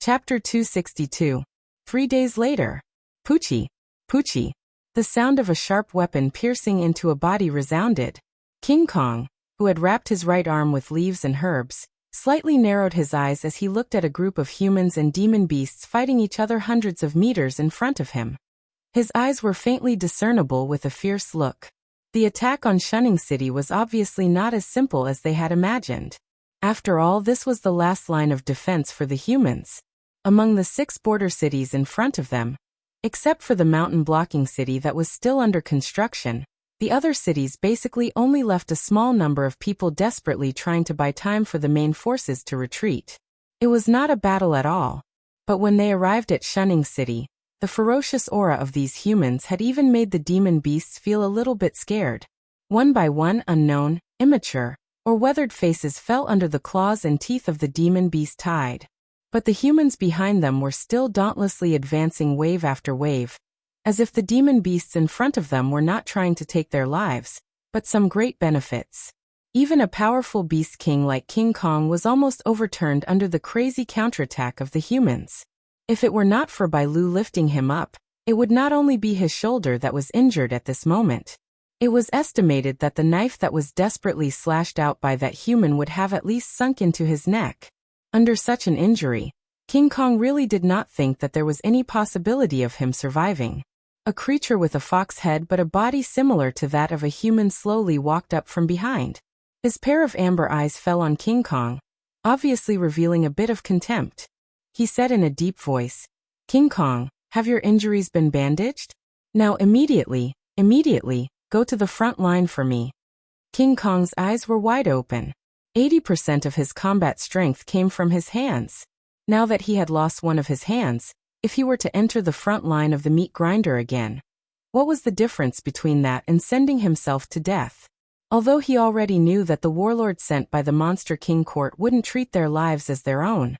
Chapter 262. 3 days later. Poochie, Poochie. The sound of a sharp weapon piercing into a body resounded. King Kong, who had wrapped his right arm with leaves and herbs, slightly narrowed his eyes as he looked at a group of humans and demon beasts fighting each other hundreds of meters in front of him. His eyes were faintly discernible with a fierce look. The attack on Shunning City was obviously not as simple as they had imagined. After all, this was the last line of defense for the humans. Among the 6 border cities in front of them, except for the mountain-blocking city that was still under construction, the other cities basically only left a small number of people desperately trying to buy time for the main forces to retreat. It was not a battle at all. But when they arrived at Shunning City, the ferocious aura of these humans had even made the demon beasts feel a little bit scared. One by one, unknown, immature, or weathered faces fell under the claws and teeth of the demon beast tide. But the humans behind them were still dauntlessly advancing wave after wave, as if the demon beasts in front of them were not trying to take their lives, but some great benefits. Even a powerful beast king like King Kong was almost overturned under the crazy counterattack of the humans. If it were not for Bai Lu lifting him up, it would not only be his shoulder that was injured at this moment. It was estimated that the knife that was desperately slashed out by that human would have at least sunk into his neck. Under such an injury, King Kong really did not think that there was any possibility of him surviving. A creature with a fox head but a body similar to that of a human slowly walked up from behind. His pair of amber eyes fell on King Kong, obviously revealing a bit of contempt. He said in a deep voice, "King Kong, have your injuries been bandaged? Now immediately, go to the front line for me." King Kong's eyes were wide open. 80% of his combat strength came from his hands. Now that he had lost one of his hands, if he were to enter the front line of the meat grinder again, what was the difference between that and sending himself to death? Although he already knew that the warlord sent by the Monster King Court wouldn't treat their lives as their own,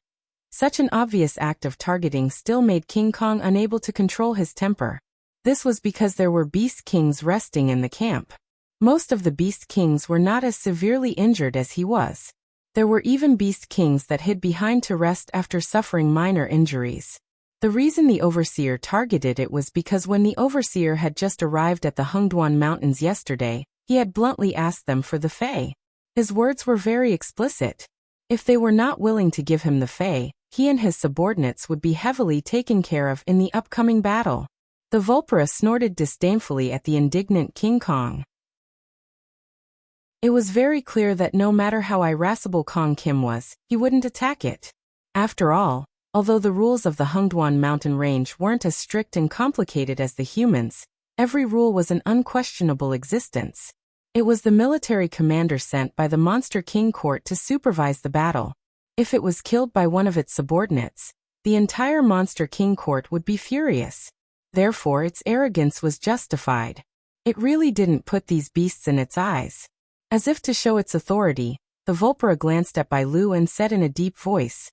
such an obvious act of targeting still made King Kong unable to control his temper. This was because there were beast kings resting in the camp. Most of the beast kings were not as severely injured as he was. There were even beast kings that hid behind to rest after suffering minor injuries. The reason the overseer targeted it was because when the overseer had just arrived at the Hengduan Mountains yesterday, he had bluntly asked them for the Fae. His words were very explicit. If they were not willing to give him the Fae, he and his subordinates would be heavily taken care of in the upcoming battle. The Vulpera snorted disdainfully at the indignant King Kong. It was very clear that no matter how irascible Kong Kim was, he wouldn't attack it. After all, although the rules of the Hengduan mountain range weren't as strict and complicated as the humans, every rule was an unquestionable existence. It was the military commander sent by the Monster King Court to supervise the battle. If it was killed by one of its subordinates, the entire Monster King Court would be furious. Therefore, its arrogance was justified. It really didn't put these beasts in its eyes. As if to show its authority, the Vulpera glanced at Bai Lu and said in a deep voice,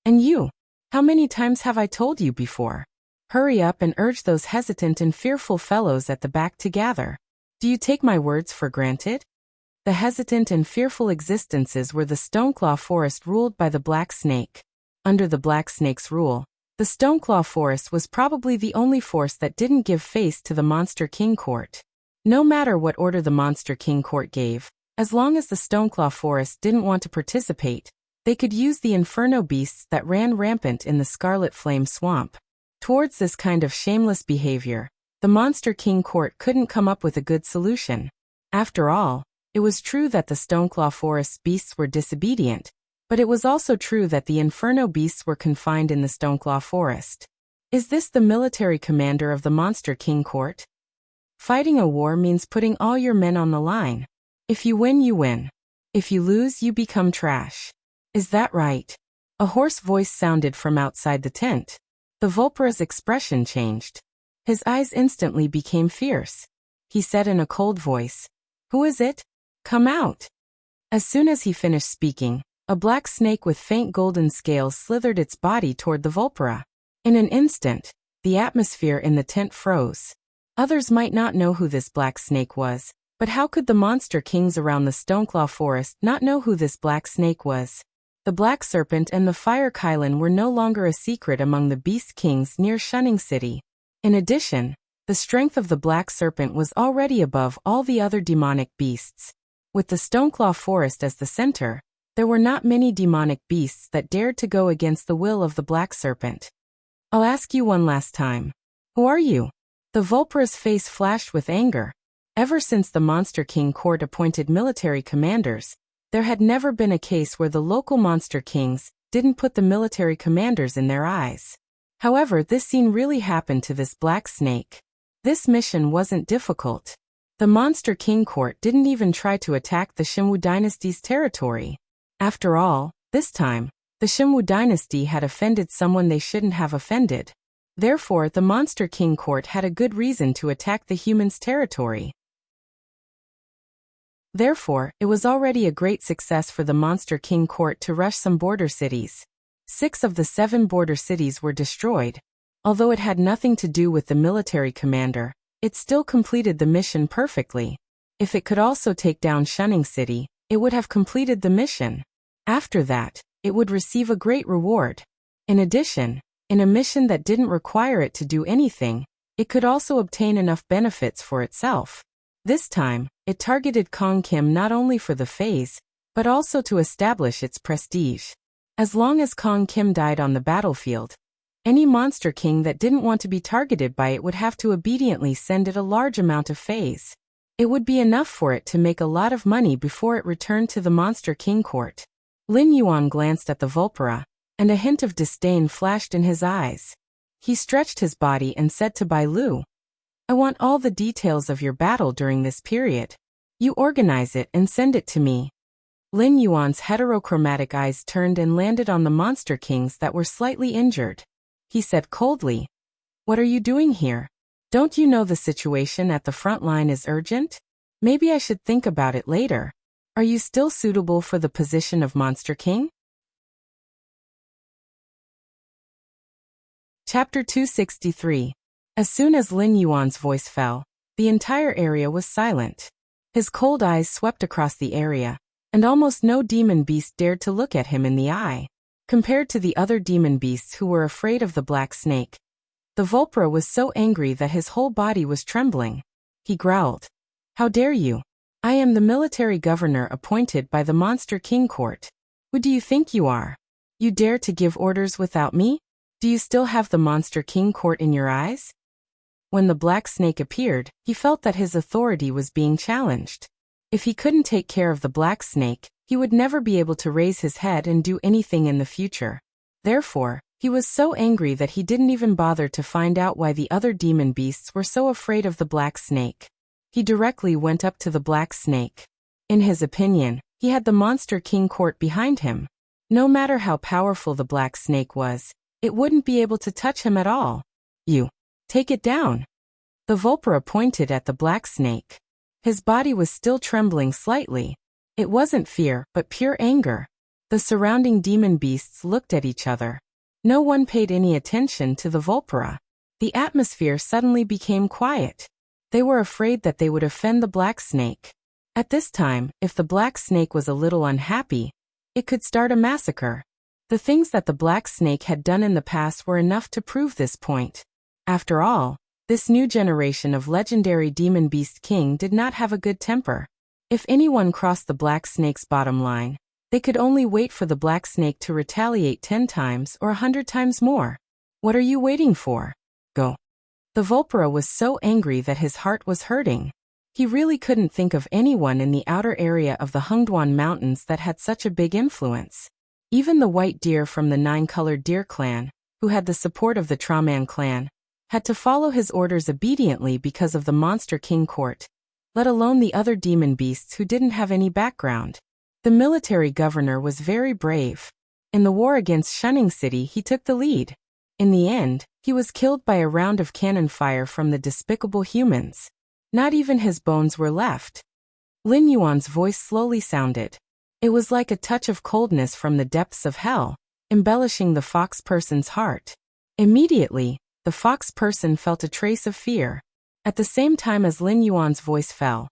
"And you? How many times have I told you before? Hurry up and urge those hesitant and fearful fellows at the back to gather. Do you take my words for granted?" The hesitant and fearful existences were the Stoneclaw Forest ruled by the Black Snake. Under the Black Snake's rule, the Stoneclaw Forest was probably the only force that didn't give face to the Monster King Court. No matter what order the Monster King Court gave, as long as the Stoneclaw Forest didn't want to participate, they could use the inferno beasts that ran rampant in the Scarlet Flame Swamp. Towards this kind of shameless behavior, the Monster King Court couldn't come up with a good solution. After all, it was true that the Stoneclaw Forest's beasts were disobedient, but it was also true that the inferno beasts were confined in the Stoneclaw Forest. Is this the military commander of the Monster King Court? Fighting a war means putting all your men on the line. If you win, you win. If you lose, you become trash. Is that right? A hoarse voice sounded from outside the tent. The Vulpera's expression changed. His eyes instantly became fierce. He said in a cold voice, "Who is it? Come out." As soon as he finished speaking, a black snake with faint golden scales slithered its body toward the Vulpera. In an instant, the atmosphere in the tent froze. Others might not know who this black snake was, but how could the monster kings around the Stoneclaw Forest not know who this black snake was? The Black Serpent and the Fire Kylan were no longer a secret among the Beast Kings near Shunning City. In addition, the strength of the Black Serpent was already above all the other demonic beasts. With the Stoneclaw Forest as the center, there were not many demonic beasts that dared to go against the will of the Black Serpent. I'll ask you one last time. Who are you? The Vulpera's face flashed with anger. Ever since the Monster King court appointed military commanders, there had never been a case where the local Monster Kings didn't put the military commanders in their eyes. However, this scene really happened to this Black Snake. This mission wasn't difficult. The Monster King court didn't even try to attack the Xinwu dynasty's territory. After all, this time, the Xinwu dynasty had offended someone they shouldn't have offended. Therefore, the Monster King court had a good reason to attack the humans' territory. Therefore, it was already a great success for the Monster King court to rush some border cities. 6 of the 7 border cities were destroyed. Although it had nothing to do with the military commander, it still completed the mission perfectly. If it could also take down Shunning City, it would have completed the mission. After that, it would receive a great reward. In addition, in a mission that didn't require it to do anything, it could also obtain enough benefits for itself. This time, it targeted Kong Kim not only for the phase, but also to establish its prestige. As long as Kong Kim died on the battlefield, any Monster King that didn't want to be targeted by it would have to obediently send it a large amount of phase. It would be enough for it to make a lot of money before it returned to the Monster King court. Lin Yuan glanced at the Vulpera, and a hint of disdain flashed in his eyes. He stretched his body and said to Bai Lu, I want all the details of your battle during this period. You organize it and send it to me. Lin Yuan's heterochromatic eyes turned and landed on the Monster Kings that were slightly injured. He said coldly, What are you doing here? Don't you know the situation at the front line is urgent? Maybe I should think about it later. Are you still suitable for the position of Monster King? Chapter 263. As soon as Lin Yuan's voice fell, the entire area was silent. His cold eyes swept across the area, and almost no demon beast dared to look at him in the eye. Compared to the other demon beasts who were afraid of the Black Snake, the Vulpera was so angry that his whole body was trembling. He growled, How dare you? I am the military governor appointed by the Monster King court. Who do you think you are? You dare to give orders without me? Do you still have the Monster King court in your eyes? When the Black Snake appeared, he felt that his authority was being challenged. If he couldn't take care of the Black Snake, he would never be able to raise his head and do anything in the future. Therefore, he was so angry that he didn't even bother to find out why the other demon beasts were so afraid of the Black Snake. He directly went up to the Black Snake. In his opinion, he had the Monster King court behind him. No matter how powerful the Black Snake was, it wouldn't be able to touch him at all. You. Take it down. The Vulpera pointed at the Black Snake. His body was still trembling slightly. It wasn't fear, but pure anger. The surrounding demon beasts looked at each other. No one paid any attention to the Vulpera. The atmosphere suddenly became quiet. They were afraid that they would offend the Black Snake. At this time, if the Black Snake was a little unhappy, it could start a massacre. The things that the Black Snake had done in the past were enough to prove this point. After all, this new generation of legendary Demon Beast King did not have a good temper. If anyone crossed the Black Snake's bottom line, they could only wait for the Black Snake to retaliate 10 times or 100 times more. What are you waiting for? Go. The Vulpera was so angry that his heart was hurting. He really couldn't think of anyone in the outer area of the Hengduan Mountains that had such a big influence. Even the White Deer from the 9-Colored Deer clan, who had the support of the Traman clan, had to follow his orders obediently because of the Monster King court, let alone the other demon beasts who didn't have any background. The military governor was very brave. In the war against Shunning City, he took the lead. In the end, he was killed by a round of cannon fire from the despicable humans. Not even his bones were left. Lin Yuan's voice slowly sounded. It was like a touch of coldness from the depths of hell, embellishing the fox person's heart. Immediately, the fox person felt a trace of fear. At the same time as Lin Yuan's voice fell,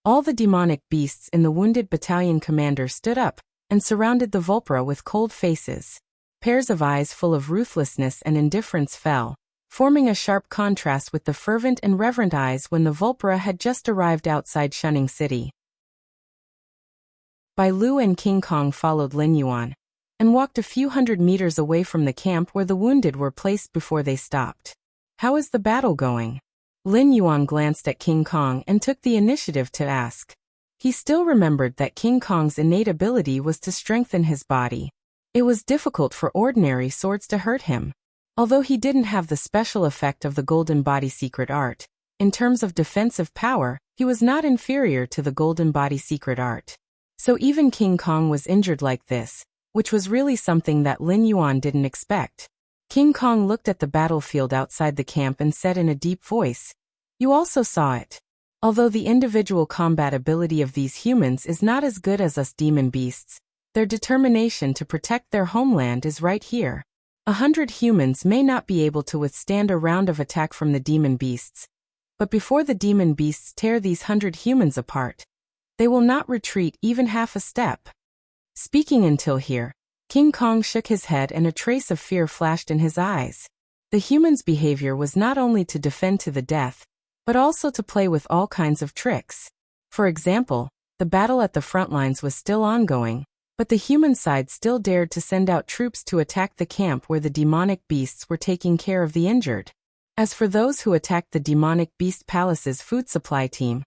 all the demonic beasts in the wounded battalion commander stood up and surrounded the Volpra with cold faces. Pairs of eyes full of ruthlessness and indifference fell, forming a sharp contrast with the fervent and reverent eyes when the Volpra had just arrived outside Shunning City. Bai Lu and King Kong followed Lin Yuan, and walked a few hundred meters away from the camp where the wounded were placed before they stopped. "How is the battle going?" Lin Yuan glanced at King Kong and took the initiative to ask. He still remembered that King Kong's innate ability was to strengthen his body. It was difficult for ordinary swords to hurt him. Although he didn't have the special effect of the Golden Body secret art, in terms of defensive power, he was not inferior to the Golden Body secret art. So even King Kong was injured like this, which was really something that Lin Yuan didn't expect. King Kong looked at the battlefield outside the camp and said in a deep voice, "You also saw it. Although the individual combat ability of these humans is not as good as us demon beasts, their determination to protect their homeland is right here. 100 humans may not be able to withstand a round of attack from the demon beasts, but before the demon beasts tear these 100 humans apart, they will not retreat even half a step." Speaking until here, King Kong shook his head and a trace of fear flashed in his eyes. The humans' behavior was not only to defend to the death, but also to play with all kinds of tricks. For example, the battle at the front lines was still ongoing, but the human side still dared to send out troops to attack the camp where the demonic beasts were taking care of the injured. As for those who attacked the demonic beast palace's food supply team,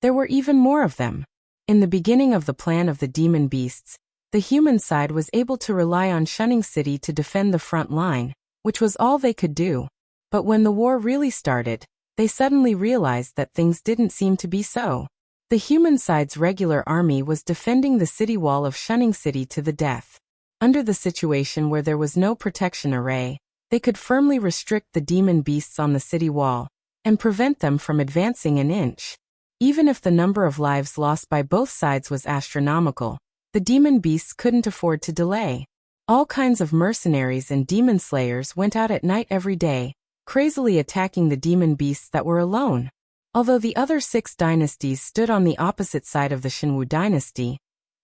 there were even more of them. In the beginning of the plan of the demon beasts, the human side was able to rely on Shunning City to defend the front line, which was all they could do. But when the war really started, they suddenly realized that things didn't seem to be so. The human side's regular army was defending the city wall of Shunning City to the death. Under the situation where there was no protection array, they could firmly restrict the demon beasts on the city wall, and prevent them from advancing an inch. Even if the number of lives lost by both sides was astronomical, the demon beasts couldn't afford to delay. All kinds of mercenaries and demon slayers went out at night every day, crazily attacking the demon beasts that were alone. Although the other 6 dynasties stood on the opposite side of the Shinwu dynasty,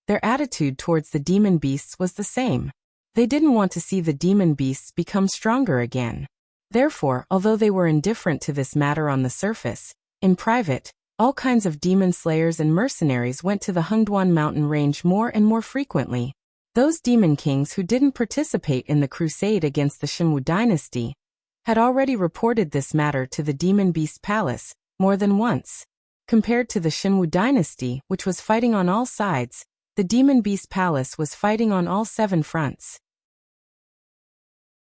their attitude towards the demon beasts was the same. They didn't want to see the demon beasts become stronger again. Therefore, although they were indifferent to this matter on the surface, in private, all kinds of demon slayers and mercenaries went to the Hengduan mountain range more and more frequently. Those demon kings who didn't participate in the crusade against the Shinwu dynasty had already reported this matter to the demon beast palace more than once. Compared to the Shinwu dynasty, which was fighting on all sides, the demon beast palace was fighting on all 7 fronts.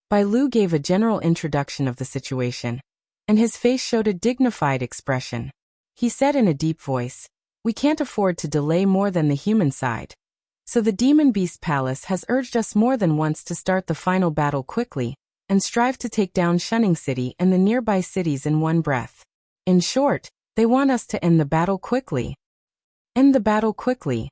Bai Lu gave a general introduction of the situation, and his face showed a dignified expression. He said in a deep voice, "We can't afford to delay more than the human side. So the Demon Beast Palace has urged us more than once to start the final battle quickly, and strive to take down Shunning City and the nearby cities in one breath. In short, they want us to end the battle quickly." End the battle quickly.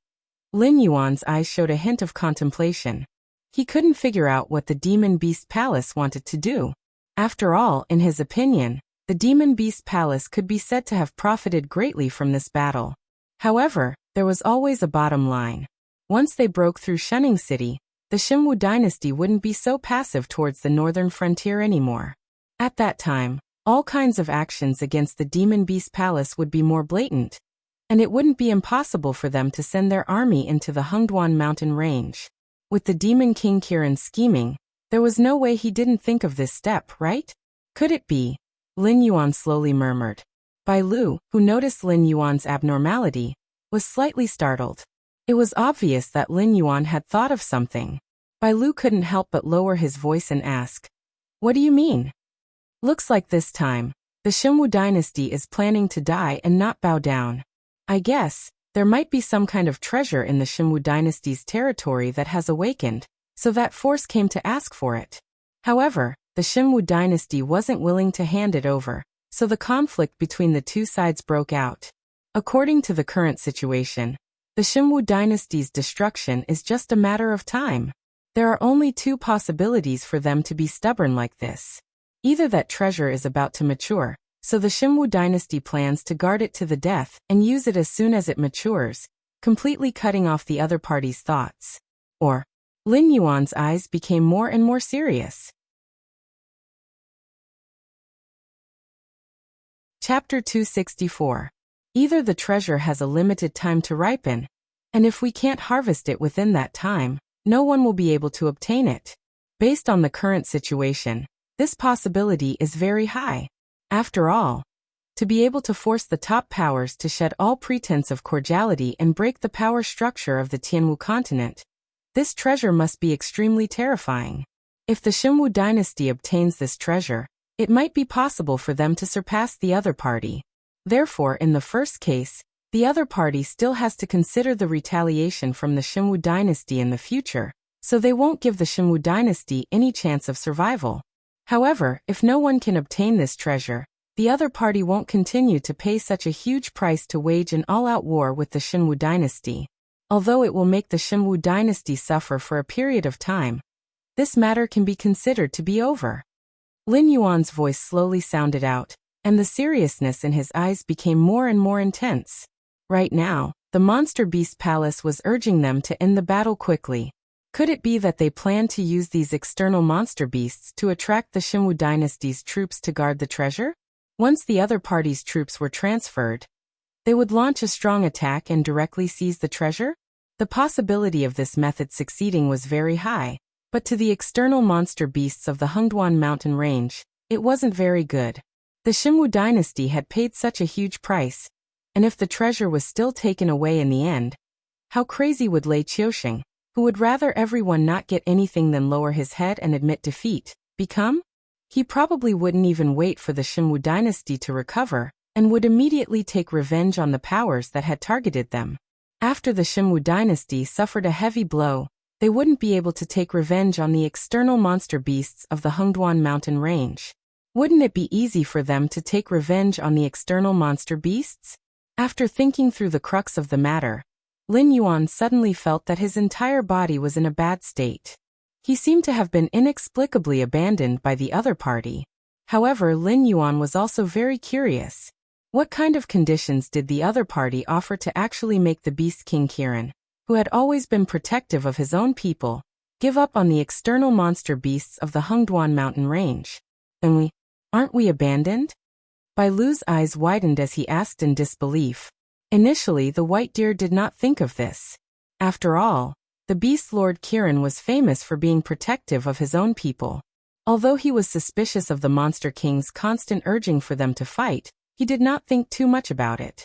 Lin Yuan's eyes showed a hint of contemplation. He couldn't figure out what the Demon Beast Palace wanted to do. After all, in his opinion, the Demon Beast Palace could be said to have profited greatly from this battle. However, there was always a bottom line. Once they broke through Shunning City, the Shinwu dynasty wouldn't be so passive towards the northern frontier anymore. At that time, all kinds of actions against the Demon Beast Palace would be more blatant, and it wouldn't be impossible for them to send their army into the Hengduan mountain range. With the Demon King Kirin scheming, there was no way he didn't think of this step, right? Could it be? Lin Yuan slowly murmured. Bai Lu, who noticed Lin Yuan's abnormality, was slightly startled. It was obvious that Lin Yuan had thought of something. Bai Lu couldn't help but lower his voice and ask, "What do you mean?" "Looks like this time, the Shinwu dynasty is planning to die and not bow down. I guess there might be some kind of treasure in the Shinwu dynasty's territory that has awakened, so that force came to ask for it. However, the Shinwu dynasty wasn't willing to hand it over, so the conflict between the two sides broke out. According to the current situation, the Shinwu dynasty's destruction is just a matter of time. There are only 2 possibilities for them to be stubborn like this. Either that treasure is about to mature, so the Shinwu dynasty plans to guard it to the death and use it as soon as it matures, completely cutting off the other party's thoughts. Or, Lin Yuan's eyes became more and more serious. Chapter 264. Either the treasure has a limited time to ripen, and if we can't harvest it within that time, no one will be able to obtain it. Based on the current situation, this possibility is very high. After all, to be able to force the top powers to shed all pretense of cordiality and break the power structure of the Tianwu continent, this treasure must be extremely terrifying. If the Xinwu dynasty obtains this treasure, it might be possible for them to surpass the other party. Therefore, in the first case, the other party still has to consider the retaliation from the Xinwu dynasty in the future, so they won't give the Xinwu dynasty any chance of survival. However, if no one can obtain this treasure, the other party won't continue to pay such a huge price to wage an all-out war with the Xinwu dynasty. Although it will make the Xinwu dynasty suffer for a period of time, this matter can be considered to be over. Lin Yuan's voice slowly sounded out, and the seriousness in his eyes became more and more intense. Right now, the Monster Beast Palace was urging them to end the battle quickly. Could it be that they planned to use these external monster beasts to attract the Xinwu dynasty's troops to guard the treasure? Once the other party's troops were transferred, they would launch a strong attack and directly seize the treasure? The possibility of this method succeeding was very high, but to the external monster beasts of the Hengduan mountain range, it wasn't very good. The Xinwu dynasty had paid such a huge price, and if the treasure was still taken away in the end, how crazy would Lei Qiusheng, who would rather everyone not get anything than lower his head and admit defeat, become? He probably wouldn't even wait for the Xinwu dynasty to recover, and would immediately take revenge on the powers that had targeted them. After the Xinwu dynasty suffered a heavy blow, they wouldn't be able to take revenge on the external monster beasts of the Hengduan mountain range. Wouldn't it be easy for them to take revenge on the external monster beasts? After thinking through the crux of the matter, Lin Yuan suddenly felt that his entire body was in a bad state. He seemed to have been inexplicably abandoned by the other party. However, Lin Yuan was also very curious. What kind of conditions did the other party offer to actually make the Beast King Qiren, who had always been protective of his own people, give up on the external monster beasts of the Hengduan mountain range? And aren't we abandoned? Bai Lu's eyes widened as he asked in disbelief. Initially, the white deer did not think of this. After all, the Beast Lord Qiren was famous for being protective of his own people. Although he was suspicious of the Monster King's constant urging for them to fight, he did not think too much about it.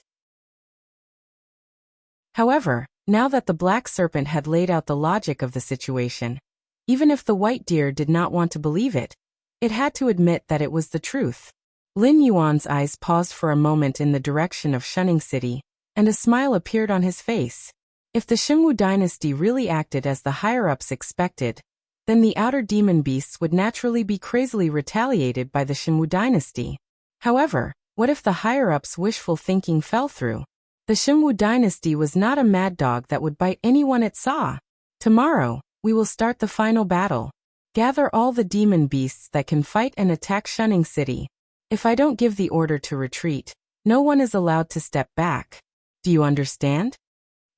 However, now that the Black Serpent had laid out the logic of the situation, even if the white deer did not want to believe it, it had to admit that it was the truth. Lin Yuan's eyes paused for a moment in the direction of Shunning City, and a smile appeared on his face. If the Xinwu dynasty really acted as the higher-ups expected, then the outer demon beasts would naturally be crazily retaliated by the Xinwu dynasty. However, what if the higher-ups' wishful thinking fell through? The Xinwu dynasty was not a mad dog that would bite anyone it saw. Tomorrow, we will start the final battle. Gather all the demon beasts that can fight and attack Shunning City. If I don't give the order to retreat, no one is allowed to step back. Do you understand?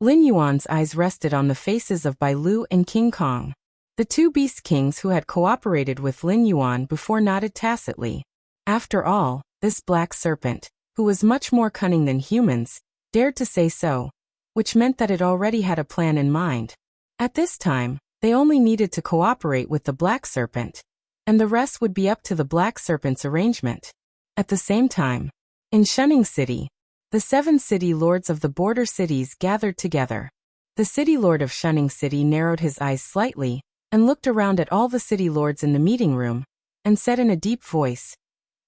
Lin Yuan's eyes rested on the faces of Bai Lu and King Kong. The two beast kings who had cooperated with Lin Yuan before nodded tacitly. After all, this black serpent, who was much more cunning than humans, dared to say so, which meant that it already had a plan in mind. At this time, they only needed to cooperate with the black serpent, and the rest would be up to the black serpent's arrangement. At the same time, in Shunning City, the 7 city lords of the border cities gathered together. The city lord of Shunning City narrowed his eyes slightly and looked around at all the city lords in the meeting room and said in a deep voice,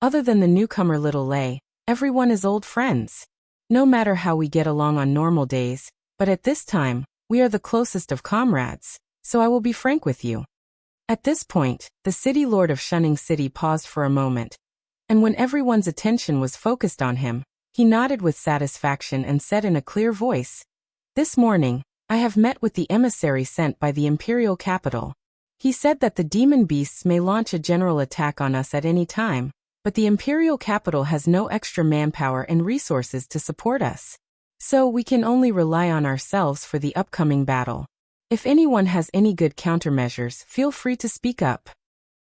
"Other than the newcomer Little Lei, everyone is old friends. No matter how we get along on normal days, but at this time, we are the closest of comrades, so I will be frank with you." At this point, the city lord of Shunning City paused for a moment, and when everyone's attention was focused on him, he nodded with satisfaction and said in a clear voice, "This morning, I have met with the emissary sent by the imperial capital. He said that the demon beasts may launch a general attack on us at any time, but the imperial capital has no extra manpower and resources to support us. So we can only rely on ourselves for the upcoming battle. If anyone has any good countermeasures, feel free to speak up.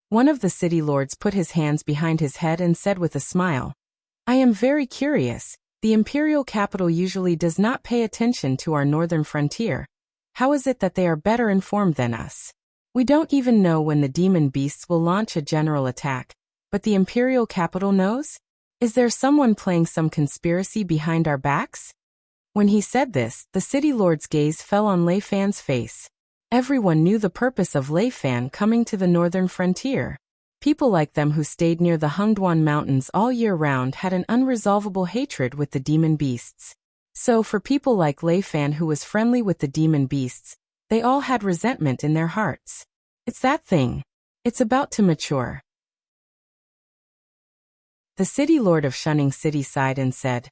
One of the city lords put his hands behind his head and said with a smile, I am very curious. The imperial capital usually does not pay attention to our northern frontier. How is it that they are better informed than us? We don't even know when the demon beasts will launch a general attack, but the imperial capital knows? Is there someone playing some conspiracy behind our backs? When he said this, the city lord's gaze fell on Lei Fan's face. Everyone knew the purpose of Lei Fan coming to the northern frontier. People like them who stayed near the Hengduan Mountains all year round had an unresolvable hatred with the demon beasts. So for people like Lei Fan who was friendly with the demon beasts, they all had resentment in their hearts. It's that thing. It's about to mature. The city lord of Shunning City sighed and said,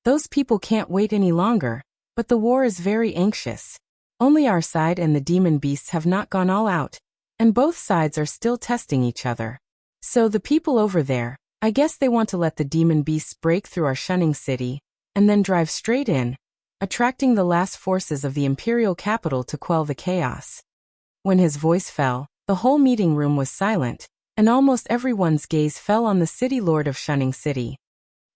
Those people can't wait any longer, but the war is very anxious. Only our side and the demon beasts have not gone all out, and both sides are still testing each other. So the people over there, I guess they want to let the demon beasts break through our Shunning City, and then drive straight in, attracting the last forces of the imperial capital to quell the chaos. When his voice fell, the whole meeting room was silent, and almost everyone's gaze fell on the city lord of Shunning City.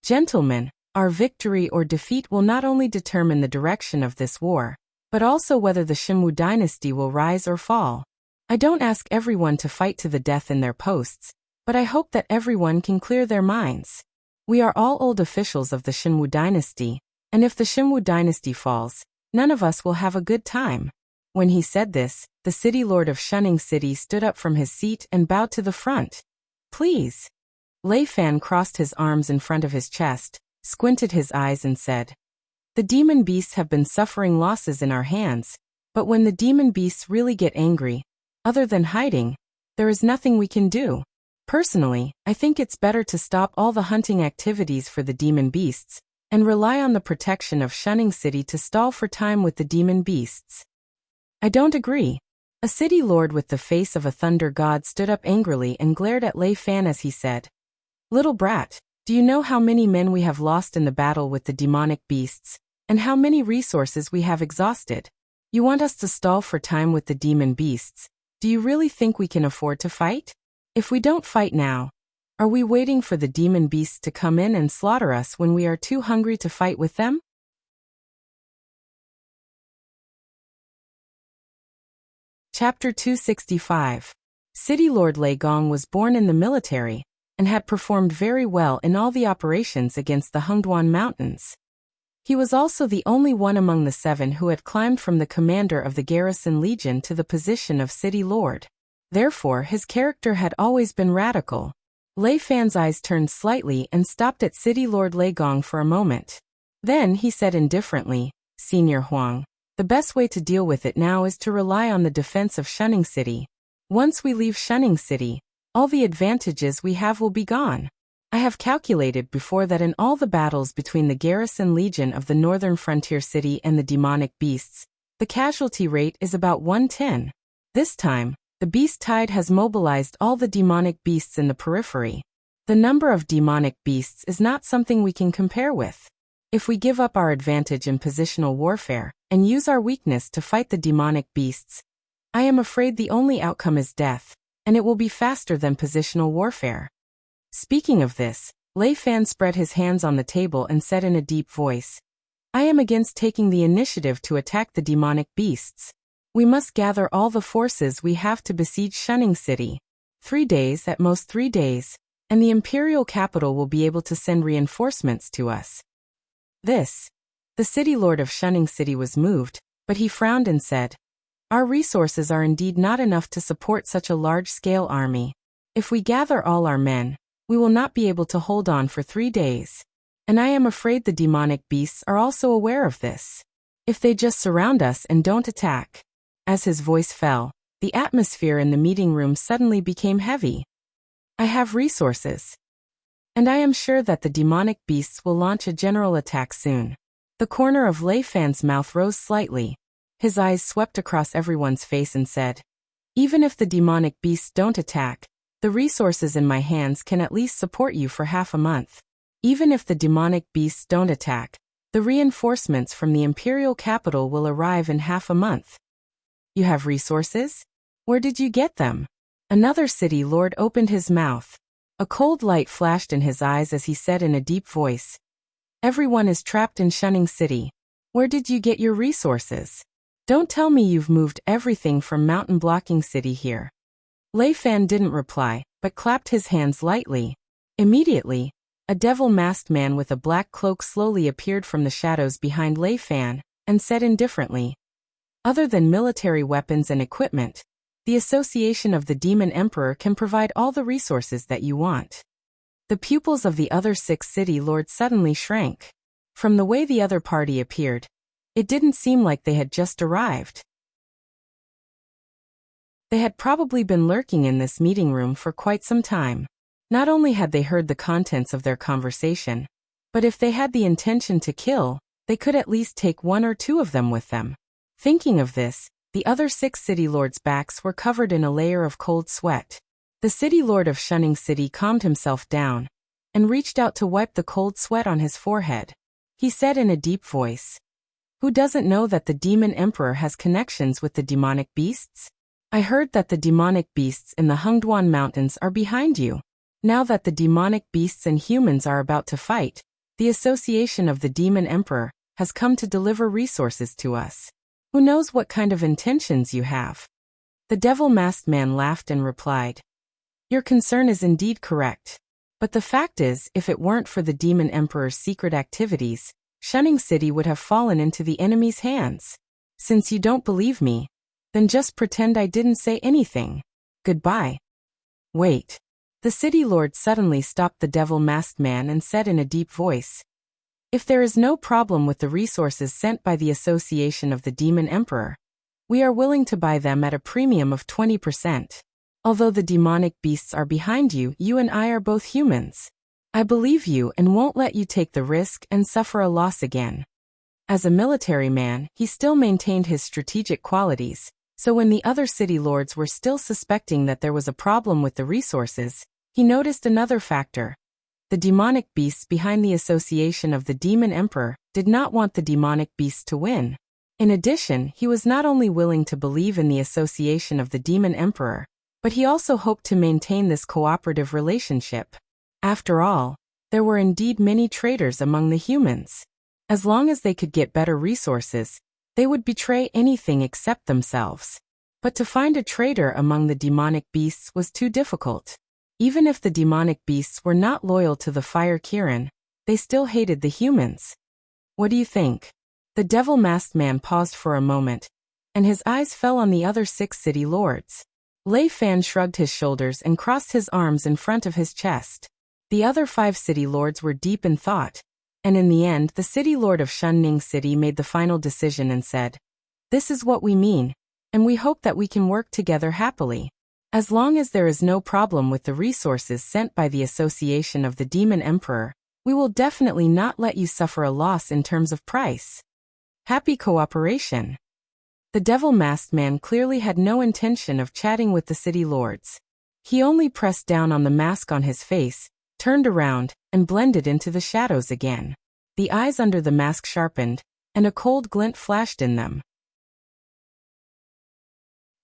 Gentlemen, our victory or defeat will not only determine the direction of this war, but also whether the Shinwu dynasty will rise or fall. I don't ask everyone to fight to the death in their posts, but I hope that everyone can clear their minds. We are all old officials of the Shinwu dynasty, and if the Shinwu dynasty falls, none of us will have a good time. When he said this, the city lord of Shunning City stood up from his seat and bowed to the front. Please. Lei Fan crossed his arms in front of his chest, squinted his eyes and said, The demon beasts have been suffering losses in our hands, but when the demon beasts really get angry, other than hiding, there is nothing we can do. Personally, I think it's better to stop all the hunting activities for the demon beasts, and rely on the protection of Shunning City to stall for time with the demon beasts. I don't agree. A city lord with the face of a thunder god stood up angrily and glared at Lei Fan as he said, Little brat, do you know how many men we have lost in the battle with the demonic beasts, and how many resources we have exhausted? You want us to stall for time with the demon beasts? Do you really think we can afford to fight? If we don't fight now, are we waiting for the demon beasts to come in and slaughter us when we are too hungry to fight with them? Chapter 265. City Lord Lei Gong was born in the military, and had performed very well in all the operations against the Hengduan Mountains. He was also the only one among the 7 who had climbed from the commander of the garrison legion to the position of city lord. Therefore his character had always been radical. Lei Fan's eyes turned slightly and stopped at city lord Lei Gong for a moment. Then he said indifferently, Senior Huang, the best way to deal with it now is to rely on the defense of Shunning City. Once we leave Shunning City, all the advantages we have will be gone. I have calculated before that in all the battles between the garrison legion of the northern frontier city and the demonic beasts, the casualty rate is about 1/10. This time, the beast tide has mobilized all the demonic beasts in the periphery. The number of demonic beasts is not something we can compare with. If we give up our advantage in positional warfare, and use our weakness to fight the demonic beasts, I am afraid the only outcome is death, and it will be faster than positional warfare. Speaking of this, Lei Fan spread his hands on the table and said in a deep voice, I am against taking the initiative to attack the demonic beasts. We must gather all the forces we have to besiege Shunning City. 3 days, at most 3 days, and the imperial capital will be able to send reinforcements to us. The city lord of Shunning City was moved, but he frowned and said, Our resources are indeed not enough to support such a large-scale army. If we gather all our men, we will not be able to hold on for 3 days. And I am afraid the demonic beasts are also aware of this. If they just surround us and don't attack. As his voice fell, the atmosphere in the meeting room suddenly became heavy. I have resources. And I am sure that the demonic beasts will launch a general attack soon. The corner of Lei Fan's mouth rose slightly. His eyes swept across everyone's face and said, Even if the demonic beasts don't attack, the resources in my hands can at least support you for half a month. Even if the demonic beasts don't attack, the reinforcements from the imperial capital will arrive in half a month. You have resources? Where did you get them? Another city lord opened his mouth. A cold light flashed in his eyes as he said in a deep voice, "Everyone is trapped in Shunning City. Where did you get your resources? Don't tell me you've moved everything from Mountain Blocking City here." Lei Fan didn't reply, but clapped his hands lightly. Immediately, a devil-masked man with a black cloak slowly appeared from the shadows behind Lei Fan, and said indifferently, "Other than military weapons and equipment, the Association of the Demon Emperor can provide all the resources that you want." The pupils of the other 6 city lords suddenly shrank. From the way the other party appeared, it didn't seem like they had just arrived. They had probably been lurking in this meeting room for quite some time. Not only had they heard the contents of their conversation, but if they had the intention to kill, they could at least take 1 or 2 of them with them. Thinking of this, the other 6 city lords' backs were covered in a layer of cold sweat. The city lord of Shunning City calmed himself down and reached out to wipe the cold sweat on his forehead. He said in a deep voice, "Who doesn't know that the Demon Emperor has connections with the demonic beasts? I heard that the demonic beasts in the Hungduan Mountains are behind you. Now that the demonic beasts and humans are about to fight, the Association of the Demon Emperor has come to deliver resources to us. Who knows what kind of intentions you have?" The devil-masked man laughed and replied, "Your concern is indeed correct. But the fact is, if it weren't for the Demon Emperor's secret activities, Shunning City would have fallen into the enemy's hands. Since you don't believe me, then just pretend I didn't say anything. Goodbye." "Wait." The city lord suddenly stopped the devil-masked man and said in a deep voice, "If there is no problem with the resources sent by the Association of the Demon Emperor, we are willing to buy them at a premium of 20%. Although the demonic beasts are behind you, you and I are both humans. I believe you and won't let you take the risk and suffer a loss again." As a military man, he still maintained his strategic qualities, so when the other city lords were still suspecting that there was a problem with the resources, he noticed another factor. The demonic beasts behind the Association of the Demon Emperor did not want the demonic beasts to win. In addition, he was not only willing to believe in the Association of the Demon Emperor, but he also hoped to maintain this cooperative relationship. After all, there were indeed many traitors among the humans. As long as they could get better resources, they would betray anything except themselves. But to find a traitor among the demonic beasts was too difficult. Even if the demonic beasts were not loyal to the Fire Kirin, they still hated the humans. "What do you think?" The devil-masked man paused for a moment, and his eyes fell on the other 6 city lords. Lei Fan shrugged his shoulders and crossed his arms in front of his chest. The other 5 city lords were deep in thought, and in the end the city lord of Shunning City made the final decision and said, "This is what we mean, and we hope that we can work together happily. As long as there is no problem with the resources sent by the Association of the Demon Emperor, we will definitely not let you suffer a loss in terms of price. Happy cooperation." The devil-masked man clearly had no intention of chatting with the city lords. He only pressed down on the mask on his face, turned around, and blended into the shadows again. The eyes under the mask sharpened, and a cold glint flashed in them.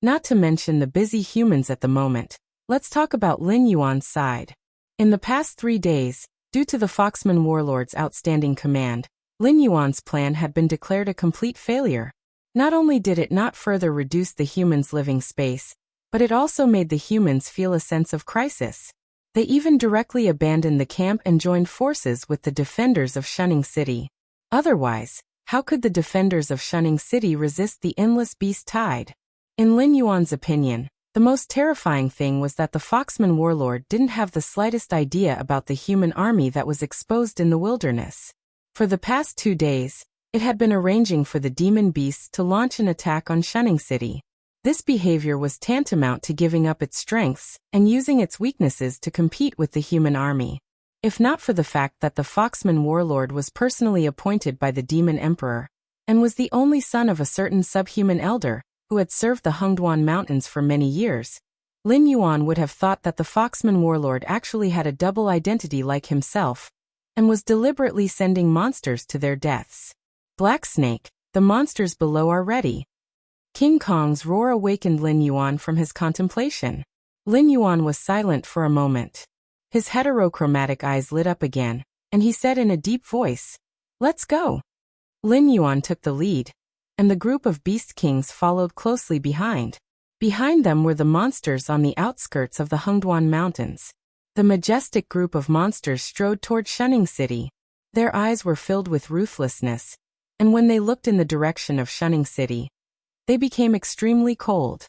Not to mention the busy humans at the moment, let's talk about Lin Yuan's side. In the past 3 days, due to the Foxman warlord's outstanding command, Lin Yuan's plan had been declared a complete failure. Not only did it not further reduce the humans' living space, but it also made the humans feel a sense of crisis. They even directly abandoned the camp and joined forces with the defenders of Shunning City. Otherwise, how could the defenders of Shunning City resist the endless beast tide? In Lin Yuan's opinion, the most terrifying thing was that the Foxman warlord didn't have the slightest idea about the human army that was exposed in the wilderness. For the past 2 days, it had been arranging for the demon beasts to launch an attack on Shunning City. This behavior was tantamount to giving up its strengths and using its weaknesses to compete with the human army. If not for the fact that the Foxman warlord was personally appointed by the Demon Emperor, and was the only son of a certain subhuman elder who had served the Hungduan Mountains for many years, Lin Yuan would have thought that the Foxman warlord actually had a double identity like himself, and was deliberately sending monsters to their deaths. Black Snake, the monsters below are ready. King Kong's roar awakened Lin Yuan from his contemplation. Lin Yuan was silent for a moment. His heterochromatic eyes lit up again, and he said in a deep voice, "Let's go." Lin Yuan took the lead, and the group of beast kings followed closely behind. Behind them were the monsters on the outskirts of the Hengduan Mountains. The majestic group of monsters strode toward Shunning City. Their eyes were filled with ruthlessness, and when they looked in the direction of Shunning City, they became extremely cold.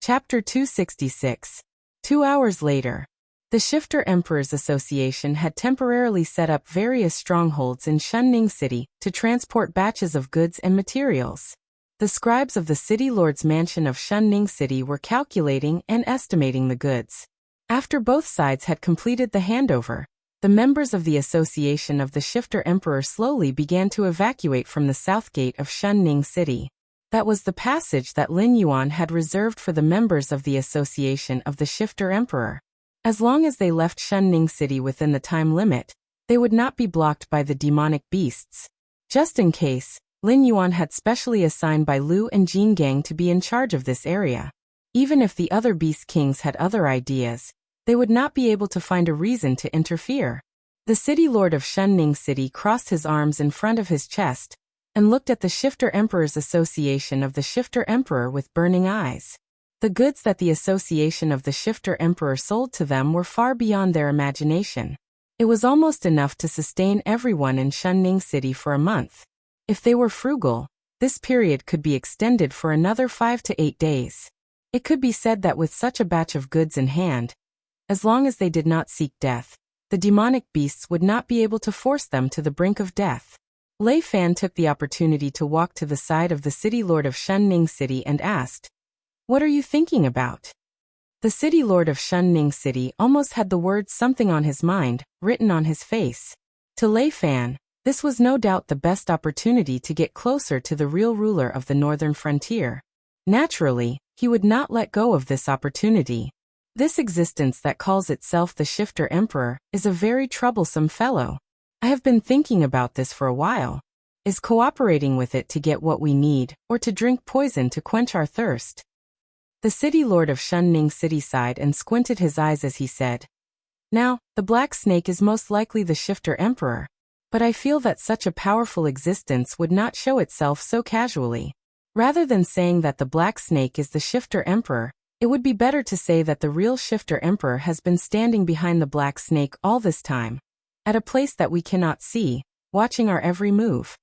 Chapter 266. 2 hours later. The Shifter Emperors Association had temporarily set up various strongholds in Shunning City to transport batches of goods and materials. The scribes of the City Lord's mansion of Shunning City were calculating and estimating the goods. After both sides had completed the handover, the members of the Association of the Shifter Emperor slowly began to evacuate from the south gate of Shunning City. That was the passage that Lin Yuan had reserved for the members of the Association of the Shifter Emperor. As long as they left Shunning City within the time limit, they would not be blocked by the demonic beasts. Just in case, Lin Yuan had specially assigned by Lu and Jin Gang to be in charge of this area. Even if the other beast kings had other ideas, they would not be able to find a reason to interfere. The city lord of Shunning City crossed his arms in front of his chest and looked at the Shifter Emperors Association of the Shifter Emperor with burning eyes. The goods that the Association of the Shifter Emperor sold to them were far beyond their imagination. It was almost enough to sustain everyone in Shunning City for a month. If they were frugal, this period could be extended for another 5 to 8 days. It could be said that with such a batch of goods in hand, as long as they did not seek death, the demonic beasts would not be able to force them to the brink of death. Lei Fan took the opportunity to walk to the side of the city lord of Shunning City and asked, "What are you thinking about?" The city lord of Shunning City almost had the words "something on his mind" written on his face. To Lei Fan, this was no doubt the best opportunity to get closer to the real ruler of the northern frontier. Naturally, he would not let go of this opportunity. This existence that calls itself the Shifter Emperor is a very troublesome fellow. I have been thinking about this for a while. Is cooperating with it to get what we need, or to drink poison to quench our thirst? The city lord of Shunning City sighed and squinted his eyes as he said, "Now, the Black Snake is most likely the Shifter Emperor, but I feel that such a powerful existence would not show itself so casually. Rather than saying that the Black Snake is the Shifter Emperor, it would be better to say that the real Shifter Emperor has been standing behind the Black Snake all this time, at a place that we cannot see, watching our every move."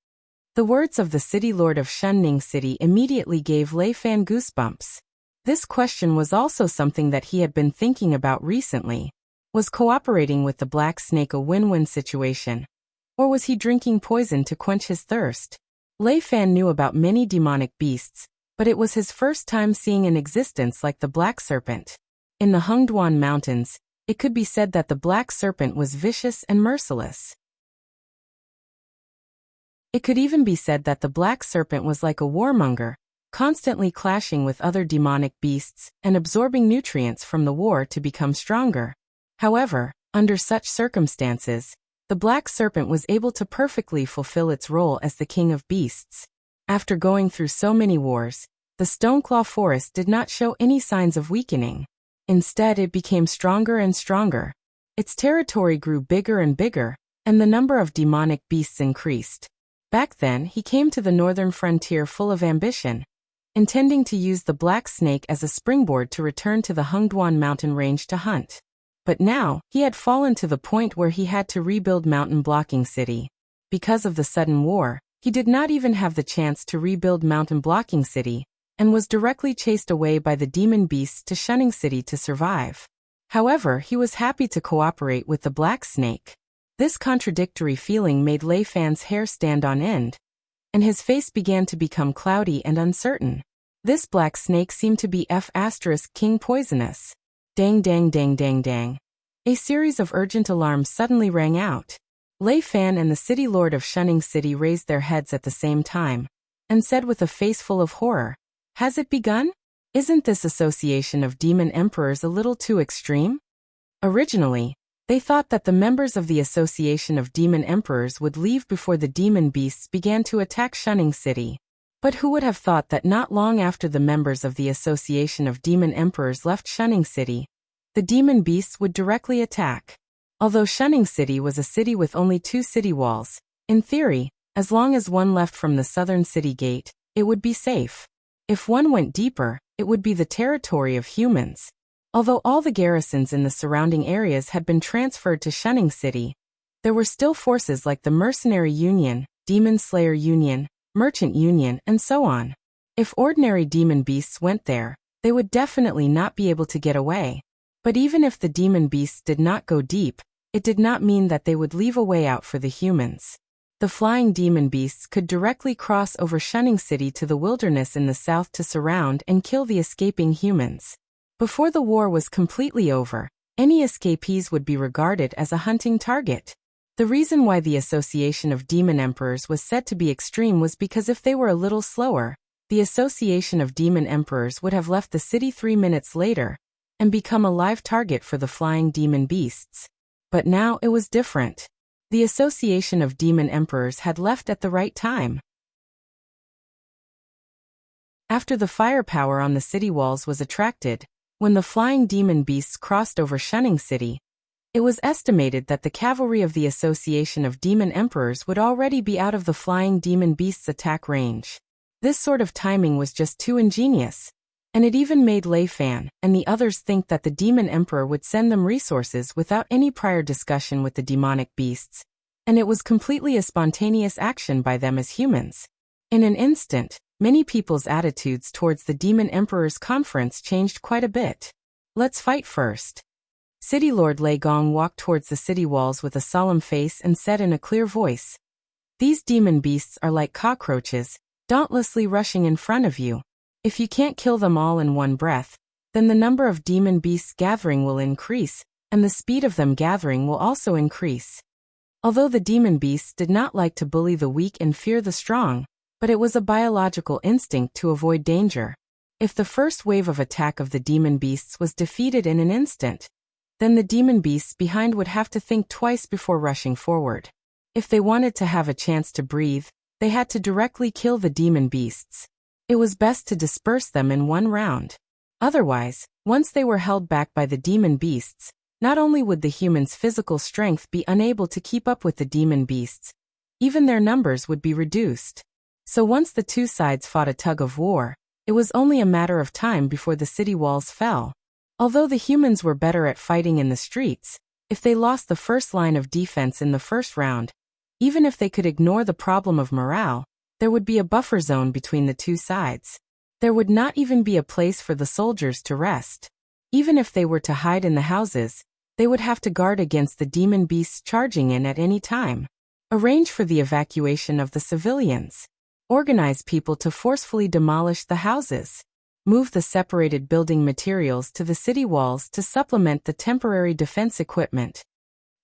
The words of the city lord of Shunning City immediately gave Lei Fan goosebumps. This question was also something that he had been thinking about recently. Was cooperating with the Black Snake a win-win situation? Or was he drinking poison to quench his thirst? Lei Fan knew about many demonic beasts, but it was his first time seeing an existence like the Black Serpent. In the Hengduan Mountains, it could be said that the Black Serpent was vicious and merciless. It could even be said that the Black Serpent was like a warmonger, constantly clashing with other demonic beasts and absorbing nutrients from the war to become stronger. However, under such circumstances, the Black Serpent was able to perfectly fulfill its role as the king of beasts. After going through so many wars, the Stoneclaw Forest did not show any signs of weakening. Instead, it became stronger and stronger. Its territory grew bigger and bigger, and the number of demonic beasts increased. Back then, he came to the northern frontier full of ambition, intending to use the Black Snake as a springboard to return to the Hengduan mountain range to hunt. But now, he had fallen to the point where he had to rebuild Mountain Blocking City. Because of the sudden war, he did not even have the chance to rebuild Mountain Blocking City, and was directly chased away by the demon beasts to Shunning City to survive. However, he was happy to cooperate with the Black Snake. This contradictory feeling made Lei Fan's hair stand on end, and his face began to become cloudy and uncertain. This Black Snake seemed to be King poisonous. Dang dang dang dang dang. A series of urgent alarms suddenly rang out. Lei Fan and the city lord of Shunning City raised their heads at the same time, and said with a face full of horror, "Has it begun? Isn't this association of demon emperors a little too extreme?" Originally, They thought that the members of the Association of Demon Emperors would leave before the demon beasts began to attack Shunning City. But who would have thought that not long after the members of the Association of Demon Emperors left Shunning City, the demon beasts would directly attack. Although Shunning City was a city with only 2 city walls, in theory, as long as one left from the southern city gate, it would be safe. If one went deeper, it would be the territory of humans. Although all the garrisons in the surrounding areas had been transferred to Shunning City, there were still forces like the Mercenary Union, Demon Slayer Union, Merchant Union, and so on. If ordinary demon beasts went there, they would definitely not be able to get away. But even if the demon beasts did not go deep, it did not mean that they would leave a way out for the humans. The flying demon beasts could directly cross over Shunning City to the wilderness in the south to surround and kill the escaping humans. Before the war was completely over, any escapees would be regarded as a hunting target. The reason why the Association of Demon Emperors was said to be extreme was because if they were a little slower, the Association of Demon Emperors would have left the city 3 minutes later and become a live target for the flying demon beasts. But now it was different. The Association of Demon Emperors had left at the right time. After the firepower on the city walls was attracted, when the flying demon beasts crossed over Shunning City, it was estimated that the cavalry of the Association of Demon Emperors would already be out of the flying demon beasts' attack range. This sort of timing was just too ingenious, and it even made Lei Fan and the others think that the Demon Emperor would send them resources without any prior discussion with the demonic beasts, and it was completely a spontaneous action by them as humans. In an instant, many people's attitudes towards the Demon Emperor's conference changed quite a bit. Let's fight first. City Lord Lei Gong walked towards the city walls with a solemn face and said in a clear voice, "These demon beasts are like cockroaches, dauntlessly rushing in front of you. If you can't kill them all in one breath, then the number of demon beasts gathering will increase, and the speed of them gathering will also increase." Although the demon beasts did not like to bully the weak and fear the strong, but it was a biological instinct to avoid danger. If the first wave of attack of the demon beasts was defeated in an instant, then the demon beasts behind would have to think twice before rushing forward. If they wanted to have a chance to breathe, they had to directly kill the demon beasts. It was best to disperse them in one round. Otherwise, once they were held back by the demon beasts, not only would the humans' physical strength be unable to keep up with the demon beasts, even their numbers would be reduced. So once the 2 sides fought a tug of war, it was only a matter of time before the city walls fell. Although the humans were better at fighting in the streets, if they lost the first line of defense in the first round, even if they could ignore the problem of morale, there would be a buffer zone between the 2 sides. There would not even be a place for the soldiers to rest. Even if they were to hide in the houses, they would have to guard against the demon beasts charging in at any time. Arrange for the evacuation of the civilians. Organize people to forcefully demolish the houses. Move the separated building materials to the city walls to supplement the temporary defense equipment.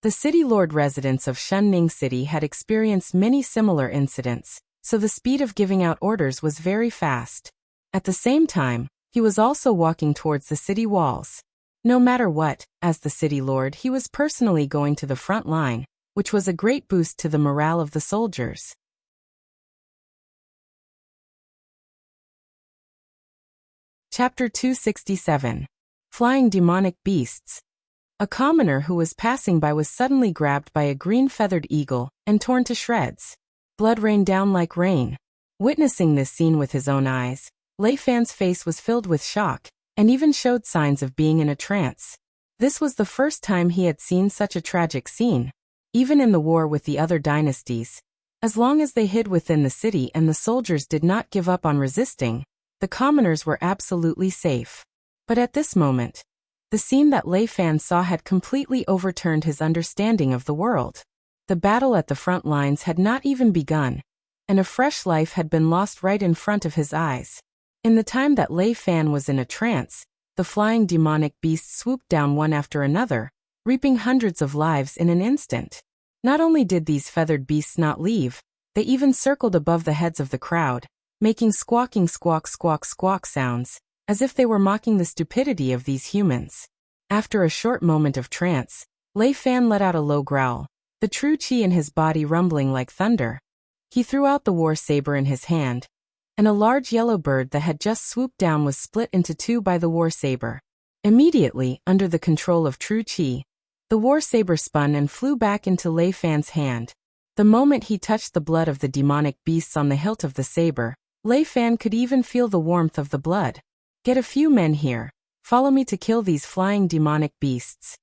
The city lord residents of Shunning City had experienced many similar incidents, so the speed of giving out orders was very fast. At the same time, he was also walking towards the city walls. No matter what, as the city lord, he was personally going to the front line, which was a great boost to the morale of the soldiers. Chapter 267. Flying Demonic Beasts. A commoner who was passing by was suddenly grabbed by a green-feathered eagle and torn to shreds. Blood rained down like rain. Witnessing this scene with his own eyes, Lei Fan's face was filled with shock, and even showed signs of being in a trance. This was the first time he had seen such a tragic scene. Even in the war with the other dynasties, as long as they hid within the city and the soldiers did not give up on resisting, the commoners were absolutely safe. But at this moment, the scene that Lei Fan saw had completely overturned his understanding of the world. The battle at the front lines had not even begun, and a fresh life had been lost right in front of his eyes. In the time that Lei Fan was in a trance, the flying demonic beasts swooped down one after another, reaping hundreds of lives in an instant. Not only did these feathered beasts not leave, they even circled above the heads of the crowd, making squawking squawk squawk squawk sounds, as if they were mocking the stupidity of these humans. After a short moment of trance, Lei Fan let out a low growl, the true qi in his body rumbling like thunder. He threw out the war saber in his hand, and a large yellow bird that had just swooped down was split into two by the war saber. Immediately, under the control of true qi, the war saber spun and flew back into Lei Fan's hand. The moment he touched the blood of the demonic beasts on the hilt of the saber, Lei Fan could even feel the warmth of the blood. Get a few men here. Follow me to kill these flying demonic beasts.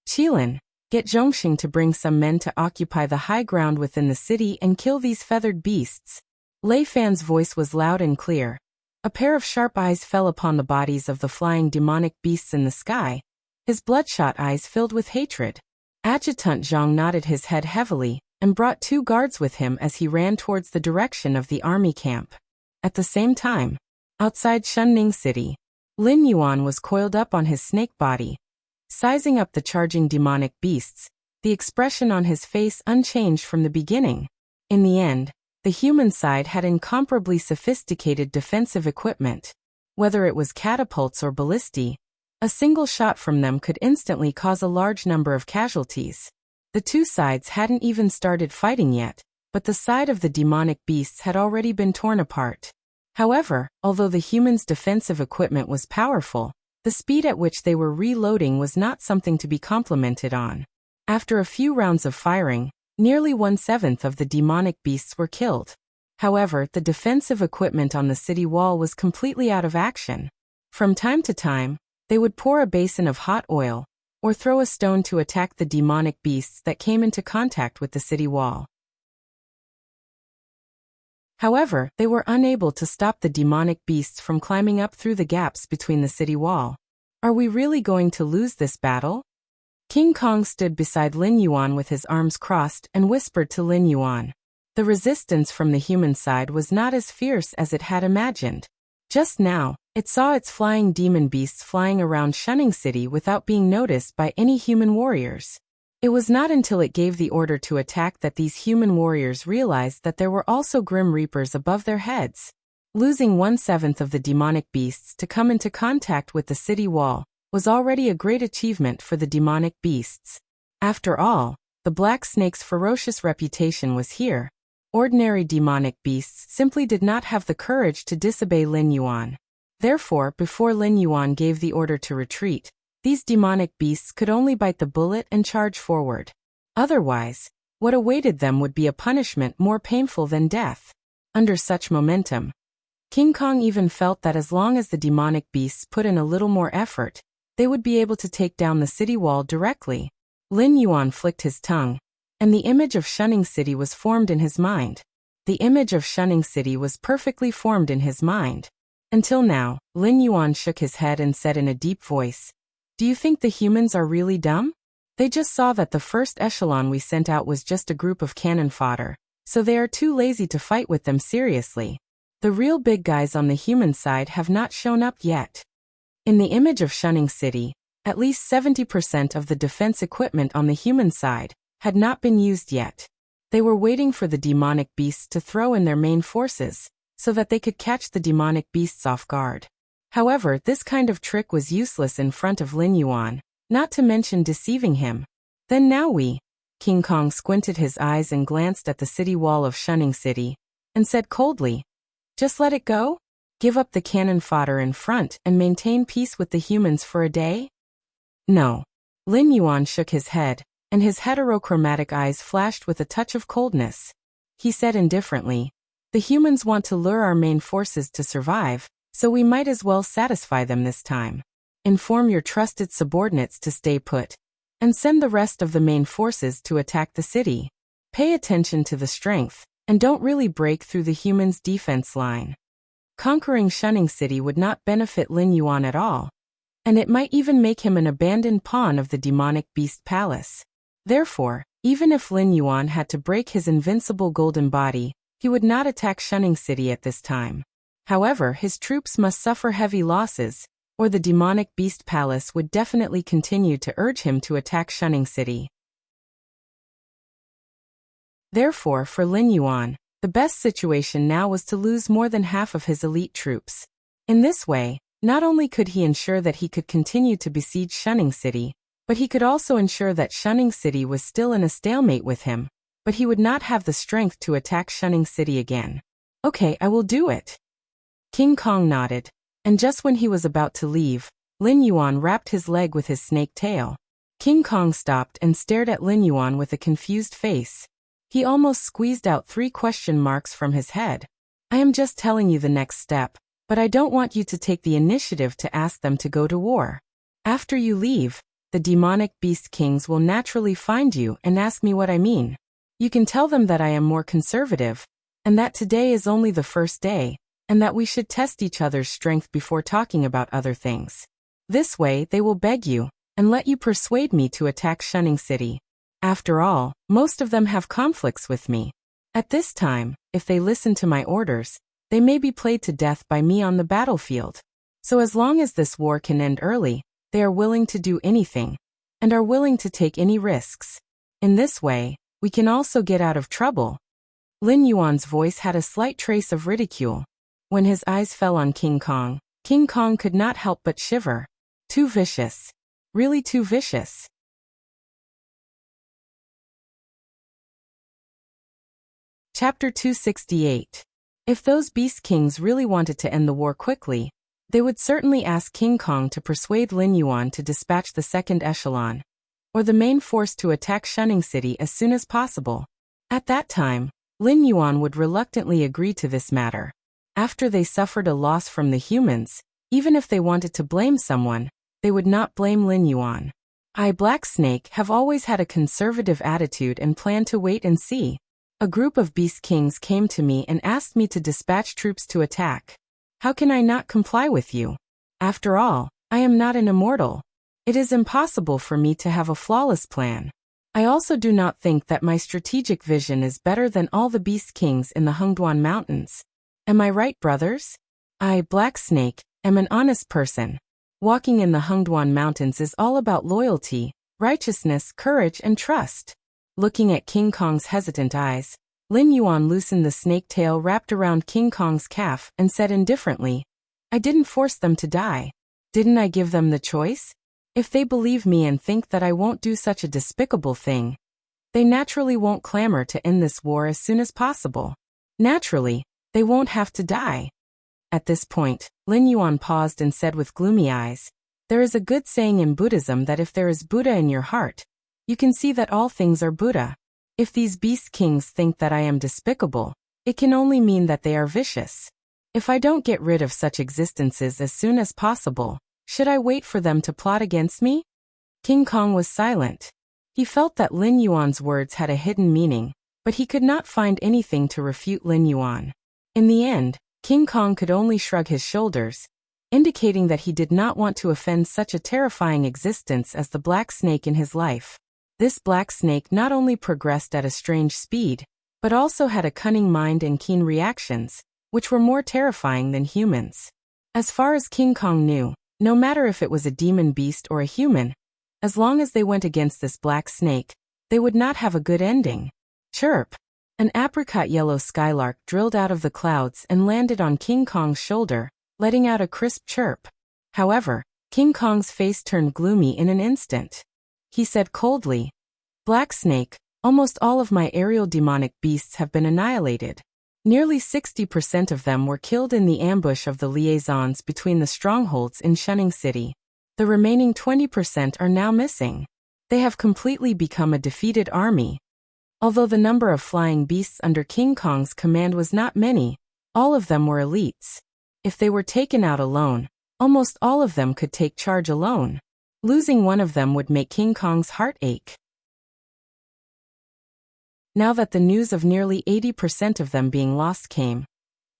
Qilin, get Zhongxing to bring some men to occupy the high ground within the city and kill these feathered beasts. Lei Fan's voice was loud and clear. A pair of sharp eyes fell upon the bodies of the flying demonic beasts in the sky. His bloodshot eyes filled with hatred. Adjutant Zhang nodded his head heavily and brought 2 guards with him as he ran towards the direction of the army camp. At the same time, outside Shunning City, Lin Yuan was coiled up on his snake body, sizing up the charging demonic beasts, the expression on his face unchanged from the beginning. In the end, the human side had incomparably sophisticated defensive equipment. Whether it was catapults or ballistae, a single shot from them could instantly cause a large number of casualties. The two sides hadn't even started fighting yet, but the side of the demonic beasts had already been torn apart. However, although the humans' defensive equipment was powerful, the speed at which they were reloading was not something to be complimented on. After a few rounds of firing, nearly 1/7 of the demonic beasts were killed. However, the defensive equipment on the city wall was completely out of action. From time to time, they would pour a basin of hot oil, or throw a stone to attack the demonic beasts that came into contact with the city wall. However, they were unable to stop the demonic beasts from climbing up through the gaps between the city wall. Are we really going to lose this battle? King Kong stood beside Lin Yuan with his arms crossed and whispered to Lin Yuan. The resistance from the human side was not as fierce as it had imagined. Just now, it saw its flying demon beasts flying around Shunning City without being noticed by any human warriors. It was not until it gave the order to attack that these human warriors realized that there were also Grim Reapers above their heads. Losing 1/7 of the demonic beasts to come into contact with the city wall was already a great achievement for the demonic beasts. After all, the Black Snake's ferocious reputation was here. Ordinary demonic beasts simply did not have the courage to disobey Lin Yuan. Therefore, before Lin Yuan gave the order to retreat, these demonic beasts could only bite the bullet and charge forward. Otherwise, what awaited them would be a punishment more painful than death. Under such momentum, King Kong even felt that as long as the demonic beasts put in a little more effort, they would be able to take down the city wall directly. Lin Yuan flicked his tongue, and the image of Shunning City was formed in his mind. The image of Shunning City was perfectly formed in his mind. Until now, Lin Yuan shook his head and said in a deep voice, "Do you think the humans are really dumb? They just saw that the first echelon we sent out was just a group of cannon fodder, so they are too lazy to fight with them seriously. The real big guys on the human side have not shown up yet." In the image of Shunning City, at least 70% of the defense equipment on the human side had not been used yet. They were waiting for the demonic beasts to throw in their main forces, so that they could catch the demonic beasts off guard. However, this kind of trick was useless in front of Lin Yuan, not to mention deceiving him. Then now King Kong squinted his eyes and glanced at the city wall of Shunning City, and said coldly, "Just let it go? Give up the cannon fodder in front and maintain peace with the humans for a day?" No. Lin Yuan shook his head, and his heterochromatic eyes flashed with a touch of coldness. He said indifferently, "The humans want to lure our main forces to survive, so we might as well satisfy them this time. Inform your trusted subordinates to stay put, and send the rest of the main forces to attack the city. Pay attention to the strength, and don't really break through the humans' defense line." Conquering Shunning City would not benefit Lin Yuan at all, and it might even make him an abandoned pawn of the demonic beast palace. Therefore, even if Lin Yuan had to break his invincible golden body, he would not attack Shunning City at this time. However, his troops must suffer heavy losses, or the demonic beast palace would definitely continue to urge him to attack Shunning City. Therefore, for Lin Yuan, the best situation now was to lose more than half of his elite troops. In this way, not only could he ensure that he could continue to besiege Shunning City, But he could also ensure that Shunning City was still in a stalemate with him, but he would not have the strength to attack Shunning City again. Okay, I will do it. King Kong nodded, and just when he was about to leave, Lin Yuan wrapped his leg with his snake tail. King Kong stopped and stared at Lin Yuan with a confused face. He almost squeezed out 3 question marks from his head. I am just telling you the next step, but I don't want you to take the initiative to ask them to go to war. After you leave, the demonic beast kings will naturally find you and ask me what I mean. You can tell them that I am more conservative, and that today is only the first day, and that we should test each other's strength before talking about other things. This way they will beg you, and let you persuade me to attack Shunning City. After all, most of them have conflicts with me. At this time, if they listen to my orders, they may be played to death by me on the battlefield. So as long as this war can end early, they are willing to do anything, and are willing to take any risks. In this way, we can also get out of trouble. Lin Yuan's voice had a slight trace of ridicule. When his eyes fell on King Kong could not help but shiver. Too vicious. Really too vicious. Chapter 268. If those beast kings really wanted to end the war quickly, they would certainly ask King Kong to persuade Lin Yuan to dispatch the second echelon, or the main force to attack Shunning City as soon as possible. At that time, Lin Yuan would reluctantly agree to this matter. After they suffered a loss from the humans, even if they wanted to blame someone, they would not blame Lin Yuan. I, Black Snake, have always had a conservative attitude and plan to wait and see. A group of beast kings came to me and asked me to dispatch troops to attack. How can I not comply with you? After all, I am not an immortal. It is impossible for me to have a flawless plan. I also do not think that my strategic vision is better than all the beast kings in the Hengduan Mountains. Am I right, brothers? I, Black Snake, am an honest person. Walking in the Hengduan Mountains is all about loyalty, righteousness, courage, and trust. Looking at King Kong's hesitant eyes, Lin Yuan loosened the snake tail wrapped around King Kong's calf and said indifferently, I didn't force them to die. Didn't I give them the choice? If they believe me and think that I won't do such a despicable thing, they naturally won't clamor to end this war as soon as possible. Naturally, they won't have to die. At this point, Lin Yuan paused and said with gloomy eyes, there is a good saying in Buddhism that if there is Buddha in your heart, you can see that all things are Buddha. If these beast kings think that I am despicable, it can only mean that they are vicious. If I don't get rid of such existences as soon as possible, should I wait for them to plot against me? King Kong was silent. He felt that Lin Yuan's words had a hidden meaning, but he could not find anything to refute Lin Yuan. In the end, King Kong could only shrug his shoulders, indicating that he did not want to offend such a terrifying existence as the black snake in his life. This black snake not only progressed at a strange speed, but also had a cunning mind and keen reactions, which were more terrifying than humans. As far as King Kong knew, no matter if it was a demon beast or a human, as long as they went against this black snake, they would not have a good ending. Chirp! An apricot yellow skylark drilled out of the clouds and landed on King Kong's shoulder, letting out a crisp chirp. However, King Kong's face turned gloomy in an instant. He said coldly, Black Snake, almost all of my aerial demonic beasts have been annihilated. Nearly 60% of them were killed in the ambush of the liaisons between the strongholds in Shunning City. The remaining 20% are now missing. They have completely become a defeated army. Although the number of flying beasts under King Kong's command was not many, all of them were elites. If they were taken out alone, almost all of them could take charge alone. Losing one of them would make King Kong's heart ache. Now that the news of nearly 80% of them being lost came,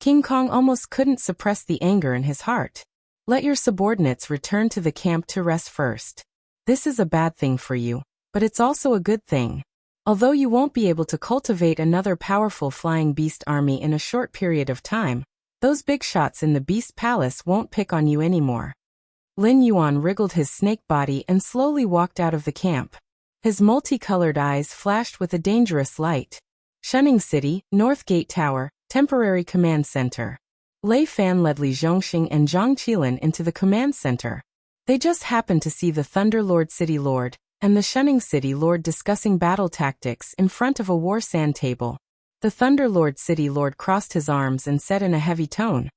King Kong almost couldn't suppress the anger in his heart. Let your subordinates return to the camp to rest first. This is a bad thing for you, but it's also a good thing. Although you won't be able to cultivate another powerful flying beast army in a short period of time, those big shots in the beast palace won't pick on you anymore. Lin Yuan wriggled his snake body and slowly walked out of the camp. His multicolored eyes flashed with a dangerous light. Shunning City, North Gate Tower, Temporary Command Center. Lei Fan led Li Zhongxing and Zhang Qilin into the command center. They just happened to see the Thunder Lord City Lord and the Shunning City Lord discussing battle tactics in front of a war sand table. The Thunder Lord City Lord crossed his arms and said in a heavy tone,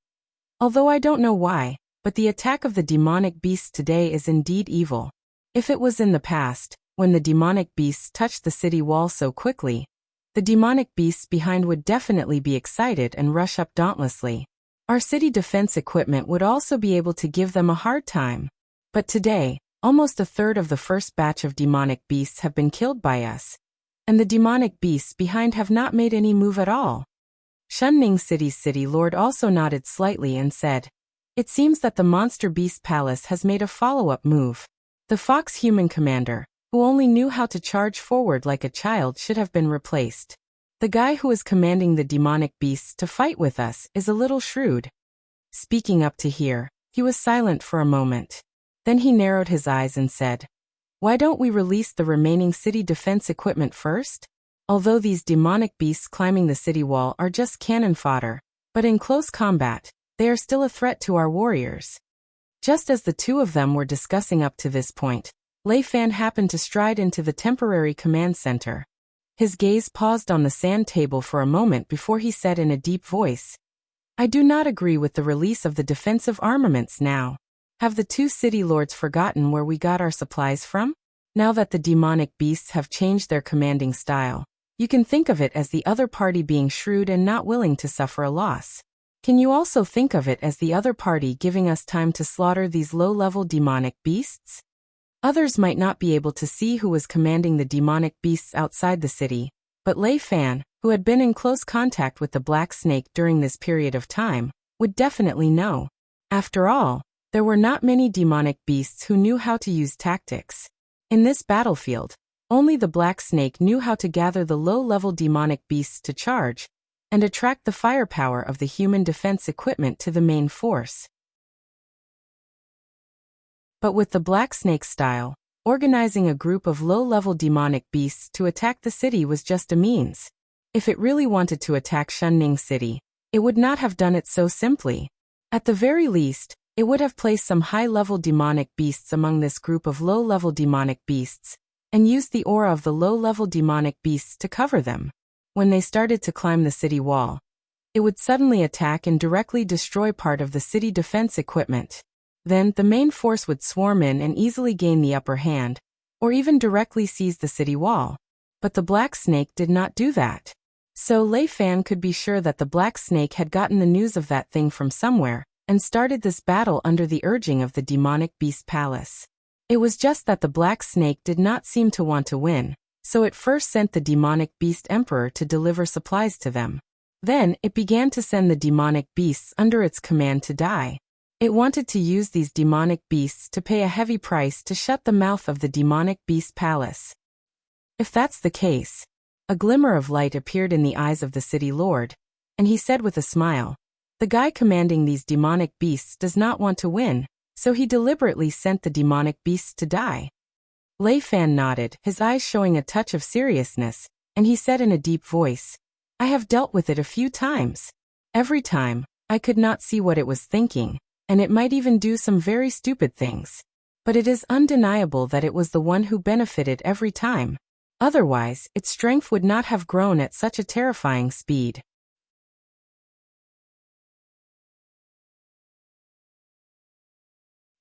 "Although I don't know why, but the attack of the demonic beasts today is indeed evil. If it was in the past, when the demonic beasts touched the city wall so quickly, the demonic beasts behind would definitely be excited and rush up dauntlessly. Our city defense equipment would also be able to give them a hard time. But today, almost a third of the first batch of demonic beasts have been killed by us, and the demonic beasts behind have not made any move at all." Shunning City's city lord also nodded slightly and said, "It seems that the monster beast palace has made a follow-up move. The fox human commander, who only knew how to charge forward like a child, should have been replaced. The guy who is commanding the demonic beasts to fight with us is a little shrewd." Speaking up to here, he was silent for a moment. Then he narrowed his eyes and said, "Why don't we release the remaining city defense equipment first? Although these demonic beasts climbing the city wall are just cannon fodder, but in close combat, they are still a threat to our warriors." Just as the two of them were discussing up to this point, Lei Fan happened to stride into the temporary command center. His gaze paused on the sand table for a moment before he said in a deep voice, "I do not agree with the release of the defensive armaments now. Have the two city lords forgotten where we got our supplies from? Now that the demonic beasts have changed their commanding style, you can think of it as the other party being shrewd and not willing to suffer a loss. Can you also think of it as the other party giving us time to slaughter these low-level demonic beasts?" Others might not be able to see who was commanding the demonic beasts outside the city, but Lei Fan, who had been in close contact with the Black Snake during this period of time, would definitely know. After all, there were not many demonic beasts who knew how to use tactics. In this battlefield, only the Black Snake knew how to gather the low-level demonic beasts to charge and attract the firepower of the human defense equipment to the main force. But with the Black Snake style, organizing a group of low-level demonic beasts to attack the city was just a means. If it really wanted to attack Shunning City, it would not have done it so simply. At the very least, it would have placed some high-level demonic beasts among this group of low-level demonic beasts, and used the aura of the low-level demonic beasts to cover them. When they started to climb the city wall, it would suddenly attack and directly destroy part of the city defense equipment. Then, the main force would swarm in and easily gain the upper hand, or even directly seize the city wall. But the Black Snake did not do that. So Lei Fan could be sure that the Black Snake had gotten the news of that thing from somewhere, and started this battle under the urging of the demonic beast palace. It was just that the Black Snake did not seem to want to win, so it first sent the demonic beast emperor to deliver supplies to them. Then, it began to send the demonic beasts under its command to die. It wanted to use these demonic beasts to pay a heavy price to shut the mouth of the demonic beast palace. If that's the case, a glimmer of light appeared in the eyes of the city lord, and he said with a smile, "The guy commanding these demonic beasts does not want to win, so he deliberately sent the demonic beasts to die." Lei Fan nodded, his eyes showing a touch of seriousness, and he said in a deep voice, "I have dealt with it a few times. Every time, I could not see what it was thinking, and it might even do some very stupid things. But it is undeniable that it was the one who benefited every time. Otherwise, its strength would not have grown at such a terrifying speed."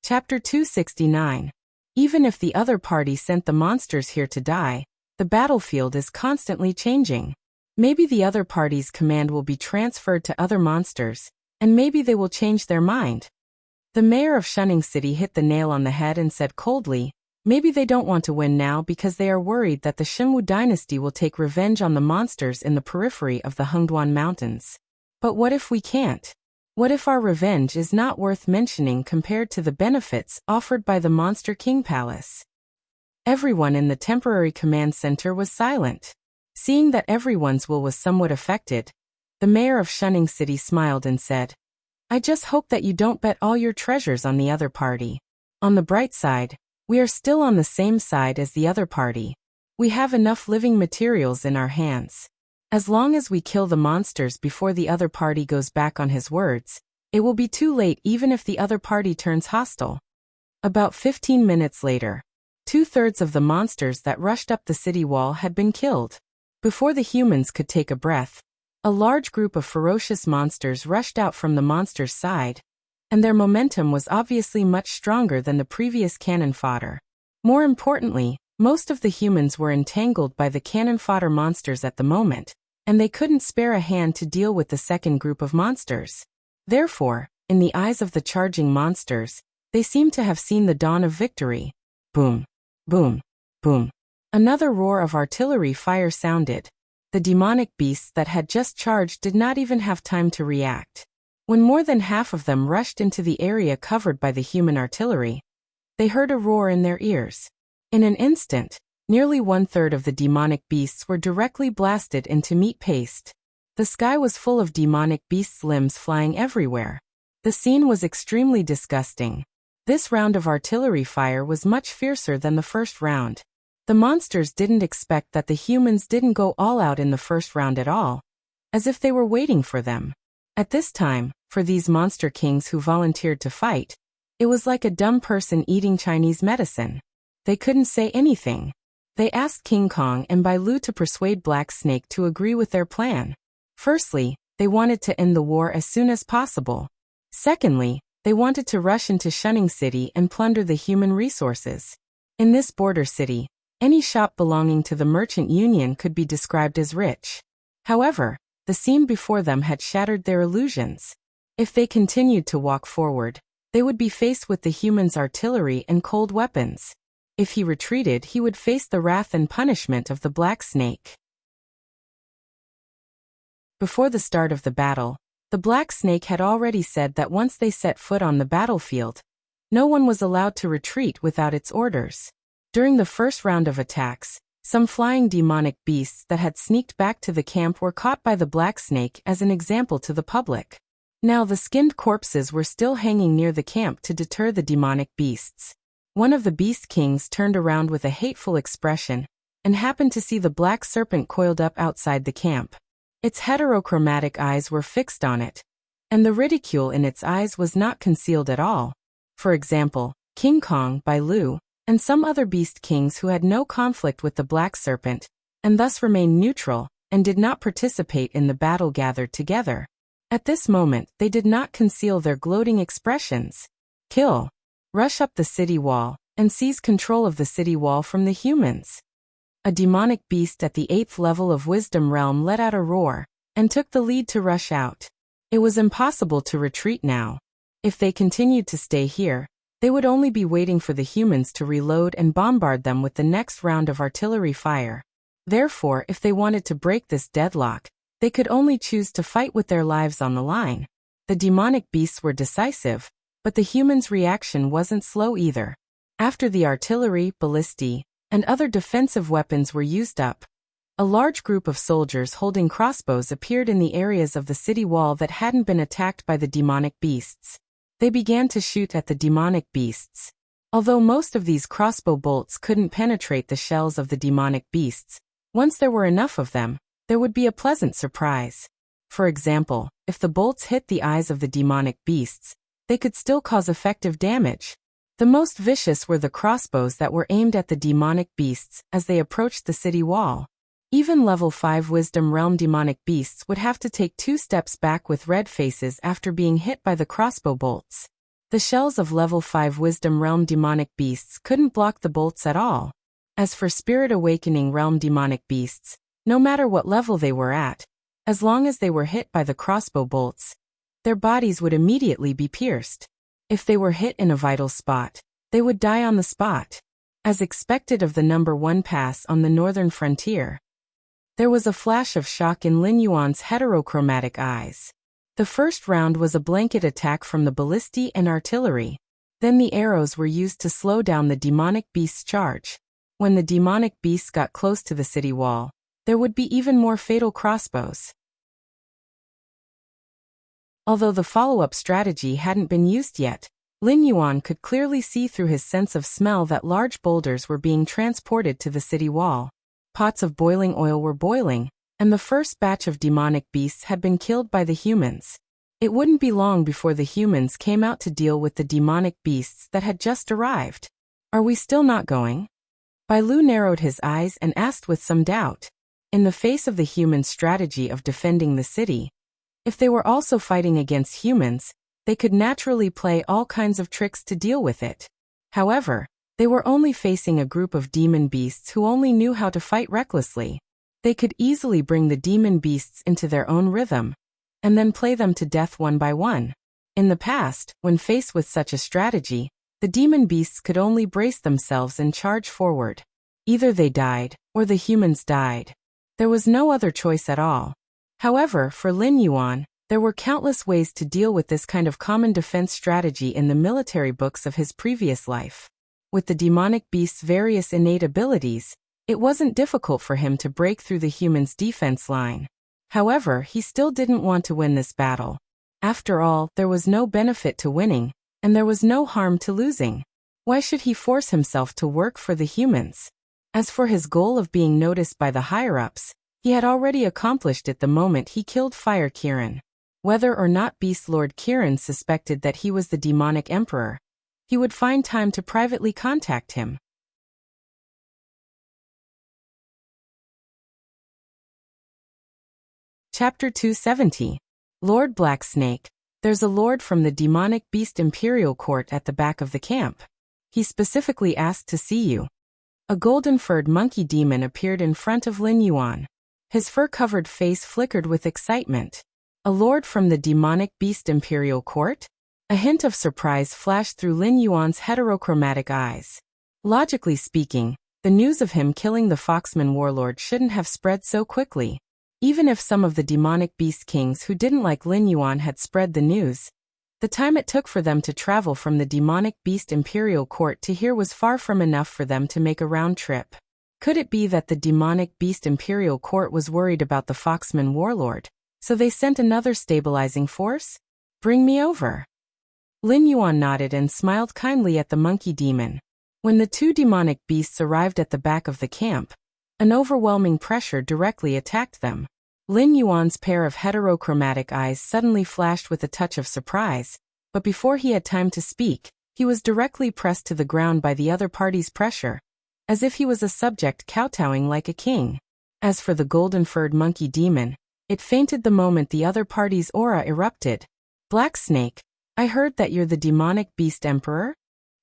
Chapter 269. Even if the other party sent the monsters here to die, the battlefield is constantly changing. Maybe the other party's command will be transferred to other monsters, and maybe they will change their mind. The mayor of Shunning City hit the nail on the head and said coldly, "Maybe they don't want to win now because they are worried that the Shenwu dynasty will take revenge on the monsters in the periphery of the Hengduan Mountains. But what if we can't? What if our revenge is not worth mentioning compared to the benefits offered by the Monster King Palace?" Everyone in the temporary command center was silent. Seeing that everyone's will was somewhat affected, the mayor of Shunning City smiled and said, "I just hope that you don't bet all your treasures on the other party. On the bright side, we are still on the same side as the other party. We have enough living materials in our hands. As long as we kill the monsters before the other party goes back on his words, it will be too late even if the other party turns hostile." About 15 minutes later, 2/3 of the monsters that rushed up the city wall had been killed. Before the humans could take a breath, a large group of ferocious monsters rushed out from the monsters' side, and their momentum was obviously much stronger than the previous cannon fodder. More importantly, most of the humans were entangled by the cannon fodder monsters at the moment, and they couldn't spare a hand to deal with the second group of monsters. Therefore, in the eyes of the charging monsters, they seemed to have seen the dawn of victory. Boom, boom, boom. Another roar of artillery fire sounded. The demonic beasts that had just charged did not even have time to react. When more than half of them rushed into the area covered by the human artillery, they heard a roar in their ears. In an instant, nearly 1/3 of the demonic beasts were directly blasted into meat paste. The sky was full of demonic beasts' limbs flying everywhere. The scene was extremely disgusting. This round of artillery fire was much fiercer than the first round. The monsters didn't expect that the humans didn't go all out in the first round at all, as if they were waiting for them. At this time, for these monster kings who volunteered to fight, it was like a dumb person eating Chinese medicine. They couldn't say anything. They asked King Kong and Bai Lu to persuade Black Snake to agree with their plan. Firstly, they wanted to end the war as soon as possible. Secondly, they wanted to rush into Shunning City and plunder the human resources. In this border city, any shop belonging to the Merchant Union could be described as rich. However, the scene before them had shattered their illusions. If they continued to walk forward, they would be faced with the humans' artillery and cold weapons. If he retreated, he would face the wrath and punishment of the Black Snake. Before the start of the battle, the Black Snake had already said that once they set foot on the battlefield, no one was allowed to retreat without its orders. During the first round of attacks, some flying demonic beasts that had sneaked back to the camp were caught by the Black Snake as an example to the public. Now the skinned corpses were still hanging near the camp to deter the demonic beasts. One of the Beast Kings turned around with a hateful expression and happened to see the black serpent coiled up outside the camp. Its heterochromatic eyes were fixed on it, and the ridicule in its eyes was not concealed at all. For example, King Kong, Bai Lu, and some other Beast Kings who had no conflict with the black serpent, and thus remained neutral, and did not participate in the battle gathered together. At this moment, they did not conceal their gloating expressions. Kill. Rush up the city wall, and seize control of the city wall from the humans. A demonic beast at the 8th level of Wisdom Realm let out a roar, and took the lead to rush out. It was impossible to retreat now. If they continued to stay here, they would only be waiting for the humans to reload and bombard them with the next round of artillery fire. Therefore, if they wanted to break this deadlock, they could only choose to fight with their lives on the line. The demonic beasts were decisive, but the humans' reaction wasn't slow either. After the artillery, ballistae, and other defensive weapons were used up, a large group of soldiers holding crossbows appeared in the areas of the city wall that hadn't been attacked by the demonic beasts. They began to shoot at the demonic beasts. Although most of these crossbow bolts couldn't penetrate the shells of the demonic beasts, once there were enough of them, there would be a pleasant surprise. For example, if the bolts hit the eyes of the demonic beasts, they could still cause effective damage. The most vicious were the crossbows that were aimed at the demonic beasts as they approached the city wall. Even level 5 Wisdom Realm demonic beasts would have to take 2 steps back with red faces after being hit by the crossbow bolts. The shells of level 5 Wisdom Realm demonic beasts couldn't block the bolts at all. As for Spirit Awakening Realm demonic beasts, no matter what level they were at, as long as they were hit by the crossbow bolts, their bodies would immediately be pierced. If they were hit in a vital spot, they would die on the spot. As expected of the number 1 pass on the northern frontier, there was a flash of shock in Lin Yuan's heterochromatic eyes. The first round was a blanket attack from the ballistae and artillery. Then the arrows were used to slow down the demonic beast's charge. When the demonic beasts got close to the city wall, there would be even more fatal crossbows. Although the follow-up strategy hadn't been used yet, Lin Yuan could clearly see through his sense of smell that large boulders were being transported to the city wall. Pots of boiling oil were boiling, and the first batch of demonic beasts had been killed by the humans. It wouldn't be long before the humans came out to deal with the demonic beasts that had just arrived. Are we still not going? Bai Lu narrowed his eyes and asked with some doubt. In the face of the human strategy of defending the city, if they were also fighting against humans, they could naturally play all kinds of tricks to deal with it. However, they were only facing a group of demon beasts who only knew how to fight recklessly. They could easily bring the demon beasts into their own rhythm, and then play them to death one by one. In the past, when faced with such a strategy, the demon beasts could only brace themselves and charge forward. Either they died, or the humans died. There was no other choice at all. However, for Lin Yuan, there were countless ways to deal with this kind of common defense strategy in the military books of his previous life. With the demonic beast's various innate abilities, it wasn't difficult for him to break through the humans' defense line. However, he still didn't want to win this battle. After all, there was no benefit to winning, and there was no harm to losing. Why should he force himself to work for the humans? As for his goal of being noticed by the higher-ups, he had already accomplished it the moment he killed Fire Kirin. Whether or not Beast Lord Kirin suspected that he was the demonic emperor, he would find time to privately contact him. Chapter 270. Lord Blacksnake. There's a lord from the demonic beast imperial court at the back of the camp. He specifically asked to see you. A golden-furred monkey demon appeared in front of Lin Yuan. His fur-covered face flickered with excitement. A lord from the demonic beast imperial court? A hint of surprise flashed through Lin Yuan's heterochromatic eyes. Logically speaking, the news of him killing the Foxman warlord shouldn't have spread so quickly. Even if some of the demonic beast kings who didn't like Lin Yuan had spread the news, the time it took for them to travel from the demonic beast imperial court to here was far from enough for them to make a round trip. Could it be that the demonic beast imperial court was worried about the Foxman warlord, so they sent another stabilizing force? Bring me over. Lin Yuan nodded and smiled kindly at the monkey demon. When the two demonic beasts arrived at the back of the camp, an overwhelming pressure directly attacked them. Lin Yuan's pair of heterochromatic eyes suddenly flashed with a touch of surprise, but before he had time to speak, he was directly pressed to the ground by the other party's pressure, as if he was a subject kowtowing like a king. As for the golden-furred monkey demon, it fainted the moment the other party's aura erupted. Blacksnake, I heard that you're the demonic beast emperor?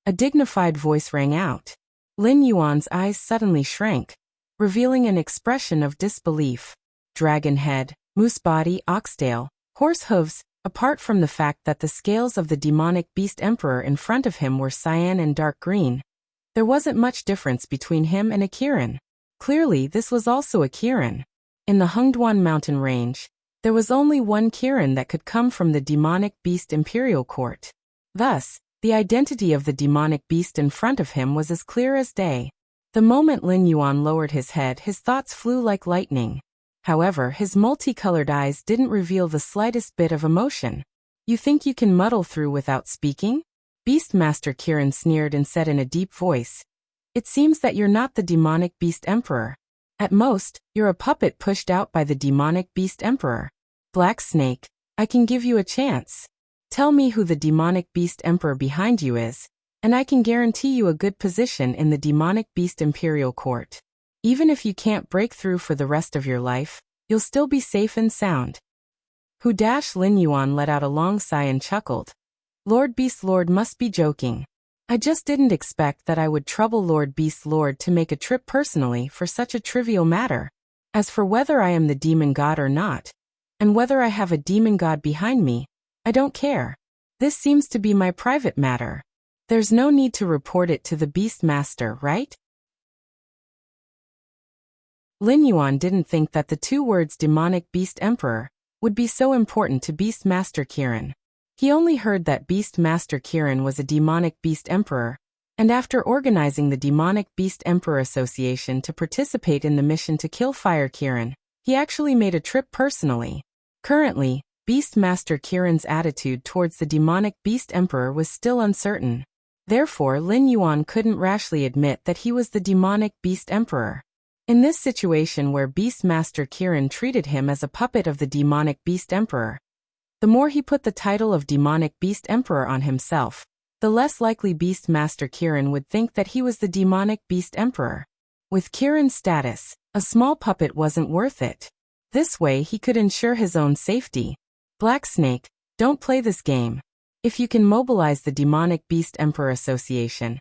A dignified voice rang out. Lin Yuan's eyes suddenly shrank, revealing an expression of disbelief. Dragon head, moose body, oxtail, horse hooves, apart from the fact that the scales of the demonic beast emperor in front of him were cyan and dark green, there wasn't much difference between him and a Kirin. Clearly, this was also a Kirin. In the Hengduan mountain range, there was only one Kirin that could come from the demonic beast imperial court. Thus, the identity of the demonic beast in front of him was as clear as day. The moment Lin Yuan lowered his head, his thoughts flew like lightning. However, his multicolored eyes didn't reveal the slightest bit of emotion. You think you can muddle through without speaking? Beastmaster Kirin sneered and said in a deep voice. It seems that you're not the demonic beast emperor. At most, you're a puppet pushed out by the demonic beast emperor. Black Snake, I can give you a chance. Tell me who the demonic beast emperor behind you is, and I can guarantee you a good position in the demonic beast imperial court. Even if you can't break through for the rest of your life, you'll still be safe and sound. Lin Yuan let out a long sigh and chuckled. Lord Beast Lord must be joking. I just didn't expect that I would trouble Lord Beast Lord to make a trip personally for such a trivial matter. As for whether I am the demon god or not, and whether I have a demon god behind me, I don't care. This seems to be my private matter. There's no need to report it to the Beastmaster, right? Lin Yuan didn't think that the two words demonic beast emperor would be so important to Beastmaster Kirin. He only heard that Beastmaster Kirin was a demonic beast emperor, and after organizing the Demonic Beast Emperor Association to participate in the mission to kill Fire Kirin, he actually made a trip personally. Currently, Beastmaster Kirin's attitude towards the demonic beast emperor was still uncertain. Therefore, Lin Yuan couldn't rashly admit that he was the demonic beast emperor. In this situation where Beastmaster Kirin treated him as a puppet of the demonic beast emperor, The more he put the title of demonic beast emperor on himself, the less likely Beast Master Kirin would think that he was the demonic beast emperor. With Kirin's status, a small puppet wasn't worth it. This way he could ensure his own safety. Black Snake, don't play this game. If you can mobilize the Demonic Beast Emperor Association,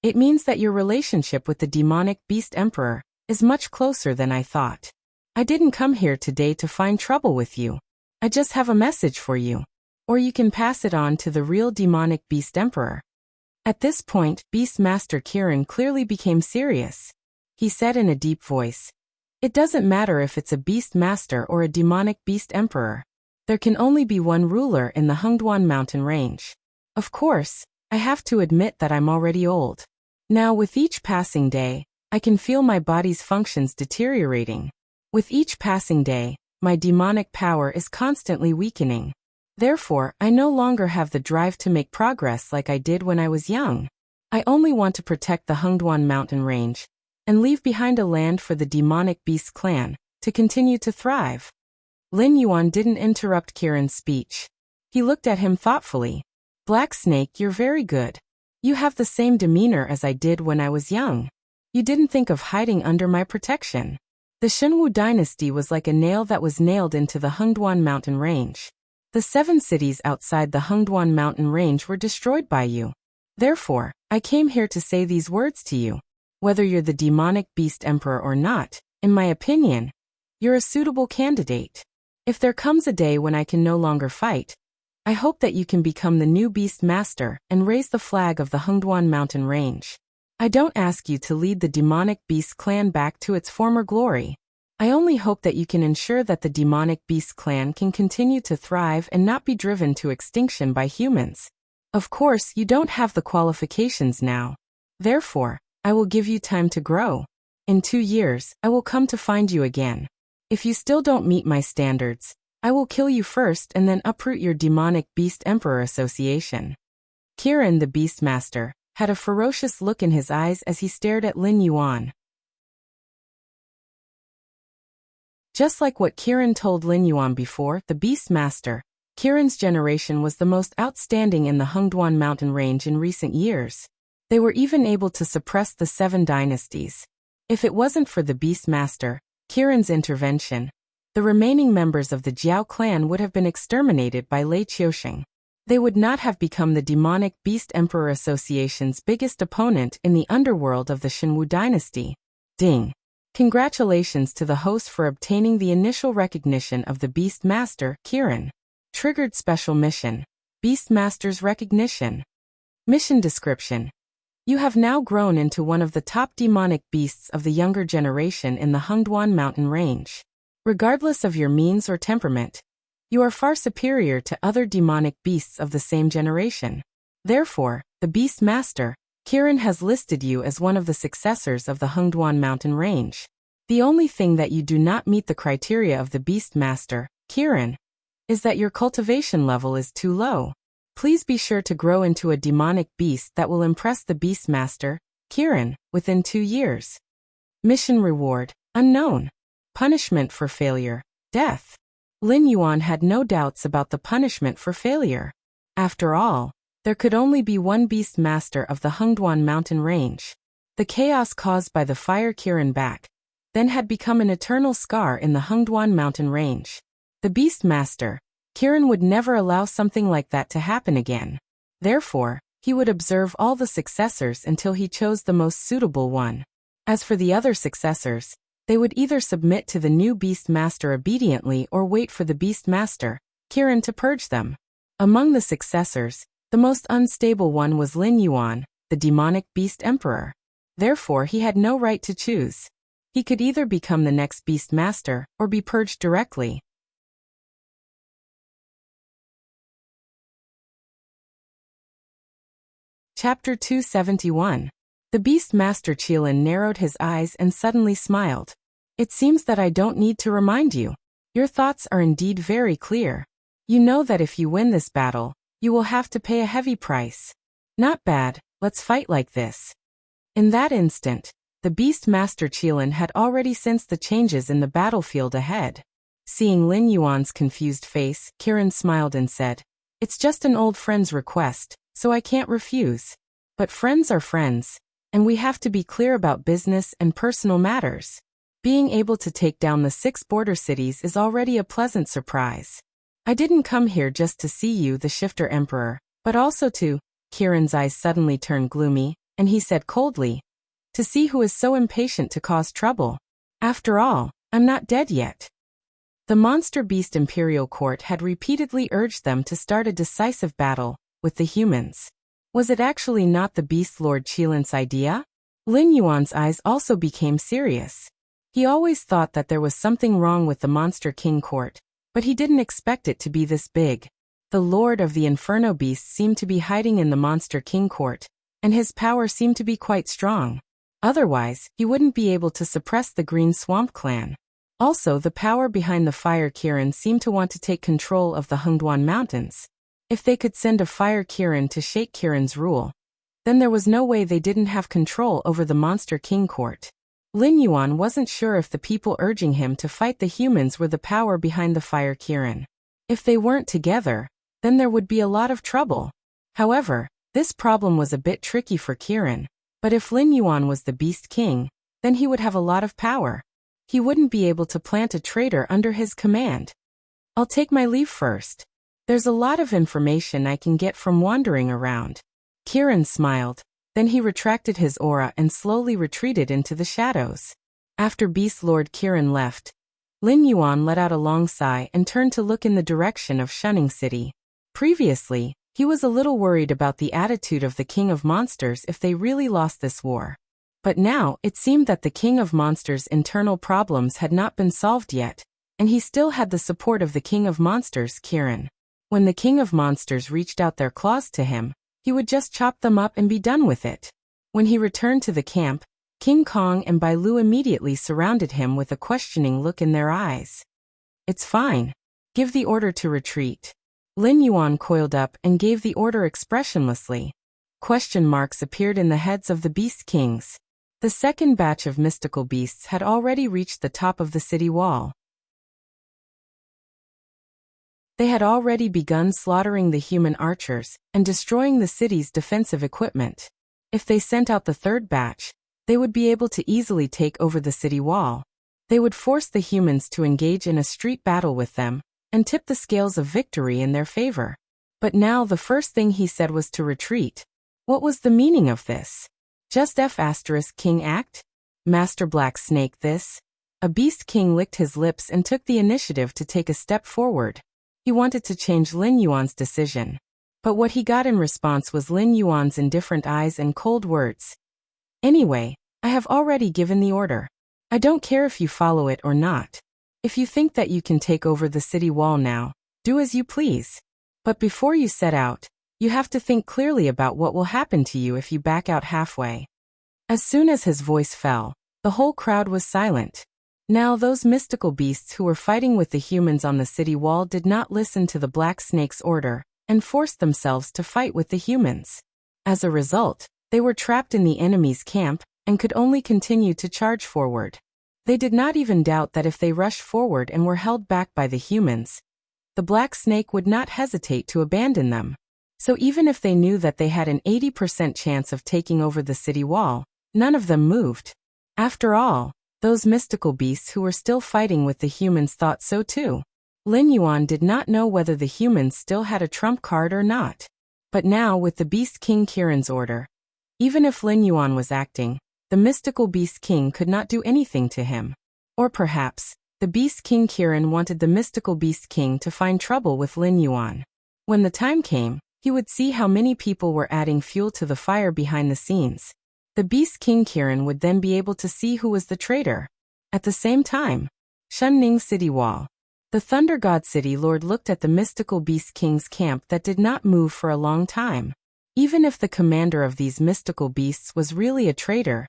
it means that your relationship with the Demonic Beast Emperor is much closer than I thought. I didn't come here today to find trouble with you. I just have a message for you. Or you can pass it on to the real Demonic Beast Emperor. At this point, Beast Master Kirin clearly became serious. He said in a deep voice, "It doesn't matter if it's a Beast Master or a Demonic Beast Emperor. There can only be one ruler in the Hengduan mountain range. Of course, I have to admit that I'm already old. Now with each passing day, I can feel my body's functions deteriorating. With each passing day, my demonic power is constantly weakening. Therefore, I no longer have the drive to make progress like I did when I was young. I only want to protect the Hengduan mountain range and leave behind a land for the demonic beast clan to continue to thrive." Lin Yuan didn't interrupt Kirin's speech. He looked at him thoughtfully. "Black Snake, you're very good. You have the same demeanor as I did when I was young. You didn't think of hiding under my protection. The Shenwu dynasty was like a nail that was nailed into the Hengduan mountain range. The 7 cities outside the Hengduan mountain range were destroyed by you. Therefore, I came here to say these words to you. Whether you're the demonic beast emperor or not, in my opinion, you're a suitable candidate. If there comes a day when I can no longer fight, I hope that you can become the new beast master and raise the flag of the Hengduan mountain range. I don't ask you to lead the demonic beast clan back to its former glory. I only hope that you can ensure that the demonic beast clan can continue to thrive and not be driven to extinction by humans. Of course, you don't have the qualifications now. Therefore, I will give you time to grow. In 2 years, I will come to find you again. If you still don't meet my standards, I will kill you first and then uproot your demonic beast emperor association." Kirin, the beast master, had a ferocious look in his eyes as he stared at Lin Yuan. Just like what Kirin told Lin Yuan before, the beast master, Kirin's generation was the most outstanding in the Hengduan mountain range in recent years. They were even able to suppress the 7 dynasties. If it wasn't for the beast master, Kirin's intervention, the remaining members of the Jiao clan would have been exterminated by Lei Qiusheng. They would not have become the Demonic Beast Emperor Association's biggest opponent in the underworld of the Shenwu dynasty. Ding! Congratulations to the host for obtaining the initial recognition of the Beast Master, Kirin. Triggered special mission. Beast Master's recognition. Mission description. You have now grown into one of the top demonic beasts of the younger generation in the Hengduan mountain range. Regardless of your means or temperament, you are far superior to other demonic beasts of the same generation. Therefore, the Beast Master, Kirin, has listed you as one of the successors of the Hengduan mountain range. The only thing that you do not meet the criteria of the Beast Master, Kirin, is that your cultivation level is too low. Please be sure to grow into a demonic beast that will impress the Beast Master, Kirin, within 2 years. Mission reward, unknown. Punishment for failure, death. Lin Yuan had no doubts about the punishment for failure. After all, there could only be one Beast Master of the Hengduan mountain range. The chaos caused by the fire Kirin back then had become an eternal scar in the Hengduan mountain range. The Beast Master, Kirin, would never allow something like that to happen again. Therefore, he would observe all the successors until he chose the most suitable one. As for the other successors, they would either submit to the new Beast Master obediently or wait for the Beast Master, Kirin, to purge them. Among the successors, the most unstable one was Lin Yuan, the demonic beast emperor. Therefore, he had no right to choose. He could either become the next Beast Master or be purged directly. Chapter 271. The Beast Master Qilin narrowed his eyes and suddenly smiled. It seems that I don't need to remind you. Your thoughts are indeed very clear. You know that if you win this battle, you will have to pay a heavy price. Not bad, let's fight like this. In that instant, the Beast Master Qilin had already sensed the changes in the battlefield ahead. Seeing Lin Yuan's confused face, Kirin smiled and said, "It's just an old friend's request, so I can't refuse. But friends are friends, and we have to be clear about business and personal matters. Being able to take down the 6 border cities is already a pleasant surprise. I didn't come here just to see you, the Shifter Emperor, but also to—" Kirin's eyes suddenly turned gloomy, and he said coldly, "to see who is so impatient to cause trouble. After all, I'm not dead yet." The Monster Beast Imperial Court had repeatedly urged them to start a decisive battle with the humans. Was it actually not the Beast Lord Qilin's idea? Lin Yuan's eyes also became serious. He always thought that there was something wrong with the Monster King Court, but he didn't expect it to be this big. The Lord of the Inferno Beasts seemed to be hiding in the Monster King Court, and his power seemed to be quite strong. Otherwise, he wouldn't be able to suppress the Green Swamp Clan. Also, the power behind the Fire Kirin seemed to want to take control of the Hengduan Mountains. If they could send a Fire Kirin to shake Kirin's rule, then there was no way they didn't have control over the Monster King Court. Lin Yuan wasn't sure if the people urging him to fight the humans were the power behind the Fire Kirin. If they weren't together, then there would be a lot of trouble. However, this problem was a bit tricky for Kirin. But if Lin Yuan was the Beast King, then he would have a lot of power. He wouldn't be able to plant a traitor under his command. "I'll take my leave first. There's a lot of information I can get from wandering around." Kirin smiled, then he retracted his aura and slowly retreated into the shadows. After Beast Lord Kirin left, Lin Yuan let out a long sigh and turned to look in the direction of Shunning City. Previously, he was a little worried about the attitude of the King of Monsters if they really lost this war. But now, it seemed that the King of Monsters' internal problems had not been solved yet, and he still had the support of the King of Monsters, Kirin. When the King of Monsters reached out their claws to him, he would just chop them up and be done with it. When he returned to the camp, King Kong and Bai Lu immediately surrounded him with a questioning look in their eyes. "It's fine. Give the order to retreat." Lin Yuan coiled up and gave the order expressionlessly. Question marks appeared in the heads of the Beast Kings. The second batch of mystical beasts had already reached the top of the city wall. They had already begun slaughtering the human archers and destroying the city's defensive equipment. If they sent out the third batch, they would be able to easily take over the city wall. They would force the humans to engage in a street battle with them and tip the scales of victory in their favor. But now the first thing he said was to retreat. What was the meaning of this? Just F*King act? Master Black Snake this? A Beast King licked his lips and took the initiative to take a step forward. He wanted to change Lin Yuan's decision. But what he got in response was Lin Yuan's indifferent eyes and cold words. "Anyway, I have already given the order. I don't care if you follow it or not. If you think that you can take over the city wall now, do as you please. But before you set out, you have to think clearly about what will happen to you if you back out halfway." As soon as his voice fell, the whole crowd was silent. Now those mystical beasts who were fighting with the humans on the city wall did not listen to the Black Snake's order and forced themselves to fight with the humans. As a result, they were trapped in the enemy's camp and could only continue to charge forward. They did not even doubt that if they rushed forward and were held back by the humans, the Black Snake would not hesitate to abandon them. So even if they knew that they had an 80% chance of taking over the city wall, none of them moved. After all, those mystical beasts who were still fighting with the humans thought so too. Lin Yuan did not know whether the humans still had a trump card or not. But now with the Beast King Kirin's order, even if Lin Yuan was acting, the mystical Beast King could not do anything to him. Or perhaps, the Beast King Kirin wanted the mystical Beast King to find trouble with Lin Yuan. When the time came, he would see how many people were adding fuel to the fire behind the scenes. The Beast King Kirin would then be able to see who was the traitor. At the same time, Shunning City Wall. The Thunder God City Lord looked at the mystical Beast King's camp that did not move for a long time. Even if the commander of these mystical beasts was really a traitor,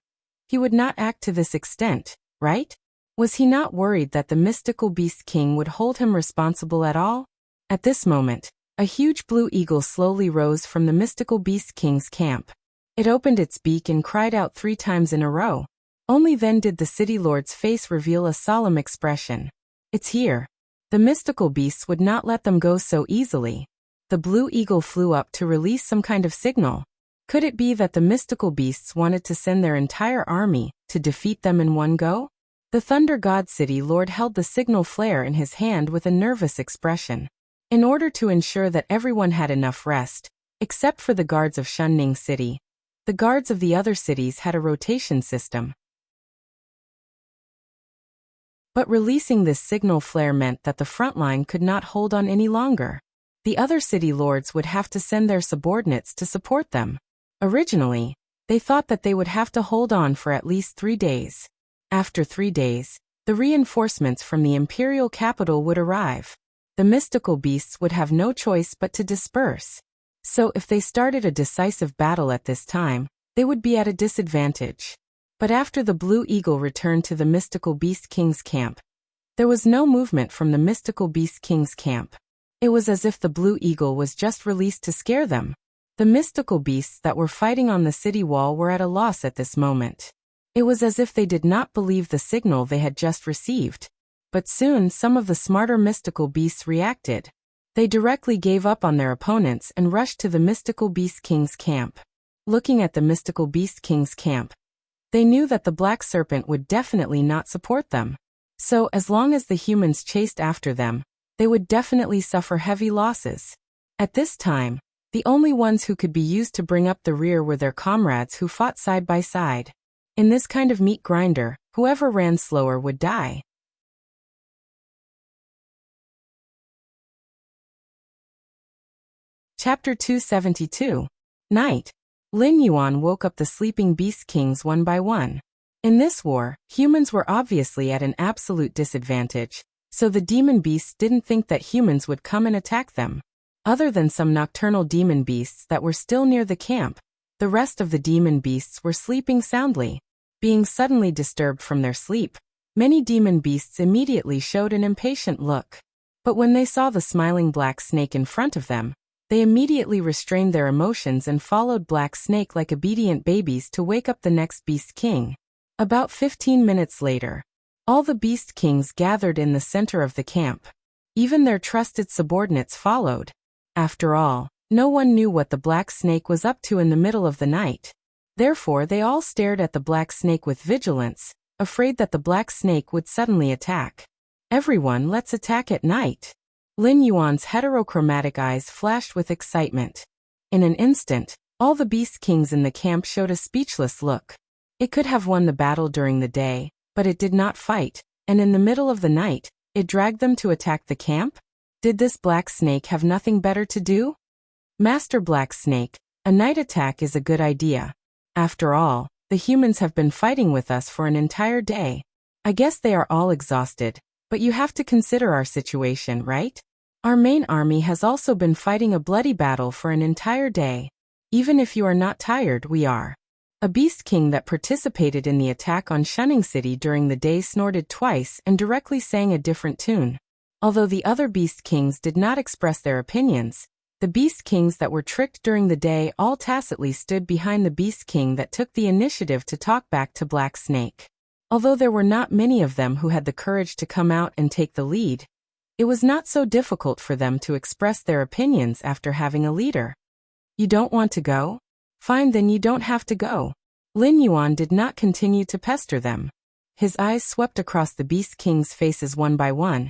he would not act to this extent, right? Was he not worried that the mystical Beast King would hold him responsible at all? At this moment, a huge blue eagle slowly rose from the mystical Beast King's camp. It opened its beak and cried out 3 times in a row. Only then did the city lord's face reveal a solemn expression. "It's here." The mystical beasts would not let them go so easily. The blue eagle flew up to release some kind of signal. Could it be that the mystical beasts wanted to send their entire army to defeat them in one go? The Thunder God City Lord held the signal flare in his hand with a nervous expression. In order to ensure that everyone had enough rest, except for the guards of Shunning City, the guards of the other cities had a rotation system. But releasing this signal flare meant that the front line could not hold on any longer. The other city lords would have to send their subordinates to support them. Originally, they thought that they would have to hold on for at least 3 days. After 3 days, the reinforcements from the imperial capital would arrive. The mystical beasts would have no choice but to disperse. So if they started a decisive battle at this time, they would be at a disadvantage. But after the Blue Eagle returned to the Mystical Beast King's camp, there was no movement from the Mystical Beast King's camp. It was as if the Blue Eagle was just released to scare them. The mystical beasts that were fighting on the city wall were at a loss at this moment. It was as if they did not believe the signal they had just received. But soon some of the smarter mystical beasts reacted. They directly gave up on their opponents and rushed to the Mystical Beast King's camp. Looking at the Mystical Beast King's camp, they knew that the Black Serpent would definitely not support them. So as long as the humans chased after them, they would definitely suffer heavy losses. At this time, the only ones who could be used to bring up the rear were their comrades who fought side by side. In this kind of meat grinder, whoever ran slower would die. Chapter 272. Night. Lin Yuan woke up the sleeping beast kings one by one. In this war, humans were obviously at an absolute disadvantage, so the demon beasts didn't think that humans would come and attack them. Other than some nocturnal demon beasts that were still near the camp, the rest of the demon beasts were sleeping soundly. Being suddenly disturbed from their sleep, many demon beasts immediately showed an impatient look. But when they saw the smiling Black Snake in front of them, they immediately restrained their emotions and followed Black Snake like obedient babies to wake up the next Beast King. About 15 minutes later, all the Beast Kings gathered in the center of the camp. Even their trusted subordinates followed. After all, no one knew what the Black Snake was up to in the middle of the night. Therefore they all stared at the Black Snake with vigilance, afraid that the Black Snake would suddenly attack. Everyone, let's attack at night. Lin Yuan's heterochromatic eyes flashed with excitement. In an instant, all the Beast Kings in the camp showed a speechless look. It could have won the battle during the day, but it did not fight, and in the middle of the night, it dragged them to attack the camp? Did this Black Snake have nothing better to do? Master Black Snake, a night attack is a good idea. After all, the humans have been fighting with us for an entire day. I guess they are all exhausted, but you have to consider our situation, right? Our main army has also been fighting a bloody battle for an entire day. Even if you are not tired, we are. A Beast King that participated in the attack on Shunning City during the day snorted twice and directly sang a different tune. Although the other Beast Kings did not express their opinions, the Beast Kings that were tricked during the day all tacitly stood behind the Beast King that took the initiative to talk back to Black Snake. Although there were not many of them who had the courage to come out and take the lead, it was not so difficult for them to express their opinions after having a leader. You don't want to go? Fine, then you don't have to go. Lin Yuan did not continue to pester them. His eyes swept across the Beast Kings' faces one by one,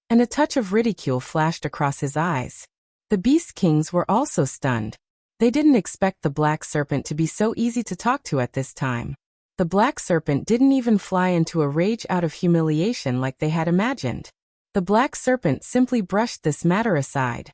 and a touch of ridicule flashed across his eyes. The Beast Kings were also stunned. They didn't expect the Black Serpent to be so easy to talk to at this time. The Black Serpent didn't even fly into a rage out of humiliation like they had imagined. The Black Serpent simply brushed this matter aside.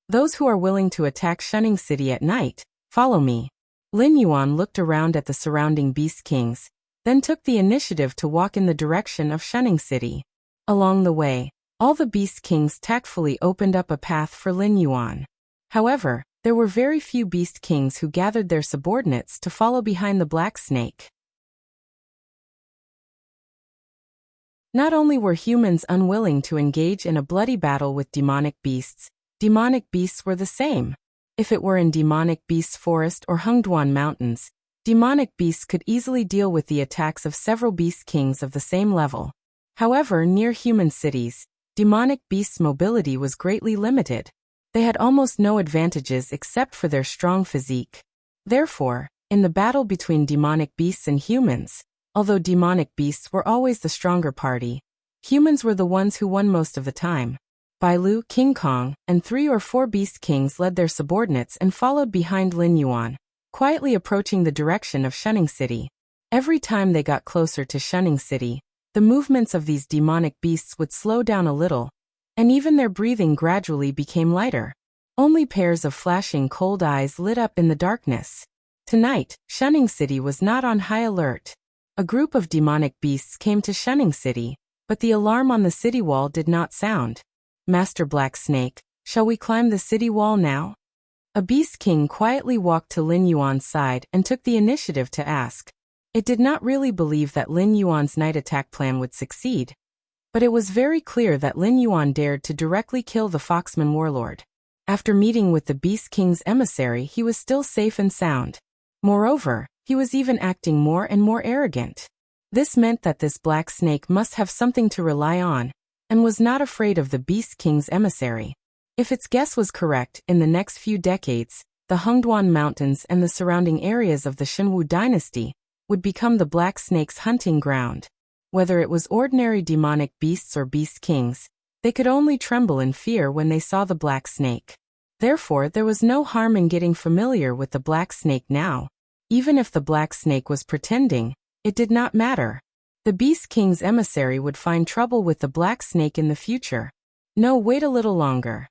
Those who are willing to attack Shunning City at night, follow me. Lin Yuan looked around at the surrounding Beast Kings, then took the initiative to walk in the direction of Shunning City. Along the way, all the Beast Kings tactfully opened up a path for Lin Yuan. However, there were very few Beast Kings who gathered their subordinates to follow behind the Black Snake. Not only were humans unwilling to engage in a bloody battle with demonic beasts were the same. If it were in Demonic Beasts Forest or Hengduan Mountains, demonic beasts could easily deal with the attacks of several Beast Kings of the same level. However, near human cities, demonic beasts' mobility was greatly limited. They had almost no advantages except for their strong physique. Therefore, in the battle between demonic beasts and humans, although demonic beasts were always the stronger party, humans were the ones who won most of the time. Bailu, King Kong, and 3 or 4 beast kings led their subordinates and followed behind Lin Yuan, quietly approaching the direction of Shunning City. Every time they got closer to Shunning City, the movements of these demonic beasts would slow down a little, and even their breathing gradually became lighter. Only pairs of flashing cold eyes lit up in the darkness. Tonight, Shunning City was not on high alert. A group of demonic beasts came to Shunning City, but the alarm on the city wall did not sound. Master Black Snake, shall we climb the city wall now? A beast king quietly walked to Lin Yuan's side and took the initiative to ask. It did not really believe that Lin Yuan's night attack plan would succeed, but it was very clear that Lin Yuan dared to directly kill the Foxman warlord. After meeting with the Beast King's emissary, he was still safe and sound. Moreover, he was even acting more and more arrogant. This meant that this Black Snake must have something to rely on, and was not afraid of the Beast King's emissary. If its guess was correct, in the next few decades, the Hengduan Mountains and the surrounding areas of the Shenwu dynasty would become the Black Snake's hunting ground. Whether it was ordinary demonic beasts or beast kings, they could only tremble in fear when they saw the Black Snake. Therefore, there was no harm in getting familiar with the Black Snake now. Even if the Black Snake was pretending, it did not matter. The Beast King's emissary would find trouble with the Black Snake in the future. No, wait a little longer.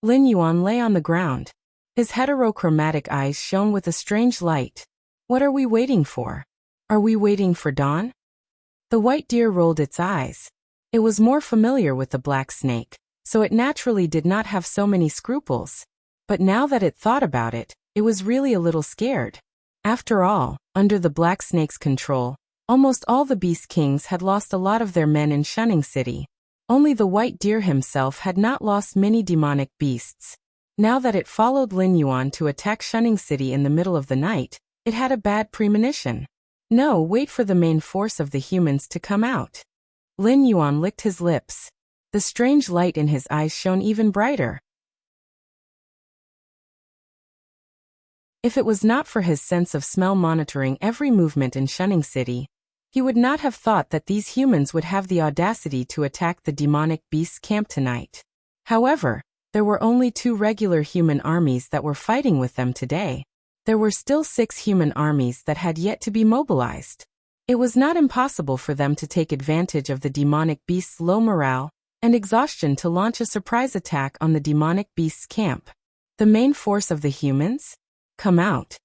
Lin Yuan lay on the ground. His heterochromatic eyes shone with a strange light. What are we waiting for? Are we waiting for dawn? The white deer rolled its eyes. It was more familiar with the Black Snake, so it naturally did not have so many scruples. But now that it thought about it, it was really a little scared. After all, under the Black Snake's control, almost all the Beast Kings had lost a lot of their men in Shunning City. Only the white deer himself had not lost many demonic beasts. Now that it followed Lin Yuan to attack Shunning City in the middle of the night, it had a bad premonition. No, wait for the main force of the humans to come out. Lin Yuan licked his lips. The strange light in his eyes shone even brighter. If it was not for his sense of smell monitoring every movement in Shunning City, he would not have thought that these humans would have the audacity to attack the demonic beast's camp tonight. However, there were only 2 regular human armies that were fighting with them today. There were still 6 human armies that had yet to be mobilized. It was not impossible for them to take advantage of the demonic beast's low morale and exhaustion to launch a surprise attack on the demonic beast's camp. The main force of the humans? Come out.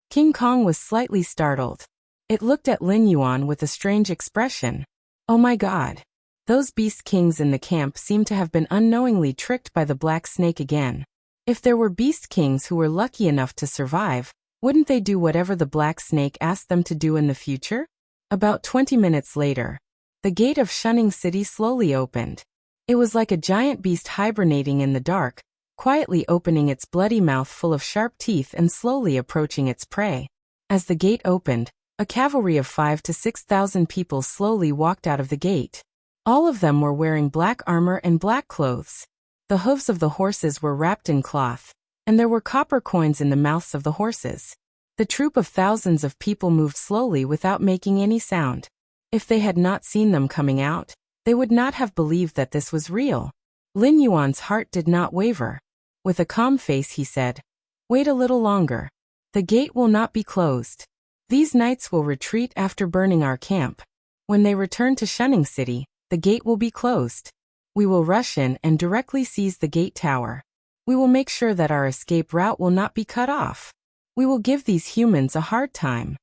King Kong was slightly startled. It looked at Lin Yuan with a strange expression. Oh my god. Those beast kings in the camp seemed to have been unknowingly tricked by the Black Snake again. If there were beast kings who were lucky enough to survive, wouldn't they do whatever the Black Snake asked them to do in the future? About 20 minutes later, the gate of Shunning City slowly opened. It was like a giant beast hibernating in the dark, quietly opening its bloody mouth full of sharp teeth and slowly approaching its prey. As the gate opened, a cavalry of 5,000 to 6,000 people slowly walked out of the gate. All of them were wearing black armor and black clothes. The hooves of the horses were wrapped in cloth, and there were copper coins in the mouths of the horses. The troop of thousands of people moved slowly without making any sound. If they had not seen them coming out, they would not have believed that this was real. Lin Yuan's heart did not waver. With a calm face he said, "Wait a little longer. The gate will not be closed. These knights will retreat after burning our camp. When they return to Shunning City, the gate will be closed. We will rush in and directly seize the gate tower. We will make sure that our escape route will not be cut off. We will give these humans a hard time."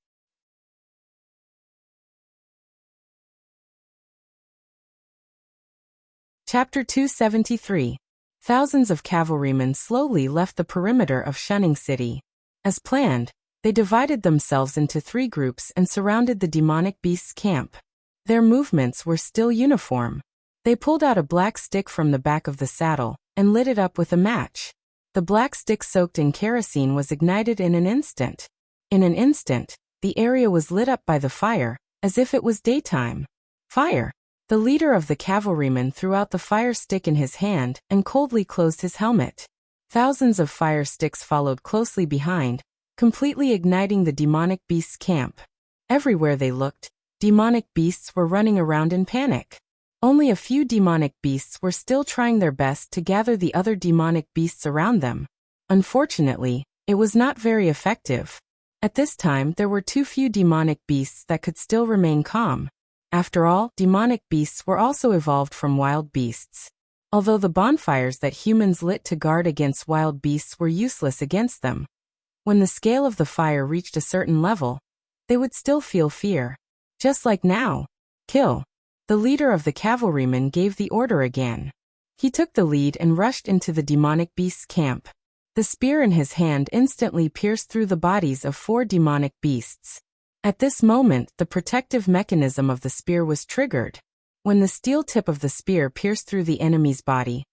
Chapter 273. Thousands of cavalrymen slowly left the perimeter of Shunning City. As planned, they divided themselves into 3 groups and surrounded the demonic beast's camp. Their movements were still uniform. They pulled out a black stick from the back of the saddle and lit it up with a match. The black stick soaked in kerosene was ignited in an instant. In an instant, the area was lit up by the fire, as if it was daytime. Fire! The leader of the cavalrymen threw out the fire stick in his hand and coldly closed his helmet. Thousands of fire sticks followed closely behind, completely igniting the demonic beast's camp. Everywhere they looked, demonic beasts were running around in panic. Only a few demonic beasts were still trying their best to gather the other demonic beasts around them. Unfortunately, it was not very effective. At this time, there were too few demonic beasts that could still remain calm. After all, demonic beasts were also evolved from wild beasts. Although the bonfires that humans lit to guard against wild beasts were useless against them, when the scale of the fire reached a certain level, they would still feel fear. Just like now. Kill. The leader of the cavalrymen gave the order again. He took the lead and rushed into the demonic beast's camp. The spear in his hand instantly pierced through the bodies of 4 demonic beasts. At this moment, the protective mechanism of the spear was triggered. When the steel tip of the spear pierced through the enemy's body,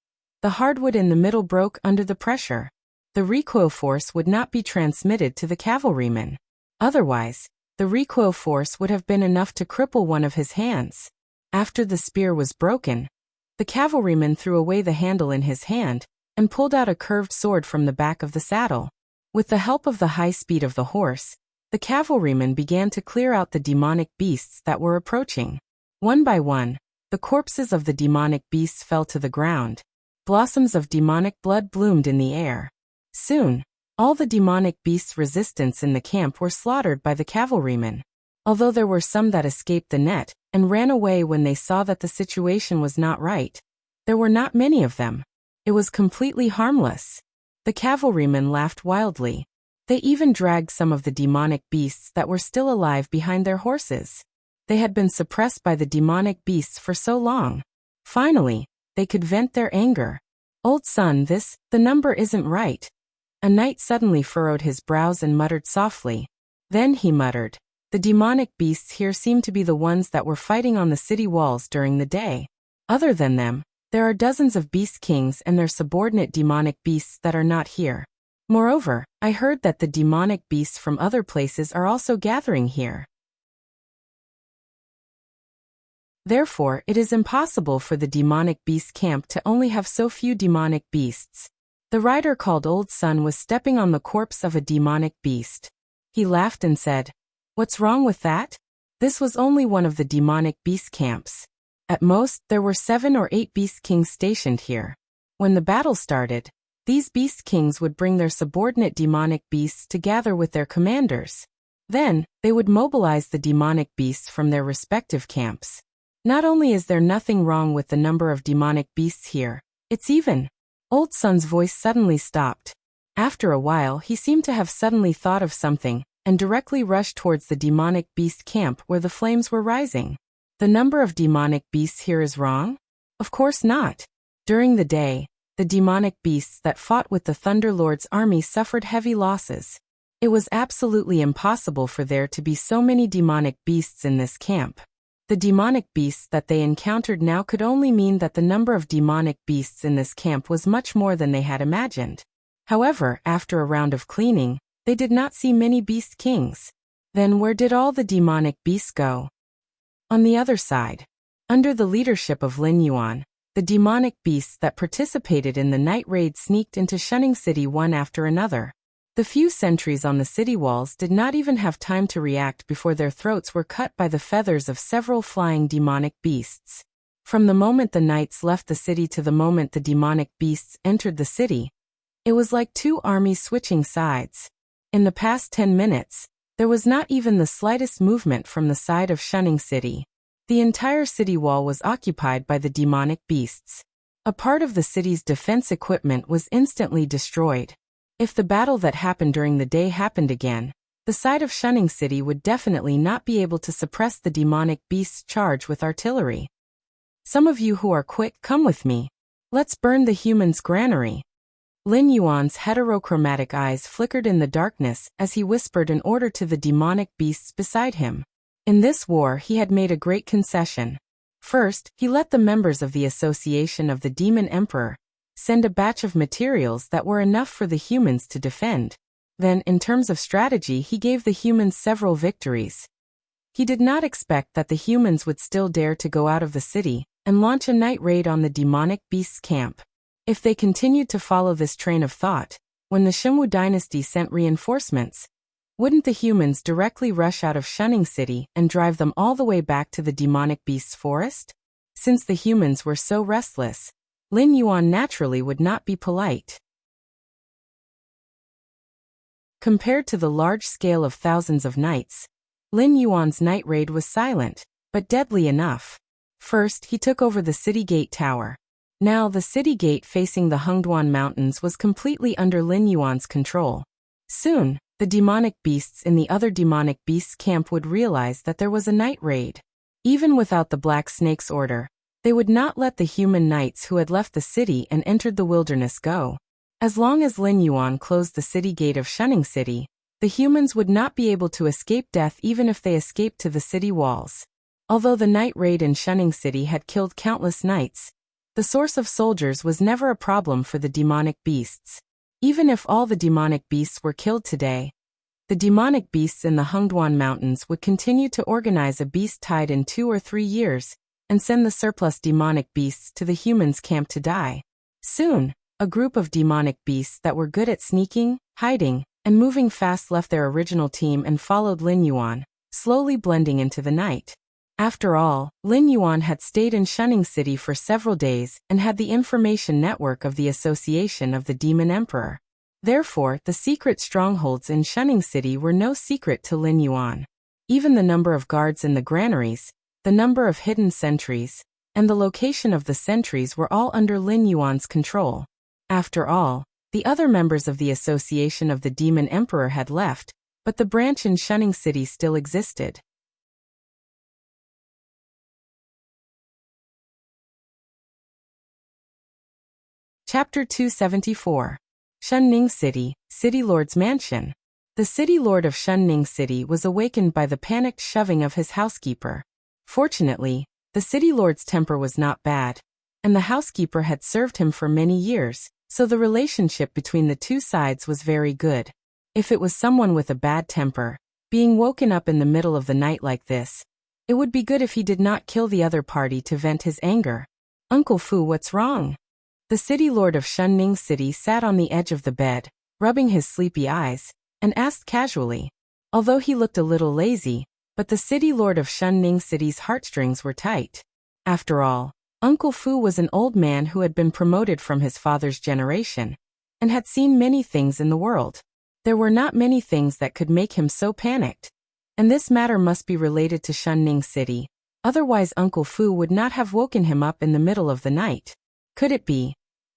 the hardwood in the middle broke under the pressure. The recoil force would not be transmitted to the cavalryman. Otherwise, the recoil force would have been enough to cripple one of his hands. After the spear was broken, the cavalryman threw away the handle in his hand and pulled out a curved sword from the back of the saddle. With the help of the high speed of the horse, the cavalryman began to clear out the demonic beasts that were approaching. One by one, the corpses of the demonic beasts fell to the ground. Blossoms of demonic blood bloomed in the air. Soon, all the demonic beasts' resistance in the camp were slaughtered by the cavalrymen. Although there were some that escaped the net and ran away when they saw that the situation was not right, there were not many of them. It was completely harmless. The cavalrymen laughed wildly. They even dragged some of the demonic beasts that were still alive behind their horses. They had been suppressed by the demonic beasts for so long. Finally, they could vent their anger. Old son, the number isn't right. A knight suddenly furrowed his brows and muttered softly. Then he muttered, the demonic beasts here seem to be the ones that were fighting on the city walls during the day. Other than them, there are dozens of beast kings and their subordinate demonic beasts that are not here. Moreover, I heard that the demonic beasts from other places are also gathering here. Therefore, it is impossible for the demonic beast camp to only have so few demonic beasts. The rider called Old Son was stepping on the corpse of a demonic beast. He laughed and said, "What's wrong with that? This was only one of the demonic beast camps. At most, there were 7 or 8 beast kings stationed here. When the battle started, these beast kings would bring their subordinate demonic beasts to gather with their commanders. Then, they would mobilize the demonic beasts from their respective camps. Not only is there nothing wrong with the number of demonic beasts here, it's even." Old Son's voice suddenly stopped. After a while, he seemed to have suddenly thought of something and directly rushed towards the demonic beast camp where the flames were rising. The number of demonic beasts here is wrong? Of course not. During the day, the demonic beasts that fought with the Thunder Lord's army suffered heavy losses. It was absolutely impossible for there to be so many demonic beasts in this camp. The demonic beasts that they encountered now could only mean that the number of demonic beasts in this camp was much more than they had imagined. However, after a round of cleaning, they did not see many beast kings. Then where did all the demonic beasts go? On the other side, under the leadership of Lin Yuan, the demonic beasts that participated in the night raid sneaked into Shunning City one after another. The few sentries on the city walls did not even have time to react before their throats were cut by the feathers of several flying demonic beasts. From the moment the knights left the city to the moment the demonic beasts entered the city, it was like 2 armies switching sides. In the past 10 minutes, there was not even the slightest movement from the side of Shunning City. The entire city wall was occupied by the demonic beasts. A part of the city's defense equipment was instantly destroyed. If the battle that happened during the day happened again, the side of Shunning City would definitely not be able to suppress the demonic beast's charge with artillery. Some of you who are quick, come with me. Let's burn the humans' granary. Lin Yuan's heterochromatic eyes flickered in the darkness as he whispered an order to the demonic beasts beside him. In this war, he had made a great concession. First, he let the members of the Association of the Demon Emperor send a batch of materials that were enough for the humans to defend. Then, in terms of strategy, he gave the humans several victories. He did not expect that the humans would still dare to go out of the city and launch a night raid on the demonic beast's camp. If they continued to follow this train of thought, when the Shunwu dynasty sent reinforcements, wouldn't the humans directly rush out of Shunning City and drive them all the way back to the demonic beast's forest? Since the humans were so restless, Lin Yuan naturally would not be polite. Compared to the large scale of thousands of knights, Lin Yuan's night raid was silent, but deadly enough. First, he took over the city gate tower. Now the city gate facing the Hengduan Mountains was completely under Lin Yuan's control. Soon, the demonic beasts in the other demonic beasts' camp would realize that there was a night raid. Even without the Black Snake's order, they would not let the human knights who had left the city and entered the wilderness go. As long as Lin Yuan closed the city gate of Shunning City, the humans would not be able to escape death even if they escaped to the city walls. Although the night raid in Shunning City had killed countless knights, the source of soldiers was never a problem for the demonic beasts. Even if all the demonic beasts were killed today, the demonic beasts in the Hengduan Mountains would continue to organize a beast tide in 2 or 3 years and send the surplus demonic beasts to the humans' camp to die. Soon, a group of demonic beasts that were good at sneaking, hiding, and moving fast left their original team and followed Lin Yuan, slowly blending into the night. After all, Lin Yuan had stayed in Shunning City for several days and had the information network of the Association of the Demon Emperor. Therefore, the secret strongholds in Shunning City were no secret to Lin Yuan. Even the number of guards in the granaries, the number of hidden sentries, and the location of the sentries were all under Lin Yuan's control. After all, the other members of the Association of the Demon Emperor had left, but the branch in Shunning City still existed. Chapter 274. Shunning City, City Lord's Mansion. The City Lord of Shunning City was awakened by the panicked shoving of his housekeeper. Fortunately, the City Lord's temper was not bad, and the housekeeper had served him for many years, so the relationship between the two sides was very good. If it was someone with a bad temper, being woken up in the middle of the night like this, it would be good if he did not kill the other party to vent his anger. "Uncle Fu, what's wrong?" The City Lord of Shunning City sat on the edge of the bed, rubbing his sleepy eyes, and asked casually. Although he looked a little lazy, but the City Lord of Shunning City's heartstrings were tight. After all, Uncle Fu was an old man who had been promoted from his father's generation, and had seen many things in the world. There were not many things that could make him so panicked, and this matter must be related to Shunning City, otherwise Uncle Fu would not have woken him up in the middle of the night. Could it be?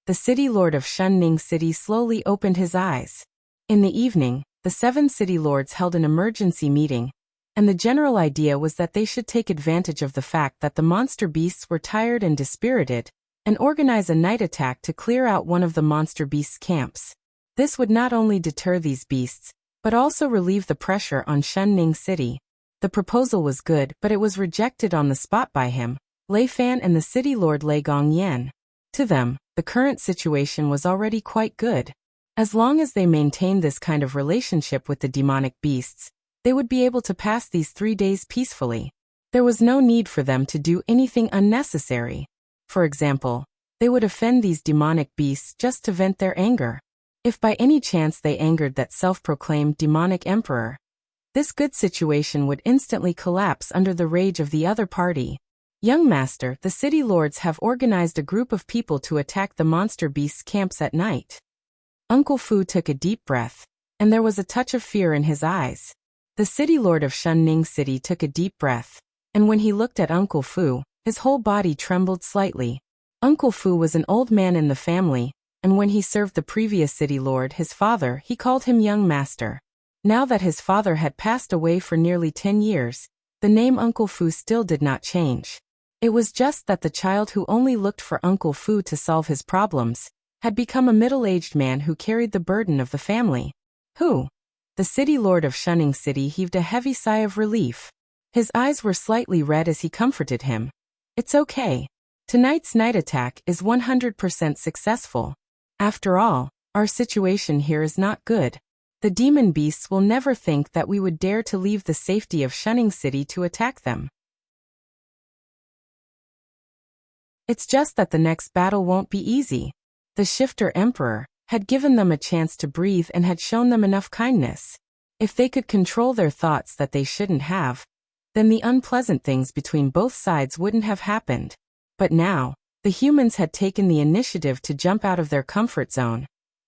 The City Lord of Shunning City slowly opened his eyes. In the evening, the 7 city lords held an emergency meeting, and the general idea was that they should take advantage of the fact that the monster beasts were tired and dispirited, and organize a night attack to clear out one of the monster beasts' camps. This would not only deter these beasts, but also relieve the pressure on Shunning City. The proposal was good, but it was rejected on the spot by him, Lei Fan and the City Lord Lei Gongyan. To them, the current situation was already quite good. As long as they maintained this kind of relationship with the demonic beasts, they would be able to pass these 3 days peacefully. There was no need for them to do anything unnecessary. For example, they would offend these demonic beasts just to vent their anger. If by any chance they angered that self-proclaimed demonic emperor, this good situation would instantly collapse under the rage of the other party. "Young master, the city lords have organized a group of people to attack the monster beasts' camps at night." Uncle Fu took a deep breath, and there was a touch of fear in his eyes. The City Lord of Shunning City took a deep breath, and when he looked at Uncle Fu, his whole body trembled slightly. Uncle Fu was an old man in the family, and when he served the previous city lord, his father, he called him young master. Now that his father had passed away for nearly 10 years, the name Uncle Fu still did not change. It was just that the child who only looked for Uncle Fu to solve his problems had become a middle-aged man who carried the burden of the family. "Who?" The City Lord of Shunning City heaved a heavy sigh of relief. His eyes were slightly red as he comforted him. "It's okay. Tonight's night attack is 100% successful. After all, our situation here is not good. The demon beasts will never think that we would dare to leave the safety of Shunning City to attack them. It's just that the next battle won't be easy. The Shifter Emperor had given them a chance to breathe and had shown them enough kindness. If they could control their thoughts that they shouldn't have, then the unpleasant things between both sides wouldn't have happened. But now, the humans had taken the initiative to jump out of their comfort zone,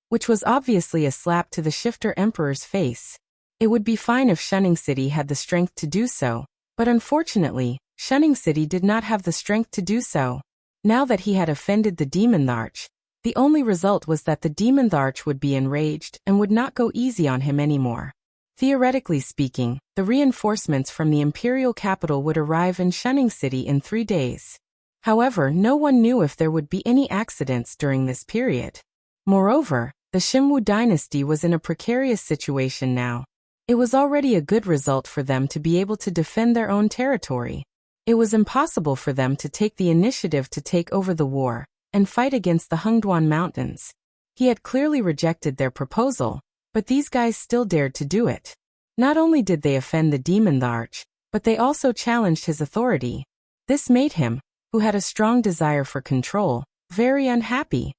which was obviously a slap to the Shifter Emperor's face. It would be fine if Shunning City had the strength to do so, but unfortunately, Shunning City did not have the strength to do so. Now that he had offended the Demon Tharch, the only result was that the Demon Tharch would be enraged and would not go easy on him anymore. Theoretically speaking, the reinforcements from the imperial capital would arrive in Shunning City in 3 days. However, no one knew if there would be any accidents during this period. Moreover, the Xinwu dynasty was in a precarious situation now. It was already a good result for them to be able to defend their own territory. It was impossible for them to take the initiative to take over the war and fight against the Hengduan Mountains. He had clearly rejected their proposal, but these guys still dared to do it. Not only did they offend the Demon Tharch, but they also challenged his authority. This made him, who had a strong desire for control, very unhappy.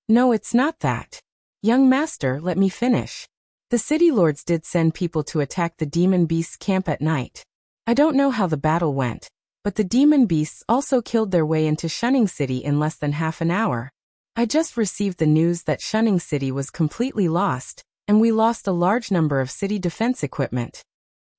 No, it's not that. Young master, let me finish. The city lords did send people to attack the demon beasts' camp at night. I don't know how the battle went, but the demon beasts also killed their way into Shunning City in less than half an hour. I just received the news that Shunning City was completely lost, and we lost a large number of city defense equipment.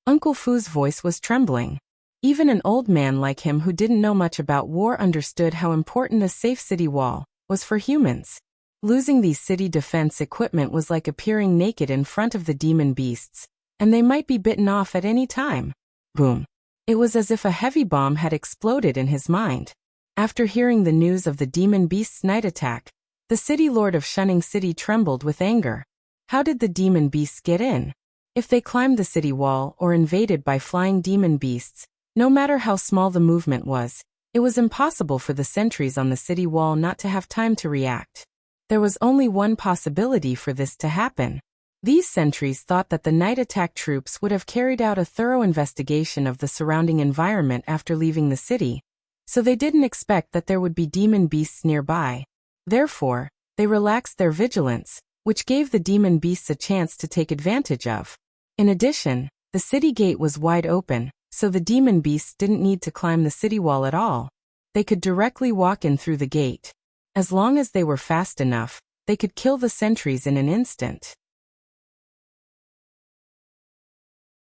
Uncle Fu's voice was trembling. Even an old man like him who didn't know much about war understood how important a safe city wall was for humans. Losing these city defense equipment was like appearing naked in front of the demon beasts, and they might be bitten off at any time. Boom. It was as if a heavy bomb had exploded in his mind. After hearing the news of the demon beast's night attack, the city lord of Shunning City trembled with anger. How did the demon beasts get in? If they climbed the city wall or invaded by flying demon beasts, no matter how small the movement was, it was impossible for the sentries on the city wall not to have time to react. There was only one possibility for this to happen. These sentries thought that the night attack troops would have carried out a thorough investigation of the surrounding environment after leaving the city, so they didn't expect that there would be demon beasts nearby. Therefore, they relaxed their vigilance, which gave the demon beasts a chance to take advantage of. In addition, the city gate was wide open, so the demon beasts didn't need to climb the city wall at all. They could directly walk in through the gate. As long as they were fast enough, they could kill the sentries in an instant.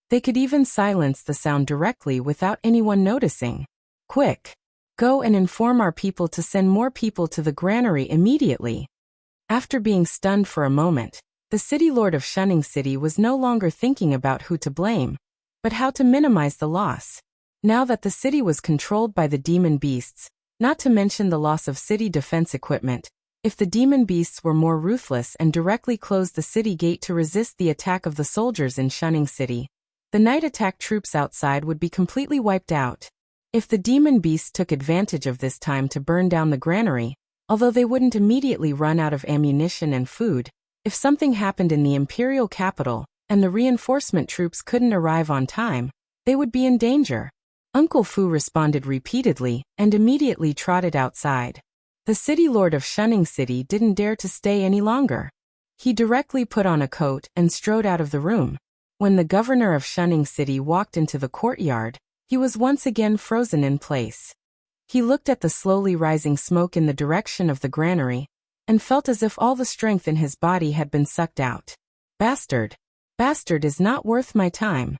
They could even silence the sound directly without anyone noticing. Quick! Go and inform our people to send more people to the granary immediately. After being stunned for a moment, the city lord of Shunning City was no longer thinking about who to blame, but how to minimize the loss. Now that the city was controlled by the demon beasts, not to mention the loss of city defense equipment, if the demon beasts were more ruthless and directly closed the city gate to resist the attack of the soldiers in Shunning City, the night attack troops outside would be completely wiped out. If the demon beasts took advantage of this time to burn down the granary, although they wouldn't immediately run out of ammunition and food, if something happened in the imperial capital and the reinforcement troops couldn't arrive on time, they would be in danger. Uncle Fu responded repeatedly and immediately trotted outside. The city lord of Shunning City didn't dare to stay any longer. He directly put on a coat and strode out of the room. When the governor of Shunning City walked into the courtyard, he was once again frozen in place. He looked at the slowly rising smoke in the direction of the granary, and felt as if all the strength in his body had been sucked out. Bastard! Bastard is not worth my time.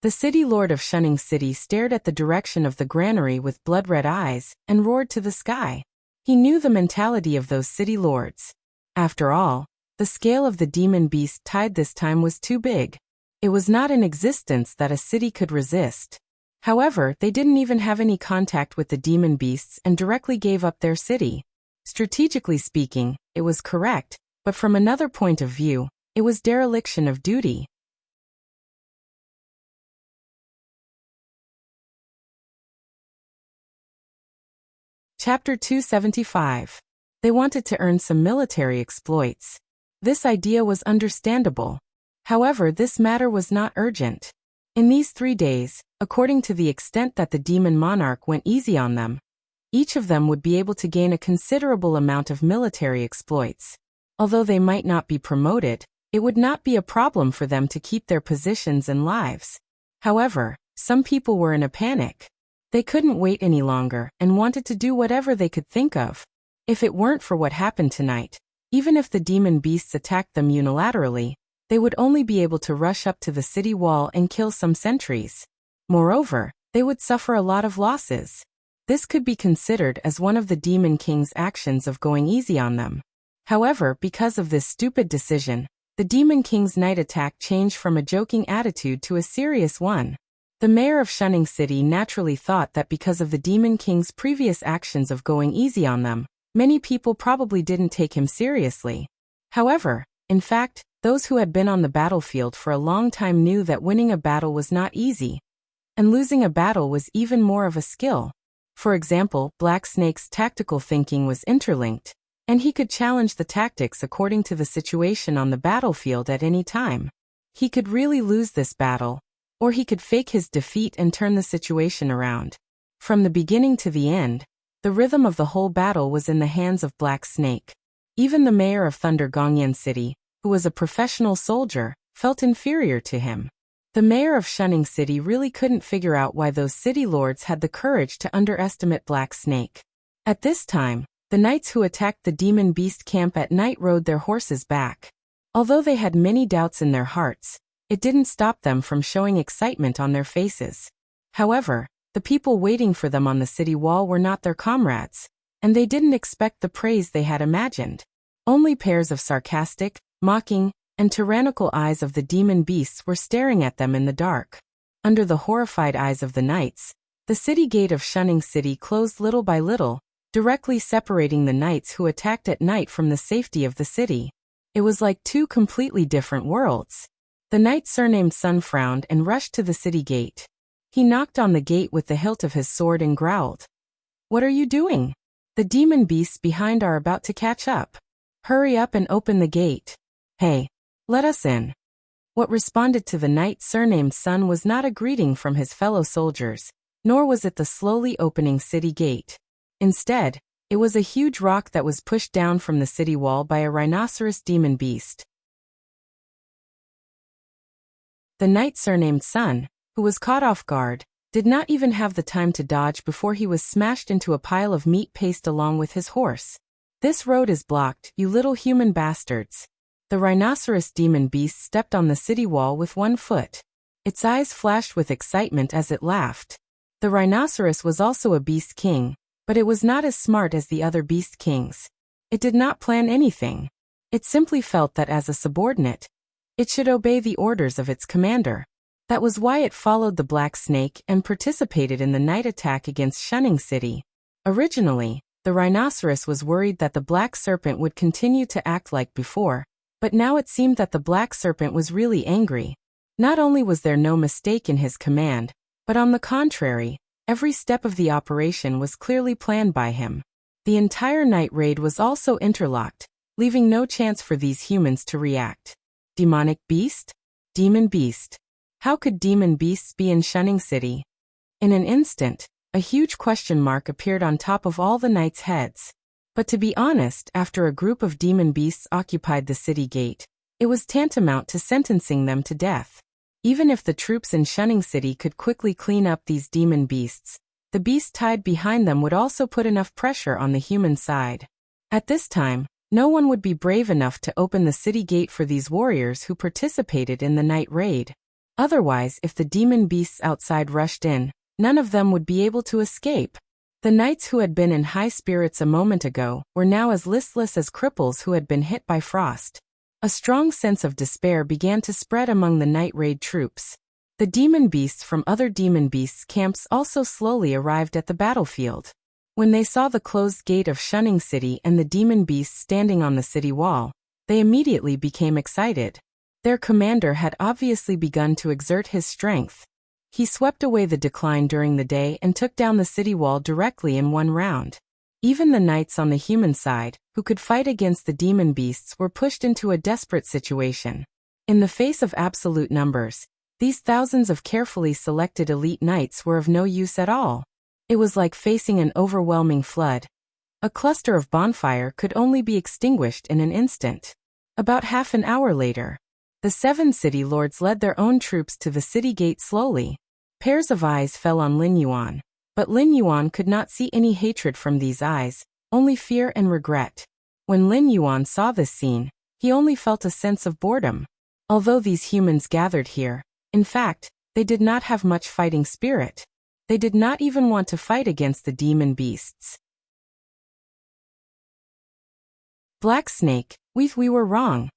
The city lord of Shunning City stared at the direction of the granary with blood-red eyes and roared to the sky. He knew the mentality of those city lords. After all, the scale of the demon beast tide this time was too big. It was not an existence that a city could resist. However, they didn't even have any contact with the demon beasts and directly gave up their city. Strategically speaking, it was correct, but from another point of view, it was dereliction of duty. Chapter 275. They wanted to earn some military exploits. This idea was understandable. However, this matter was not urgent. In these 3 days, according to the extent that the demon monarch went easy on them, each of them would be able to gain a considerable amount of military exploits. Although they might not be promoted, it would not be a problem for them to keep their positions and lives. However, some people were in a panic. They couldn't wait any longer and wanted to do whatever they could think of. If it weren't for what happened tonight, even if the demon beasts attacked them unilaterally, they would only be able to rush up to the city wall and kill some sentries. Moreover, they would suffer a lot of losses. This could be considered as one of the Demon King's actions of going easy on them. However, because of this stupid decision, the Demon King's night attack changed from a joking attitude to a serious one. The mayor of Shunning City naturally thought that because of the Demon King's previous actions of going easy on them, many people probably didn't take him seriously. However, in fact, those who had been on the battlefield for a long time knew that winning a battle was not easy, and losing a battle was even more of a skill. For example, Black Snake's tactical thinking was interlinked, and he could challenge the tactics according to the situation on the battlefield at any time. He could really lose this battle, or he could fake his defeat and turn the situation around. From the beginning to the end, the rhythm of the whole battle was in the hands of Black Snake. Even the mayor of Thunder Gongyan City, who was a professional soldier, felt inferior to him. The mayor of Shunning City really couldn't figure out why those city lords had the courage to underestimate Black Snake. At this time, the knights who attacked the demon beast camp at night rode their horses back. Although they had many doubts in their hearts, it didn't stop them from showing excitement on their faces. However, the people waiting for them on the city wall were not their comrades, and they didn't expect the praise they had imagined. Only pairs of sarcastic, mocking, and tyrannical eyes of the demon beasts were staring at them in the dark. Under the horrified eyes of the knights, the city gate of Shunning City closed little by little, directly separating the knights who attacked at night from the safety of the city. It was like two completely different worlds. The knight surnamed Sun frowned and rushed to the city gate. He knocked on the gate with the hilt of his sword and growled, "What are you doing? The demon beasts behind are about to catch up. Hurry up and open the gate. Hey, let us in." What responded to the knight surnamed Sun was not a greeting from his fellow soldiers, nor was it the slowly opening city gate. Instead, it was a huge rock that was pushed down from the city wall by a rhinoceros demon beast. The knight surnamed Sun, who was caught off guard, did not even have the time to dodge before he was smashed into a pile of meat paste along with his horse. "This road is blocked, you little human bastards." The rhinoceros demon beast stepped on the city wall with one foot. Its eyes flashed with excitement as it laughed. The rhinoceros was also a beast king, but it was not as smart as the other beast kings. It did not plan anything. It simply felt that as a subordinate, it should obey the orders of its commander. That was why it followed the Black Snake and participated in the night attack against Shunning City. Originally, the rhinoceros was worried that the Black Serpent would continue to act like before, but now it seemed that the Black Serpent was really angry. Not only was there no mistake in his command, but on the contrary, every step of the operation was clearly planned by him. The entire night raid was also interlocked, leaving no chance for these humans to react. Demonic beast? Demon beast. How could demon beasts be in Shunning City? In an instant, a huge question mark appeared on top of all the knights' heads. But to be honest, after a group of demon beasts occupied the city gate, it was tantamount to sentencing them to death. Even if the troops in Shunning City could quickly clean up these demon beasts, the beast tied behind them would also put enough pressure on the human side. At this time, no one would be brave enough to open the city gate for these warriors who participated in the night raid. Otherwise, if the demon beasts outside rushed in, none of them would be able to escape. The knights who had been in high spirits a moment ago were now as listless as cripples who had been hit by frost. A strong sense of despair began to spread among the night raid troops. The demon beasts from other demon beasts camps also slowly arrived at the battlefield. When they saw the closed gate of Shunning City and the demon beasts standing on the city wall, they immediately became excited. Their commander had obviously begun to exert his strength. He swept away the decline during the day and took down the city wall directly in one round. Even the knights on the human side, who could fight against the demon beasts, were pushed into a desperate situation. In the face of absolute numbers, these thousands of carefully selected elite knights were of no use at all. It was like facing an overwhelming flood. A cluster of bonfire could only be extinguished in an instant. About half an hour later, the 7 city lords led their own troops to the city gate slowly. Pairs of eyes fell on Lin Yuan, but Lin Yuan could not see any hatred from these eyes, only fear and regret. When Lin Yuan saw this scene, he only felt a sense of boredom. Although these humans gathered here, in fact, they did not have much fighting spirit. They did not even want to fight against the demon beasts. Black Snake, we were wrong.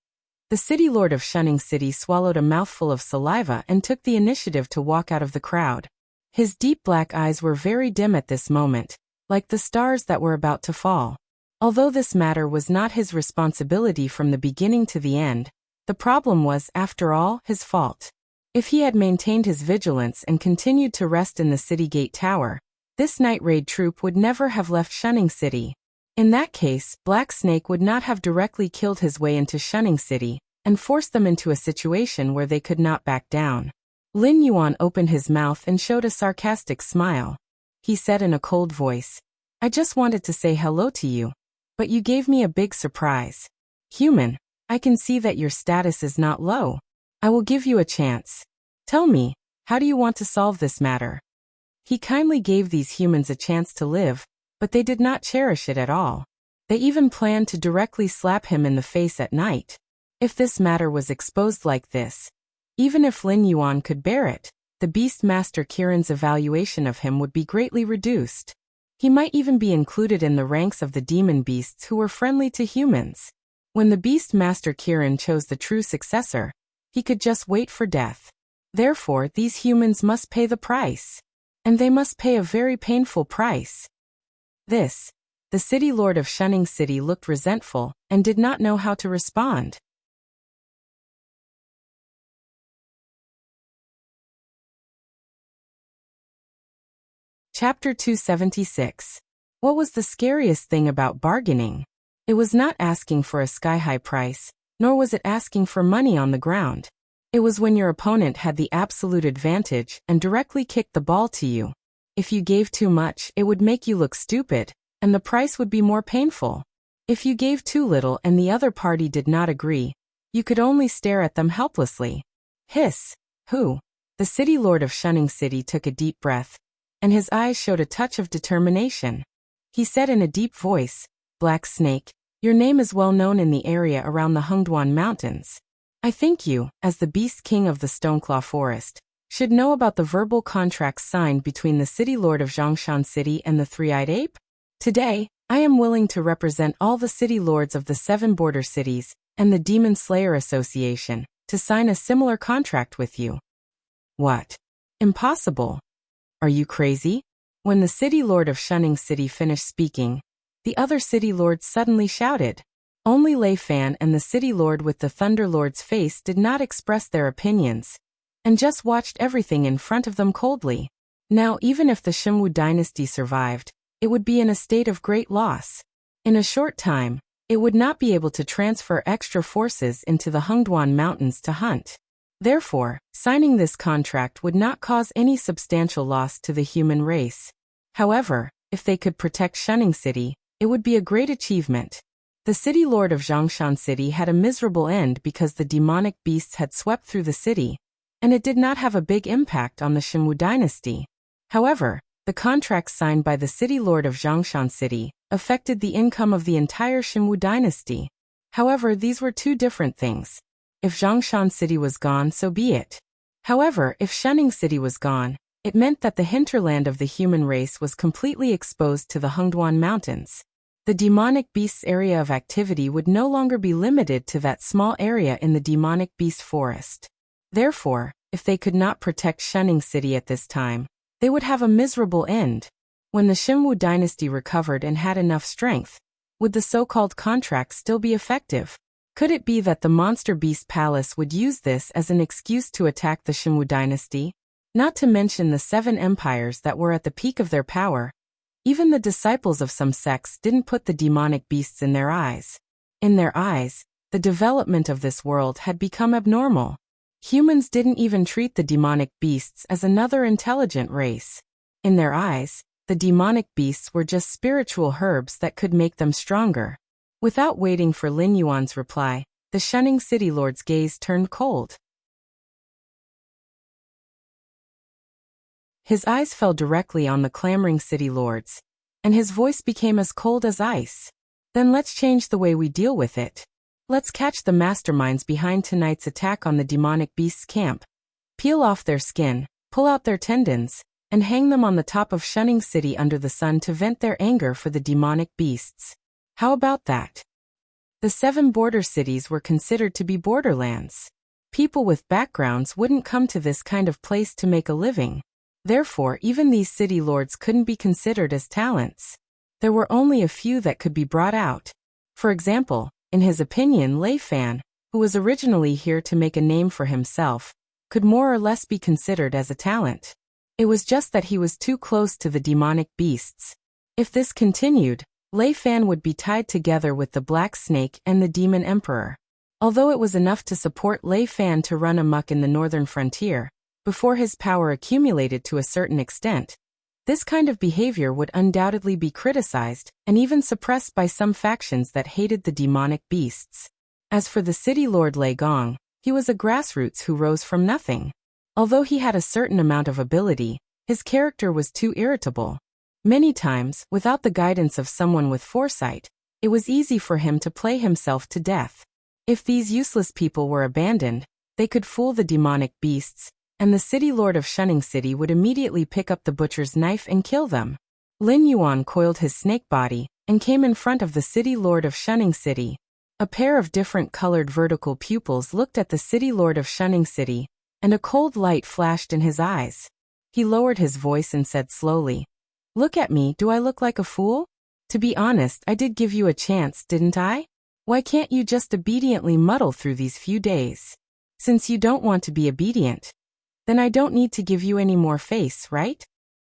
The city lord of Shunning City swallowed a mouthful of saliva and took the initiative to walk out of the crowd. His deep black eyes were very dim at this moment, like the stars that were about to fall. Although this matter was not his responsibility from the beginning to the end, the problem was, after all, his fault. If he had maintained his vigilance and continued to rest in the city gate tower, this night raid troop would never have left Shunning City. In that case, Black Snake would not have directly killed his way into Shunning City and forced them into a situation where they could not back down. Lin Yuan opened his mouth and showed a sarcastic smile. He said in a cold voice, "I just wanted to say hello to you, but you gave me a big surprise. Human, I can see that your status is not low. I will give you a chance. Tell me, how do you want to solve this matter?" He kindly gave these humans a chance to live, but they did not cherish it at all. They even planned to directly slap him in the face at night. If this matter was exposed like this, even if Lin Yuan could bear it, the Beast Master Kirin's evaluation of him would be greatly reduced. He might even be included in the ranks of the demon beasts who were friendly to humans. When the Beast Master Kirin chose the true successor, he could just wait for death. Therefore, these humans must pay the price. And they must pay a very painful price. The city lord of Shunning City looked resentful and did not know how to respond. Chapter 276. What was the scariest thing about bargaining? It was not asking for a sky-high price, nor was it asking for money on the ground. It was when your opponent had the absolute advantage and directly kicked the ball to you. If you gave too much, it would make you look stupid, and the price would be more painful. If you gave too little and the other party did not agree, you could only stare at them helplessly. Hiss! Who? The city lord of Shunning City took a deep breath, and his eyes showed a touch of determination. He said in a deep voice, "Black Snake, your name is well known in the area around the Hengduan Mountains. I think you, as the Beast King of the Stoneclaw Forest, should know about the verbal contracts signed between the city lord of Zhongshan City and the Three-Eyed Ape. Today, I am willing to represent all the city lords of the 7 border cities and the Demon Slayer Association to sign a similar contract with you." What? Impossible. Are you crazy? When the city lord of Shunning City finished speaking, the other city lords suddenly shouted. Only Lei Fan and the city lord with the Thunder Lord's face did not express their opinions, and just watched everything in front of them coldly. Now, even if the Shimwu dynasty survived, it would be in a state of great loss. In a short time, it would not be able to transfer extra forces into the Hengduan Mountains to hunt. Therefore, signing this contract would not cause any substantial loss to the human race. However, if they could protect Shunning City, it would be a great achievement. The city lord of Zhongshan City had a miserable end because the demonic beasts had swept through the city, and it did not have a big impact on the Shimwu dynasty. However, the contracts signed by the city lord of Zhongshan City affected the income of the entire Shimwu dynasty. However, these were two different things. If Zhongshan City was gone, so be it. However, if Shunning City was gone, it meant that the hinterland of the human race was completely exposed to the Hengduan Mountains. The demonic beast's area of activity would no longer be limited to that small area in the demonic beast forest. Therefore, if they could not protect Shunning City at this time, they would have a miserable end. When the Shimwu dynasty recovered and had enough strength, would the so-called contract still be effective? Could it be that the Monster Beast Palace would use this as an excuse to attack the Shimwu dynasty? Not to mention the 7 empires that were at the peak of their power. Even the disciples of some sects didn't put the demonic beasts in their eyes. In their eyes, The development of this world had become abnormal. Humans didn't even treat the demonic beasts as another intelligent race. In their eyes, the demonic beasts were just spiritual herbs that could make them stronger. Without waiting for Lin Yuan's reply, the shunning city lord's gaze turned cold. His eyes fell directly on the clamoring city lords, and his voice became as cold as ice. Then let's change the way we deal with it. Let's catch the masterminds behind tonight's attack on the demonic beasts' camp, peel off their skin, pull out their tendons, and hang them on the top of Shunning City under the sun to vent their anger for the demonic beasts. How about that? The 7 border cities were considered to be borderlands. People with backgrounds wouldn't come to this kind of place to make a living. Therefore, even these city lords couldn't be considered as talents. There were only a few that could be brought out. For example, in his opinion, Lei Fan, who was originally here to make a name for himself, could more or less be considered as a talent. It was just that he was too close to the demonic beasts. If this continued, Lei Fan would be tied together with the Black Snake and the Demon Emperor. Although it was enough to support Lei Fan to run amok in the northern frontier, before his power accumulated to a certain extent, this kind of behavior would undoubtedly be criticized and even suppressed by some factions that hated the demonic beasts. As for the city lord Lei Gong, he was a grassroots who rose from nothing. Although he had a certain amount of ability, his character was too irritable. Many times, without the guidance of someone with foresight, it was easy for him to play himself to death. If these useless people were abandoned, they could fool the demonic beasts, and the city lord of Shunning City would immediately pick up the butcher's knife and kill them. Lin Yuan coiled his snake body and came in front of the city lord of Shunning City. A pair of different colored vertical pupils looked at the city lord of Shunning City, and a cold light flashed in his eyes. He lowered his voice and said slowly, "Look at me, do I look like a fool? To be honest, I did give you a chance, didn't I? Why can't you just obediently muddle through these few days? Since you don't want to be obedient, then I don't need to give you any more face, right?"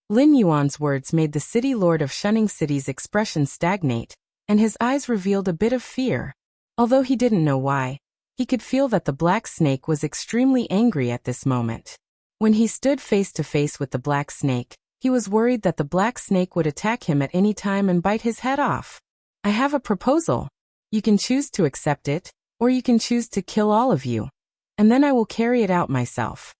Lin Yuan's words made the city lord of Shunning City's expression stagnate, and his eyes revealed a bit of fear. Although he didn't know why, he could feel that the Black Snake was extremely angry at this moment. When he stood face to face with the Black Snake, he was worried that the Black Snake would attack him at any time and bite his head off. "I have a proposal. You can choose to accept it, or you can choose to kill all of you, and then I will carry it out myself."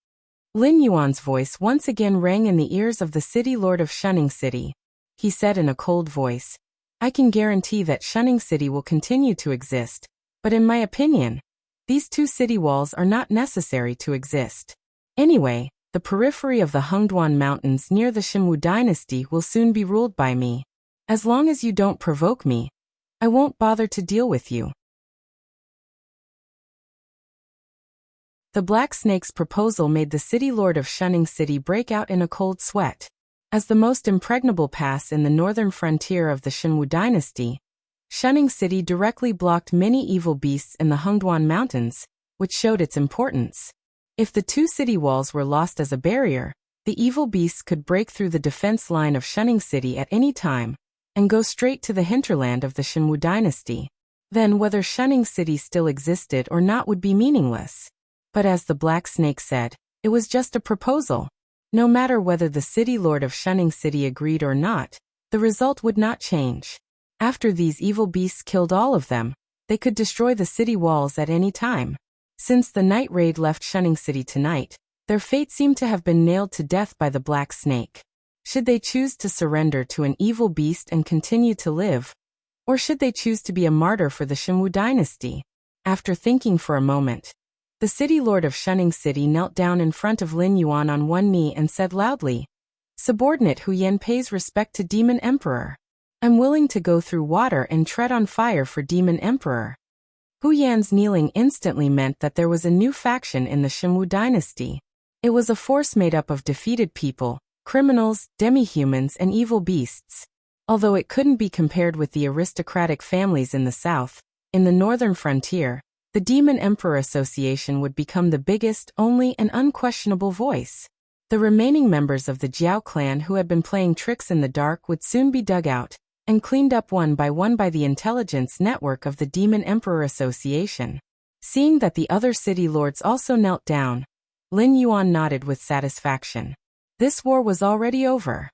Lin Yuan's voice once again rang in the ears of the city lord of Shunning City. He said in a cold voice, "I can guarantee that Shunning City will continue to exist, but in my opinion, these 2 city walls are not necessary to exist. Anyway, the periphery of the Hengduan Mountains near the Xinwu dynasty will soon be ruled by me. As long as you don't provoke me, I won't bother to deal with you." The Black Snake's proposal made the city lord of Shunning City break out in a cold sweat. As the most impregnable pass in the northern frontier of the Xinwu dynasty, Shunning City directly blocked many evil beasts in the Hengduan Mountains, which showed its importance. If the 2 city walls were lost as a barrier, the evil beasts could break through the defense line of Shunning City at any time and go straight to the hinterland of the Xinwu dynasty. Then whether Shunning City still existed or not would be meaningless. But as the Black Snake said, it was just a proposal. No matter whether the city lord of Shunning City agreed or not, the result would not change. After these evil beasts killed all of them, they could destroy the city walls at any time. Since the night raid left Shunning City tonight, their fate seemed to have been nailed to death by the Black Snake. Should they choose to surrender to an evil beast and continue to live? Or should they choose to be a martyr for the Xinwu dynasty? After thinking for a moment, the city lord of Shunning City knelt down in front of Lin Yuan on one knee and said loudly, "Subordinate Hu Yan pays respect to Demon Emperor. I'm willing to go through water and tread on fire for Demon Emperor." Hu Yan's kneeling instantly meant that there was a new faction in the Xinwu dynasty. It was a force made up of defeated people, criminals, demi-humans, and evil beasts. Although it couldn't be compared with the aristocratic families in the south, in the northern frontier, the Demon Emperor Association would become the biggest, only, and unquestionable voice. The remaining members of the Jiao clan who had been playing tricks in the dark would soon be dug out, and cleaned up one by the intelligence network of the Demon Emperor Association. Seeing that the other city lords also knelt down, Lin Yuan nodded with satisfaction. This war was already over.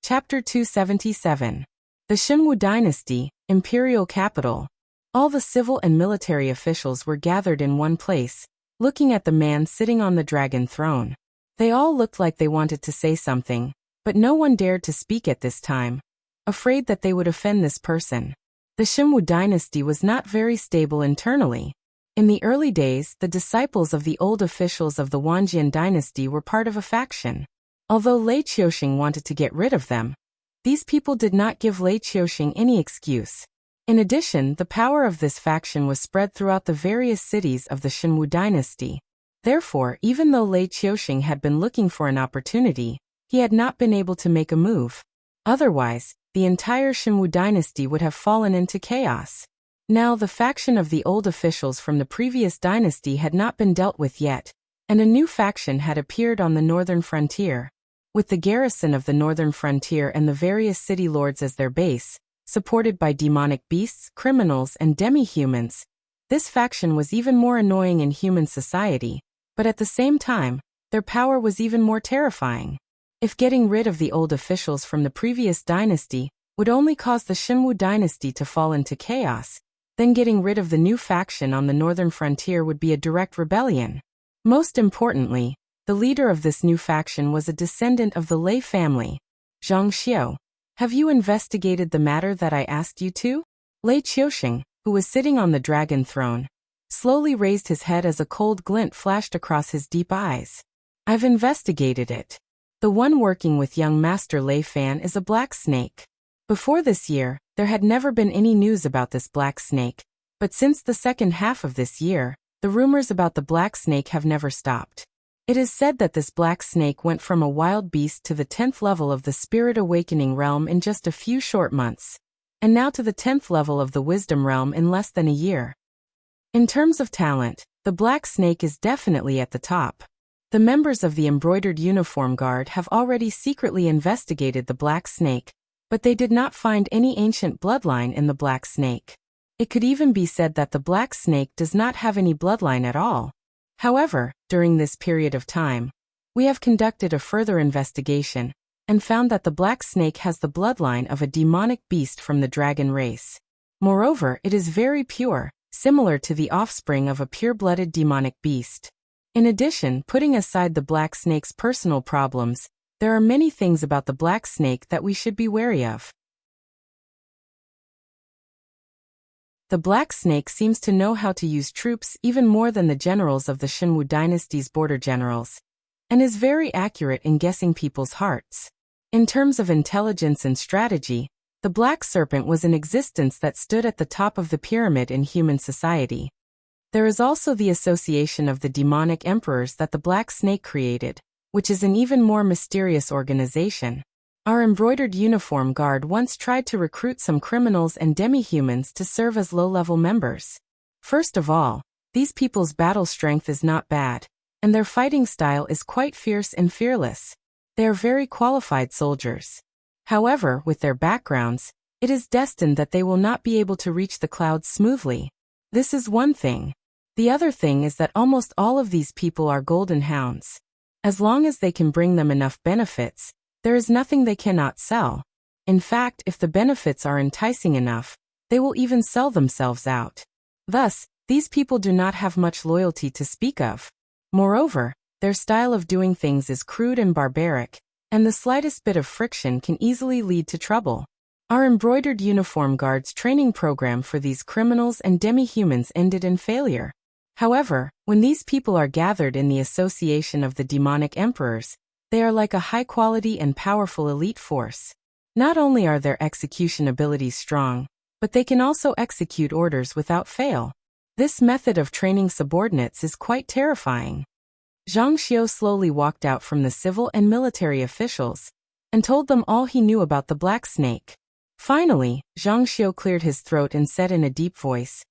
Chapter 277. The Xinwu Dynasty, Imperial Capital. All the civil and military officials were gathered in one place, looking at the man sitting on the dragon throne. They all looked like they wanted to say something, but no one dared to speak at this time, afraid that they would offend this person. The Xinwu dynasty was not very stable internally. In the early days, the disciples of the old officials of the Wanjian dynasty were part of a faction. Although Lei Qiuxing wanted to get rid of them, these people did not give Lei Qiuxing any excuse. In addition, the power of this faction was spread throughout the various cities of the Xinwu dynasty. Therefore, even though Lei Qiuxing had been looking for an opportunity, he had not been able to make a move. Otherwise, the entire Xinwu dynasty would have fallen into chaos. Now, the faction of the old officials from the previous dynasty had not been dealt with yet, and a new faction had appeared on the northern frontier. With the garrison of the northern frontier and the various city lords as their base, supported by demonic beasts, criminals, and demi-humans, this faction was even more annoying in human society, but at the same time, their power was even more terrifying. If getting rid of the old officials from the previous dynasty would only cause the Xinwu dynasty to fall into chaos, then getting rid of the new faction on the northern frontier would be a direct rebellion. Most importantly, the leader of this new faction was a descendant of the Lei family. Zhang Xiao, have you investigated the matter that I asked you to? Lei Qiuxing, who was sitting on the dragon throne, slowly raised his head as a cold glint flashed across his deep eyes. I've investigated it. The one working with young Master Lei Fan is a black snake. Before this year, there had never been any news about this black snake, but since the second half of this year, the rumors about the black snake have never stopped. It is said that this black snake went from a wild beast to the 10th level of the Spirit Awakening realm in just a few short months, and now to the 10th level of the Wisdom realm in less than a year. In terms of talent, the black snake is definitely at the top. The members of the Embroidered Uniform Guard have already secretly investigated the black snake, but they did not find any ancient bloodline in the black snake. It could even be said that the black snake does not have any bloodline at all. However, during this period of time, we have conducted a further investigation and found that the black snake has the bloodline of a demonic beast from the dragon race. Moreover, it is very pure, similar to the offspring of a pure-blooded demonic beast. In addition, putting aside the black snake's personal problems, there are many things about the black snake that we should be wary of. The black snake seems to know how to use troops even more than the generals of the Xinwu dynasty's border generals, and is very accurate in guessing people's hearts. In terms of intelligence and strategy, the black serpent was an existence that stood at the top of the pyramid in human society. There is also the association of the demonic emperors that the black snake created, which is an even more mysterious organization. Our Embroidered Uniform Guard once tried to recruit some criminals and demi-humans to serve as low-level members. First of all, these people's battle strength is not bad, and their fighting style is quite fierce and fearless. They are very qualified soldiers. However, with their backgrounds, it is destined that they will not be able to reach the clouds smoothly. This is one thing. The other thing is that almost all of these people are golden hounds. As long as they can bring them enough benefits, there is nothing they cannot sell. In fact, if the benefits are enticing enough, they will even sell themselves out. Thus, these people do not have much loyalty to speak of. Moreover, their style of doing things is crude and barbaric, and the slightest bit of friction can easily lead to trouble. Our Embroidered Uniform Guard's training program for these criminals and demi-humans ended in failure. However, when these people are gathered in the association of the demonic emperors, they are like a high-quality and powerful elite force. Not only are their execution abilities strong, but they can also execute orders without fail. This method of training subordinates is quite terrifying. Zhang Xiao slowly walked out from the civil and military officials and told them all he knew about the black snake. Finally, Zhang Xiao cleared his throat and said in a deep voice,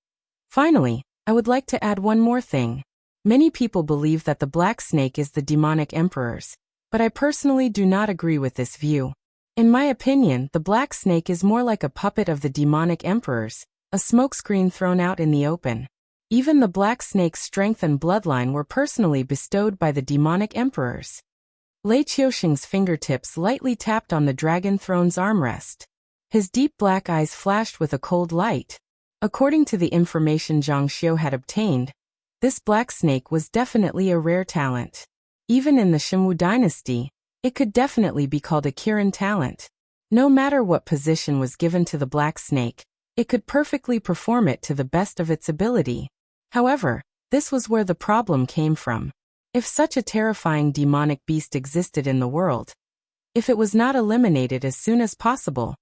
"Finally, I would like to add one more thing. Many people believe that the black snake is the demonic emperor's, but I personally do not agree with this view. In my opinion, the black snake is more like a puppet of the demonic emperor's, a smokescreen thrown out in the open. Even the black snake's strength and bloodline were personally bestowed by the demonic emperors. Lei Qiusheng's fingertips lightly tapped on the dragon throne's armrest. His deep black eyes flashed with a cold light. According to the information Zhang Xiu had obtained, this black snake was definitely a rare talent. Even in the Xinwu dynasty, it could definitely be called a Kirin talent. No matter what position was given to the black snake, it could perfectly perform it to the best of its ability. However, this was where the problem came from. If such a terrifying demonic beast existed in the world, if it was not eliminated as soon as possible,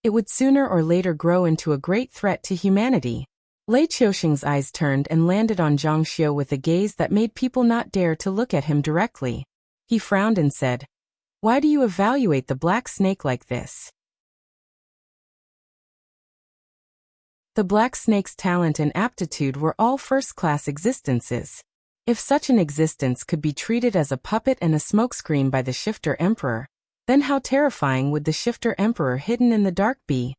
it would sooner or later grow into a great threat to humanity. Lei Qiusheng's eyes turned and landed on Zhang Xiu with a gaze that made people not dare to look at him directly. He frowned and said, "Why do you evaluate the black snake like this?" The black snake's talent and aptitude were all first-class existences. If such an existence could be treated as a puppet and a smokescreen by the Shifter Emperor, then how terrifying would the Shifter Emperor hidden in the dark be?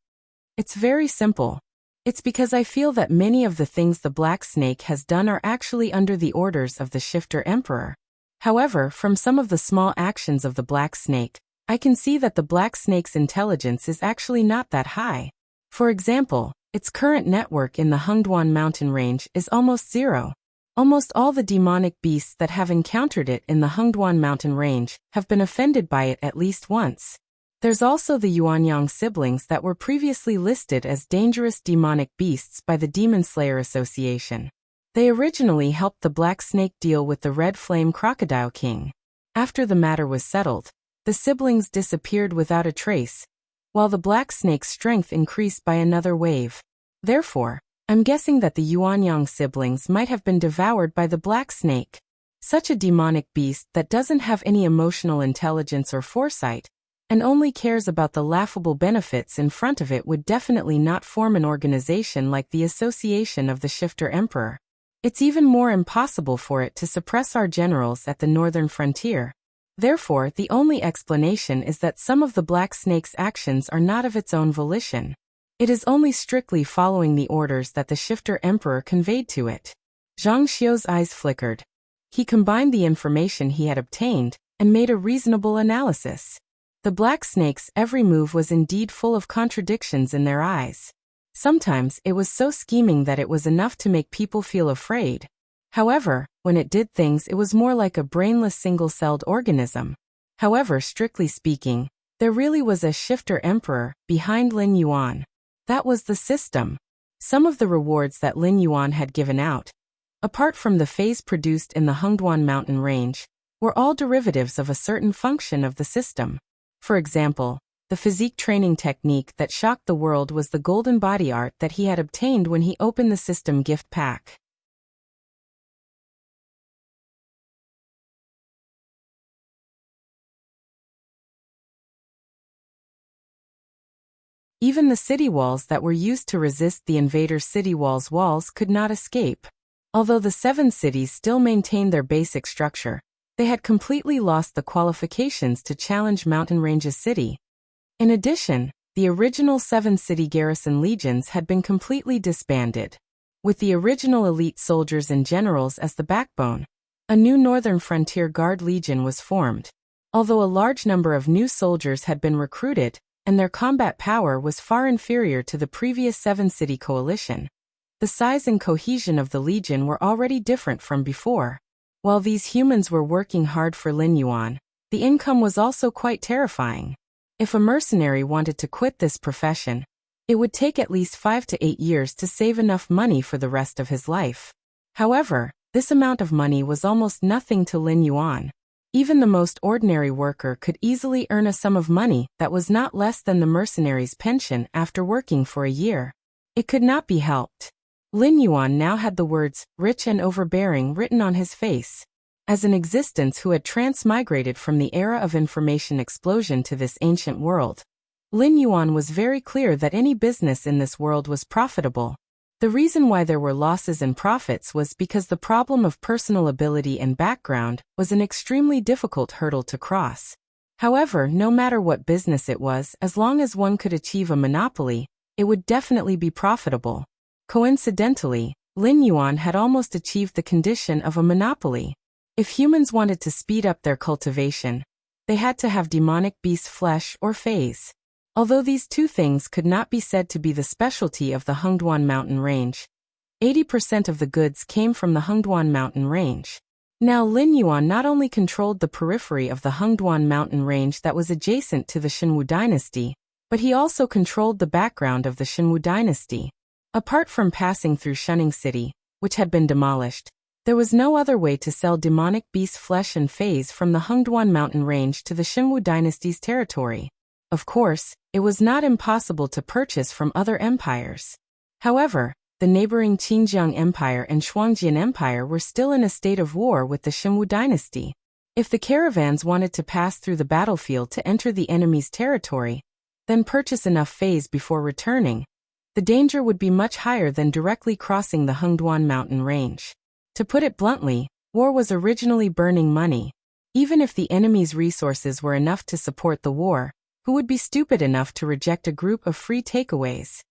It's very simple. It's because I feel that many of the things the black snake has done are actually under the orders of the Shifter Emperor. However, from some of the small actions of the black snake, I can see that the black snake's intelligence is actually not that high. For example, its current network in the Hengduan mountain range is almost zero. Almost all the demonic beasts that have encountered it in the Hengduan mountain range have been offended by it at least once. There's also the Yuanyang siblings that were previously listed as dangerous demonic beasts by the Demon Slayer Association. They originally helped the Black Snake deal with the Red Flame Crocodile King. After the matter was settled, the siblings disappeared without a trace, while the Black Snake's strength increased by another wave. Therefore, I'm guessing that the Yuanyang siblings might have been devoured by the Black Snake. Such a demonic beast that doesn't have any emotional intelligence or foresight, and only cares about the laughable benefits in front of it would definitely not form an organization like the Association of the Shifter Emperor. It's even more impossible for it to suppress our generals at the northern frontier. Therefore, the only explanation is that some of the Black Snake's actions are not of its own volition. It is only strictly following the orders that the Shifter Emperor conveyed to it. Zhang Xiu's eyes flickered. He combined the information he had obtained and made a reasonable analysis. The Black Snake's every move was indeed full of contradictions in their eyes. Sometimes it was so scheming that it was enough to make people feel afraid. However, when it did things, it was more like a brainless single-celled organism. However, strictly speaking, there really was a Shifter Emperor behind Lin Yuan. That was the system. Some of the rewards that Lin Yuan had given out, apart from the phase produced in the Hengduan mountain range, were all derivatives of a certain function of the system. For example, the physique training technique that shocked the world was the golden body art that he had obtained when he opened the system gift pack. Even the city walls that were used to resist the invaders' city walls could not escape. Although the 7 cities still maintained their basic structure, they had completely lost the qualifications to challenge Mountain Range's city. In addition, the original 7-city garrison legions had been completely disbanded. With the original elite soldiers and generals as the backbone, a new Northern Frontier Guard Legion was formed. Although a large number of new soldiers had been recruited, and their combat power was far inferior to the previous 7-city coalition, the size and cohesion of the legion were already different from before. While these humans were working hard for Lin Yuan, the income was also quite terrifying. If a mercenary wanted to quit this profession, it would take at least 5 to 8 years to save enough money for the rest of his life. However, this amount of money was almost nothing to Lin Yuan. Even the most ordinary worker could easily earn a sum of money that was not less than the mercenary's pension after working for a year. It could not be helped. Lin Yuan now had the words, rich and overbearing, written on his face. As an existence who had transmigrated from the era of information explosion to this ancient world, Lin Yuan was very clear that any business in this world was profitable. The reason why there were losses and profits was because the problem of personal ability and background was an extremely difficult hurdle to cross. However, no matter what business it was, as long as one could achieve a monopoly, it would definitely be profitable. Coincidentally, Lin Yuan had almost achieved the condition of a monopoly. If humans wanted to speed up their cultivation, they had to have demonic beast flesh or phase. Although these two things could not be said to be the specialty of the Hengduan mountain range, 80% of the goods came from the Hengduan mountain range. Now Lin Yuan not only controlled the periphery of the Hengduan mountain range that was adjacent to the Shenwu dynasty, but he also controlled the background of the Shenwu dynasty. Apart from passing through Shunning City, which had been demolished, there was no other way to sell demonic beast flesh and phase from the Hengduan mountain range to the Shenwu dynasty's territory. Of course, it was not impossible to purchase from other empires. However, the neighboring Qinjiang Empire and Shuangjian Empire were still in a state of war with the Shenwu dynasty. If the caravans wanted to pass through the battlefield to enter the enemy's territory, then purchase enough phase before returning, the danger would be much higher than directly crossing the Hengduan mountain range. To put it bluntly, war was originally burning money. Even if the enemy's resources were enough to support the war, who would be stupid enough to reject a group of free takeaways?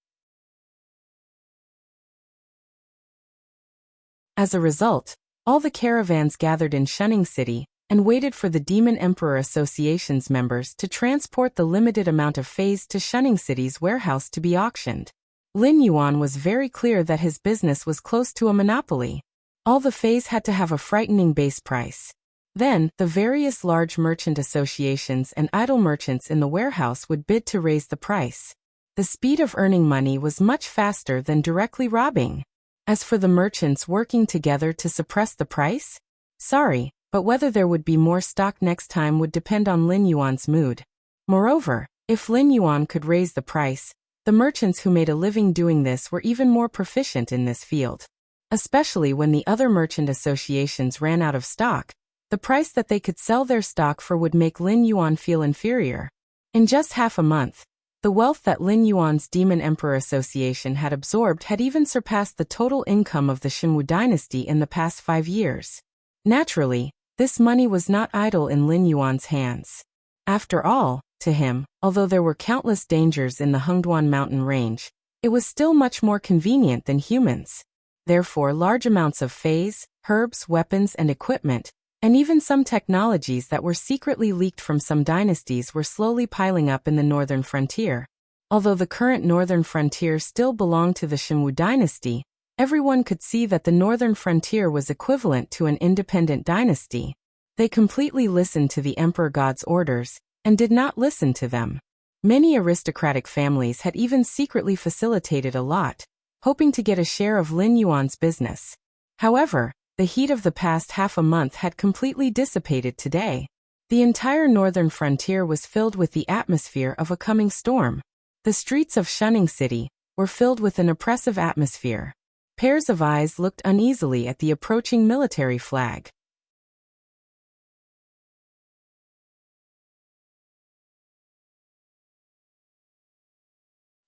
As a result, all the caravans gathered in Shunning City and waited for the Demon Emperor Association's members to transport the limited amount of phase to Shunning City's warehouse to be auctioned. Lin Yuan was very clear that his business was close to a monopoly. All the phase had to have a frightening base price. Then, the various large merchant associations and idle merchants in the warehouse would bid to raise the price. The speed of earning money was much faster than directly robbing. As for the merchants working together to suppress the price? Sorry, but whether there would be more stock next time would depend on Lin Yuan's mood. Moreover, if Lin Yuan could raise the price, the merchants who made a living doing this were even more proficient in this field. Especially when the other merchant associations ran out of stock, the price that they could sell their stock for would make Lin Yuan feel inferior. In just half a month, the wealth that Lin Yuan's Demon Emperor Association had absorbed had even surpassed the total income of the Shenwu dynasty in the past 5 years. Naturally, this money was not idle in Lin Yuan's hands. After all, to him, although there were countless dangers in the Hengduan mountain range, it was still much more convenient than humans. Therefore, large amounts of phase, herbs, weapons, and equipment, and even some technologies that were secretly leaked from some dynasties were slowly piling up in the northern frontier. Although the current northern frontier still belonged to the Shenwu dynasty, everyone could see that the northern frontier was equivalent to an independent dynasty. They completely listened to the Emperor God's orders, and did not listen to them. Many aristocratic families had even secretly facilitated a lot, hoping to get a share of Lin Yuan's business. However, the heat of the past half a month had completely dissipated today. The entire northern frontier was filled with the atmosphere of a coming storm. The streets of Shunning City were filled with an oppressive atmosphere. Pairs of eyes looked uneasily at the approaching military flag.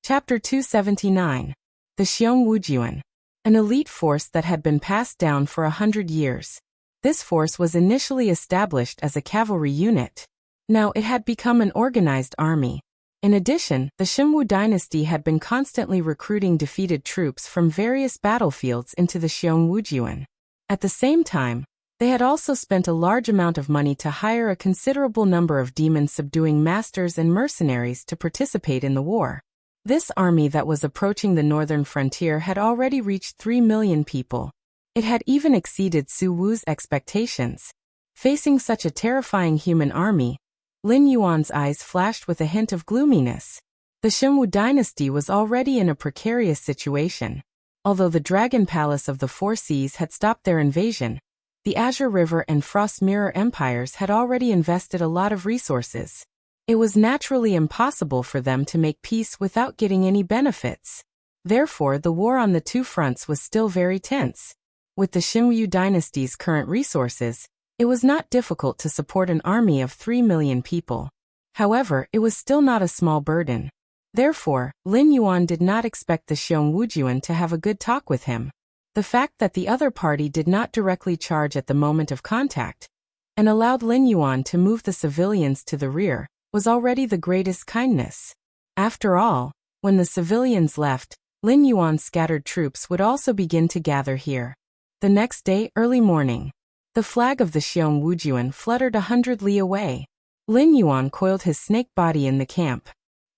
Chapter 279. The Xiong Wujuan. An elite force that had been passed down for 100 years. This force was initially established as a cavalry unit. Now it had become an organized army. In addition, the Shenwu dynasty had been constantly recruiting defeated troops from various battlefields into the Xiong Wujuan. At the same time, they had also spent a large amount of money to hire a considerable number of demon-subduing masters and mercenaries to participate in the war. This army that was approaching the northern frontier had already reached 3 million people. It had even exceeded Su Wu's expectations. Facing such a terrifying human army, Lin Yuan's eyes flashed with a hint of gloominess. The Shenwu dynasty was already in a precarious situation. Although the Dragon Palace of the Four Seas had stopped their invasion, the Azure River and Frost Mirror empires had already invested a lot of resources. It was naturally impossible for them to make peace without getting any benefits. Therefore, the war on the two fronts was still very tense. With the Shenwu dynasty's current resources, it was not difficult to support an army of 3 million people. However, it was still not a small burden. Therefore, Lin Yuan did not expect the Xiong Wujuan to have a good talk with him. The fact that the other party did not directly charge at the moment of contact and allowed Lin Yuan to move the civilians to the rear was already the greatest kindness. After all, when the civilians left, Lin Yuan's scattered troops would also begin to gather here. The next day, early morning, the flag of the Xiong Wujuan fluttered 100 li away. Lin Yuan coiled his snake body in the camp.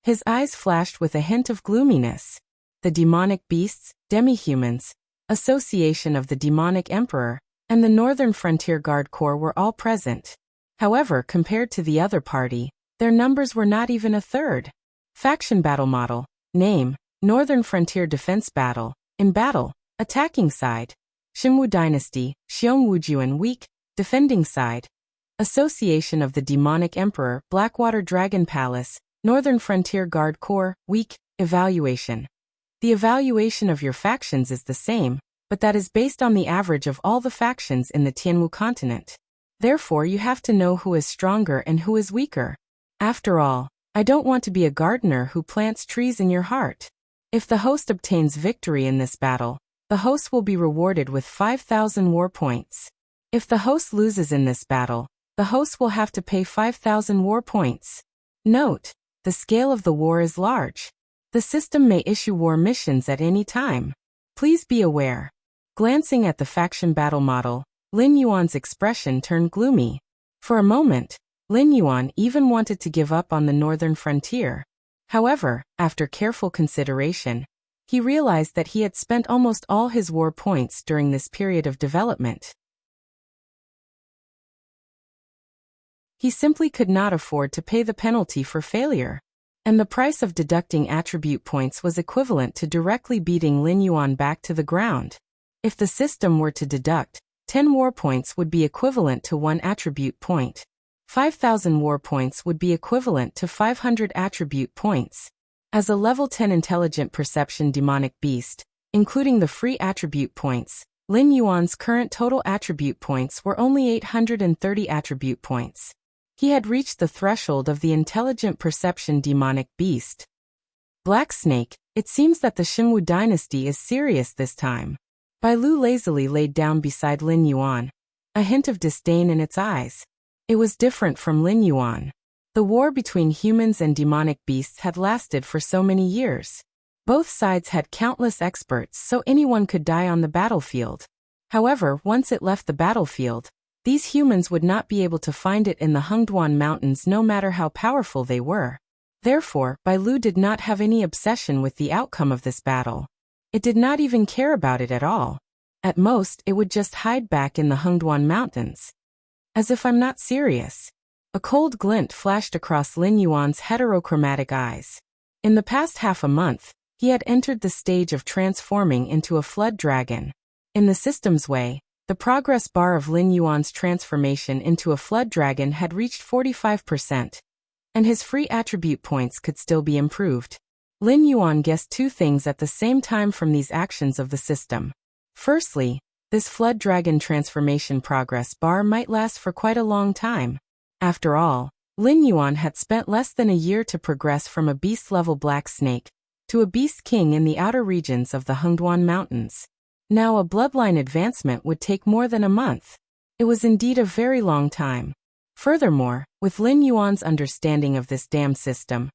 His eyes flashed with a hint of gloominess. The demonic beasts, demi-humans, Association of the Demonic Emperor, and the Northern Frontier Guard Corps were all present. However, compared to the other party, their numbers were not even a third. Faction battle model. Name: Northern Frontier Defense Battle. In battle, attacking side: Xinwu Dynasty, Xiong Wujuan. Weak, defending side: Association of the Demonic Emperor, Blackwater Dragon Palace, Northern Frontier Guard Corps. Weak. Evaluation. The evaluation of your factions is the same, but that is based on the average of all the factions in the Tianwu continent. Therefore, you have to know who is stronger and who is weaker. After all, I don't want to be a gardener who plants trees in your heart. If the host obtains victory in this battle, the host will be rewarded with 5,000 war points. If the host loses in this battle, the host will have to pay 5,000 war points. Note: the scale of the war is large. The system may issue war missions at any time. Please be aware. Glancing at the faction battle model, Lin Yuan's expression turned gloomy. For a moment, Lin Yuan even wanted to give up on the northern frontier. However, after careful consideration, he realized that he had spent almost all his war points during this period of development. He simply could not afford to pay the penalty for failure. And the price of deducting attribute points was equivalent to directly beating Lin Yuan back to the ground. If the system were to deduct, 10 war points would be equivalent to 1 attribute point. 5,000 war points would be equivalent to 500 attribute points. As a level 10 intelligent perception demonic beast, including the free attribute points, Lin Yuan's current total attribute points were only 830 attribute points. He had reached the threshold of the intelligent perception demonic beast. Black Snake, it seems that the Xinwu dynasty is serious this time. Bai Lu lazily laid down beside Lin Yuan, a hint of disdain in its eyes. It was different from Lin Yuan. The war between humans and demonic beasts had lasted for so many years. Both sides had countless experts, so anyone could die on the battlefield. However, once it left the battlefield, these humans would not be able to find it in the Hengduan Mountains no matter how powerful they were. Therefore, Bai Lu did not have any obsession with the outcome of this battle. It did not even care about it at all. At most, it would just hide back in the Hengduan Mountains. As if I'm not serious. A cold glint flashed across Lin Yuan's heterochromatic eyes. In the past half a month, he had entered the stage of transforming into a flood dragon. In the system's way, the progress bar of Lin Yuan's transformation into a flood dragon had reached 45%, and his free attribute points could still be improved. Lin Yuan guessed two things at the same time from these actions of the system. Firstly, this flood dragon transformation progress bar might last for quite a long time. After all, Lin Yuan had spent less than a year to progress from a beast-level black snake to a beast king in the outer regions of the Hengduan Mountains. Now a bloodline advancement would take more than a month. It was indeed a very long time. Furthermore, with Lin Yuan's understanding of this damn system,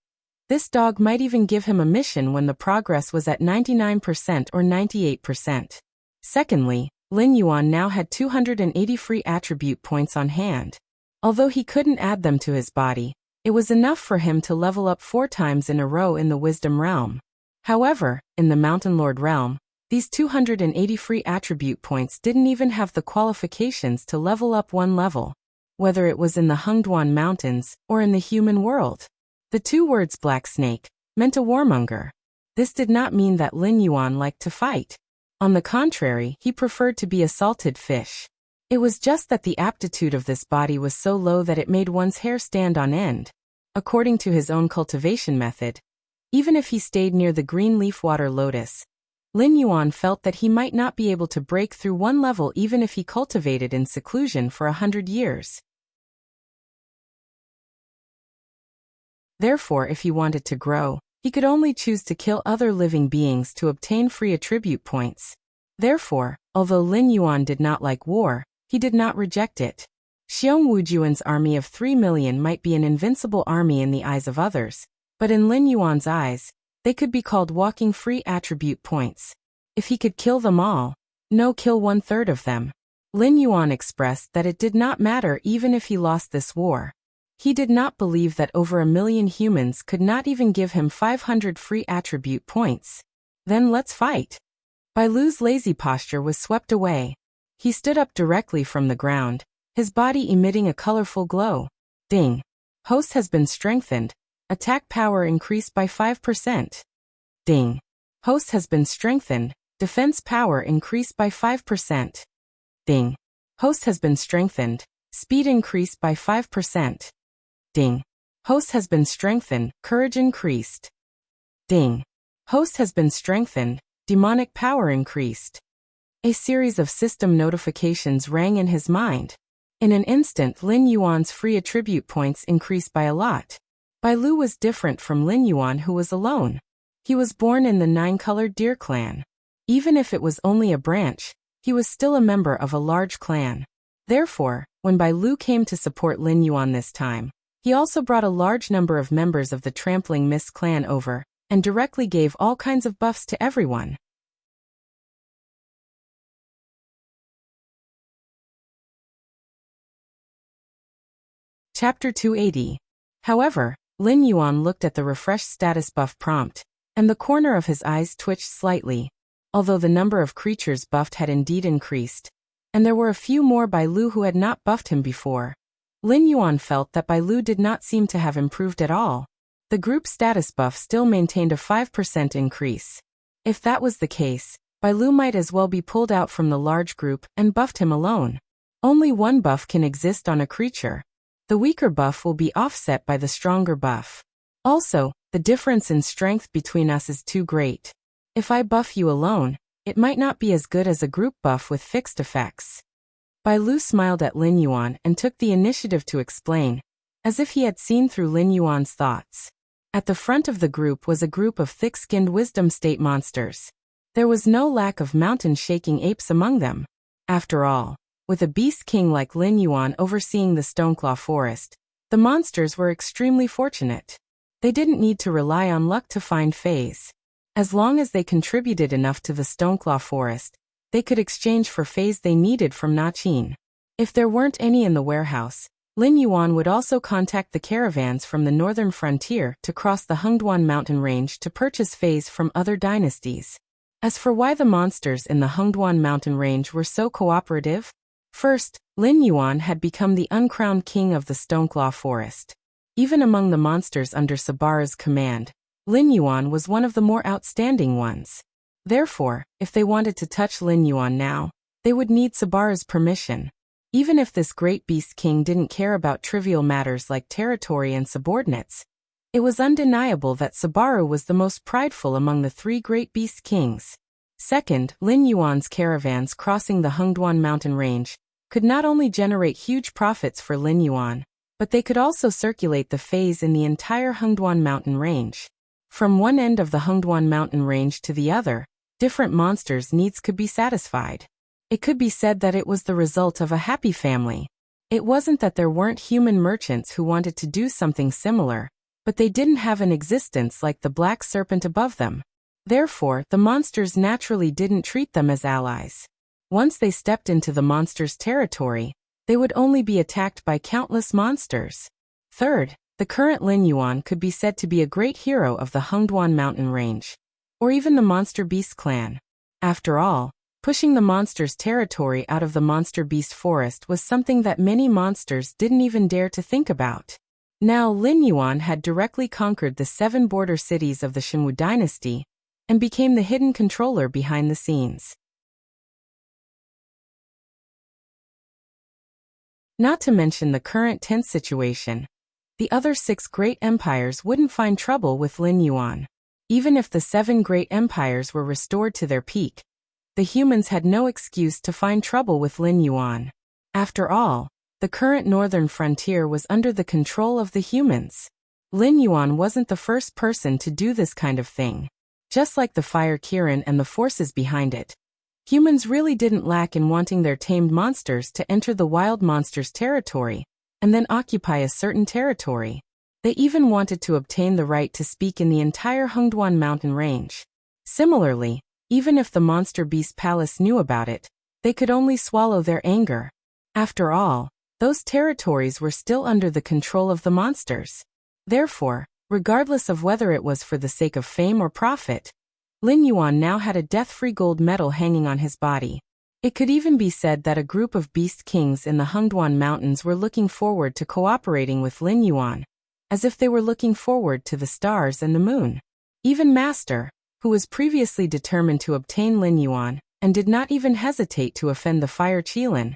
this dog might even give him a mission when the progress was at 99% or 98%. Secondly, Lin Yuan now had 280 free attribute points on hand. Although he couldn't add them to his body, it was enough for him to level up 4 times in a row in the Wisdom Realm. However, in the Mountain Lord Realm, these 280 free attribute points didn't even have the qualifications to level up 1 level, whether it was in the Hengduan Mountains or in the human world. The 2 words Black Snake meant a warmonger. This did not mean that Lin Yuan liked to fight. On the contrary, he preferred to be a salted fish. It was just that the aptitude of this body was so low that it made one's hair stand on end. According to his own cultivation method, even if he stayed near the green leaf water lotus, Lin Yuan felt that he might not be able to break through 1 level even if he cultivated in seclusion for 100 years. Therefore, if he wanted to grow, He could only choose to kill other living beings to obtain free attribute points. Therefore, although Lin Yuan did not like war, he did not reject it. Xiong Wujuan's army of 3 million might be an invincible army in the eyes of others, but in Lin Yuan's eyes, they could be called walking free attribute points. If he could kill them all, kill 1/3 of them. Lin Yuan expressed that it did not matter even if he lost this war. He did not believe that over 1 million humans could not even give him 500 free attribute points. Then let's fight. Bai Lu's lazy posture was swept away. He stood up directly from the ground, his body emitting a colorful glow. Ding. Host has been strengthened. Attack power increased by 5%. Ding. Host has been strengthened. Defense power increased by 5%. Ding. Host has been strengthened. Speed increased by 5%. Ding. Host has been strengthened. Courage increased. Ding. Host has been strengthened. Demonic power increased. A series of system notifications rang in his mind. In an instant, Lin Yuan's free attribute points increased by a lot. Bai Lu was different from Lin Yuan, who was alone. He was born in the 9-colored deer clan. Even if it was only a branch, he was still a member of a large clan. Therefore, when Bai Lu came to support Lin Yuan this time, he also brought a large number of members of the Trampling Mist clan over, and directly gave all kinds of buffs to everyone. Chapter 280. However, Lin Yuan looked at the refresh status buff prompt, and the corner of his eyes twitched slightly. Although the number of creatures buffed had indeed increased, and there were a few more Bai Lu who had not buffed him before, Lin Yuan felt that Bai Lu did not seem to have improved at all. The group status buff still maintained a 5% increase. If that was the case, Bai Lu might as well be pulled out from the large group and buffed him alone. Only one buff can exist on a creature. The weaker buff will be offset by the stronger buff. Also, the difference in strength between us is too great. If I buff you alone, it might not be as good as a group buff with fixed effects. Bai Lu smiled at Lin Yuan and took the initiative to explain, as if he had seen through Lin Yuan's thoughts. At the front of the group was a group of thick-skinned wisdom state monsters. There was no lack of mountain-shaking apes among them. After all, with a beast king like Lin Yuan overseeing the Stoneclaw Forest, the monsters were extremely fortunate. They didn't need to rely on luck to find Fays. As long as they contributed enough to the Stoneclaw Forest, they could exchange for Fays they needed from Nachin. If there weren't any in the warehouse, Lin Yuan would also contact the caravans from the northern frontier to cross the Hengduan mountain range to purchase Fays from other dynasties. As for why the monsters in the Hengduan mountain range were so cooperative, first, Lin Yuan had become the uncrowned king of the Stoneclaw Forest. Even among the monsters under Sabara's command, Lin Yuan was one of the more outstanding ones. Therefore, if they wanted to touch Lin Yuan now, they would need Sabara's permission. Even if this great beast king didn't care about trivial matters like territory and subordinates, it was undeniable that Sabara was the most prideful among the 3 great beast kings. Second, Lin Yuan's caravans crossing the Hengduan mountain range could not only generate huge profits for Lin Yuan, but they could also circulate the Fays in the entire Hengduan mountain range. From one end of the Hengduan mountain range to the other, different monsters' needs could be satisfied. It could be said that it was the result of a happy family. It wasn't that there weren't human merchants who wanted to do something similar, but they didn't have an existence like the black serpent above them. Therefore, the monsters naturally didn't treat them as allies. Once they stepped into the monsters' territory, they would only be attacked by countless monsters. Third, the current Lin Yuan could be said to be a great hero of the Hengduan mountain range, or even the Monster Beast clan. After all, pushing the monsters' territory out of the Monster Beast forest was something that many monsters didn't even dare to think about. Now Lin Yuan had directly conquered the 7 border cities of the Shenwu dynasty, and became the hidden controller behind the scenes. Not to mention the current tense situation, the other 6 great empires wouldn't find trouble with Lin Yuan. Even if the 7 great empires were restored to their peak, the humans had no excuse to find trouble with Lin Yuan. After all, the current northern frontier was under the control of the humans. Lin Yuan wasn't the first person to do this kind of thing. Just like the fire Kirin and the forces behind it, humans really didn't lack in wanting their tamed monsters to enter the wild monsters' territory, and then occupy a certain territory. They even wanted to obtain the right to speak in the entire Hengduan mountain range. Similarly, even if the monster beast palace knew about it, they could only swallow their anger. After all, those territories were still under the control of the monsters. Therefore, regardless of whether it was for the sake of fame or profit, Lin Yuan now had a death-free gold medal hanging on his body. It could even be said that a group of beast kings in the Hengduan mountains were looking forward to cooperating with Lin Yuan, as if they were looking forward to the stars and the moon. Even Master, who was previously determined to obtain Lin Yuan, and did not even hesitate to offend the Fire Qilin,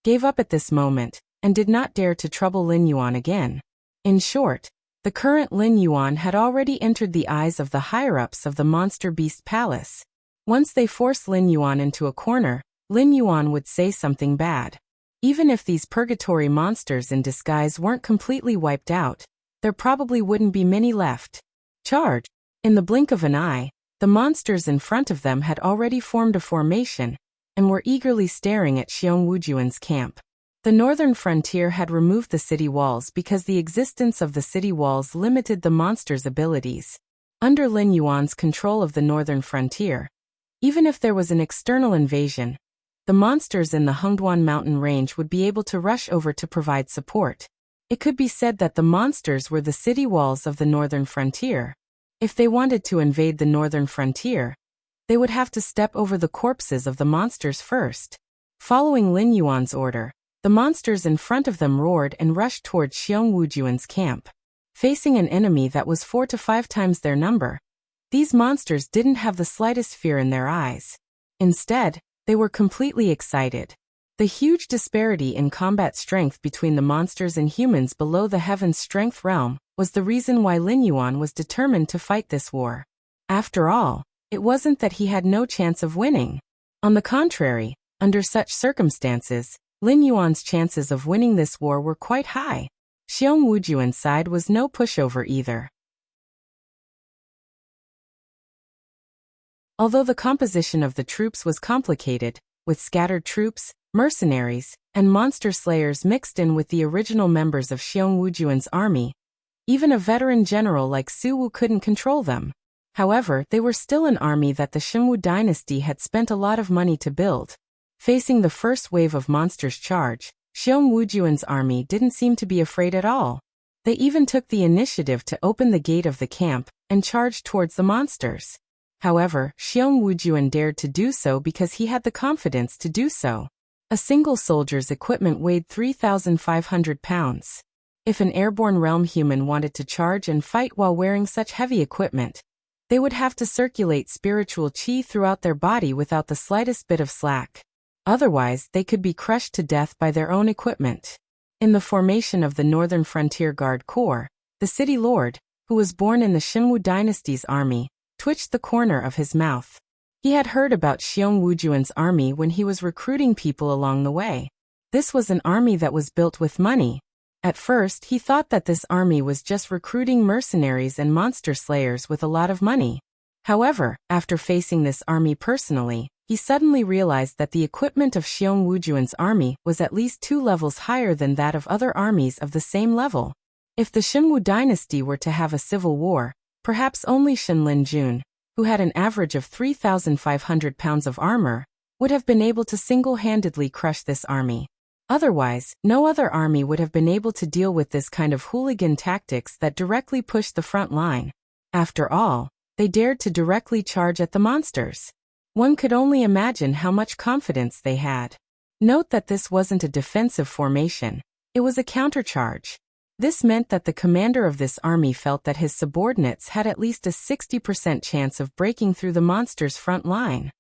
gave up at this moment, and did not dare to trouble Lin Yuan again. In short, the current Lin Yuan had already entered the eyes of the higher-ups of the Monster Beast Palace. Once they forced Lin Yuan into a corner, Lin Yuan would say something bad. Even if these purgatory monsters in disguise weren't completely wiped out, there probably wouldn't be many left. Charge! In the blink of an eye, the monsters in front of them had already formed a formation, and were eagerly staring at Xiong Wujuan's camp. The northern frontier had removed the city walls because the existence of the city walls limited the monsters' abilities. Under Lin Yuan's control of the northern frontier, even if there was an external invasion, the monsters in the Hengduan mountain range would be able to rush over to provide support. It could be said that the monsters were the city walls of the northern frontier. If they wanted to invade the northern frontier, they would have to step over the corpses of the monsters first. Following Lin Yuan's order, the monsters in front of them roared and rushed towards Xiong Wujuan's camp. Facing an enemy that was 4 to 5 times their number, these monsters didn't have the slightest fear in their eyes. Instead, they were completely excited. The huge disparity in combat strength between the monsters and humans below the Heaven's Strength realm was the reason why Lin Yuan was determined to fight this war. After all, it wasn't that he had no chance of winning. On the contrary, under such circumstances, Lin Yuan's chances of winning this war were quite high. Xiong Wujuan's side was no pushover either. Although the composition of the troops was complicated, with scattered troops, mercenaries, and monster slayers mixed in with the original members of Xiong Wujuan's army, even a veteran general like Su Wu couldn't control them. However, they were still an army that the Shenwu dynasty had spent a lot of money to build. Facing the first wave of monsters' charge, Xiong Wujuan's army didn't seem to be afraid at all. They even took the initiative to open the gate of the camp and charged towards the monsters. However, Xiong Wujuan dared to do so because he had the confidence to do so. A single soldier's equipment weighed 3,500 pounds. If an airborne realm human wanted to charge and fight while wearing such heavy equipment, they would have to circulate spiritual qi throughout their body without the slightest bit of slack. Otherwise, they could be crushed to death by their own equipment. In the formation of the Northern Frontier Guard Corps, the city lord, who was born in the Shenwu dynasty's army, twitched the corner of his mouth. He had heard about Xiong Wujuan's army when he was recruiting people along the way. This was an army that was built with money. At first, he thought that this army was just recruiting mercenaries and monster slayers with a lot of money. However, after facing this army personally, he suddenly realized that the equipment of Xiong Wujuan's army was at least 2 levels higher than that of other armies of the same level. If the Shenwu dynasty were to have a civil war, perhaps only Shenlin Jun, who had an average of 3,500 pounds of armor, would have been able to single-handedly crush this army. Otherwise, no other army would have been able to deal with this kind of hooligan tactics that directly pushed the front line. After all, they dared to directly charge at the monsters. One could only imagine how much confidence they had. Note that this wasn't a defensive formation, it was a countercharge. This meant that the commander of this army felt that his subordinates had at least a 60% chance of breaking through the monsters' front line.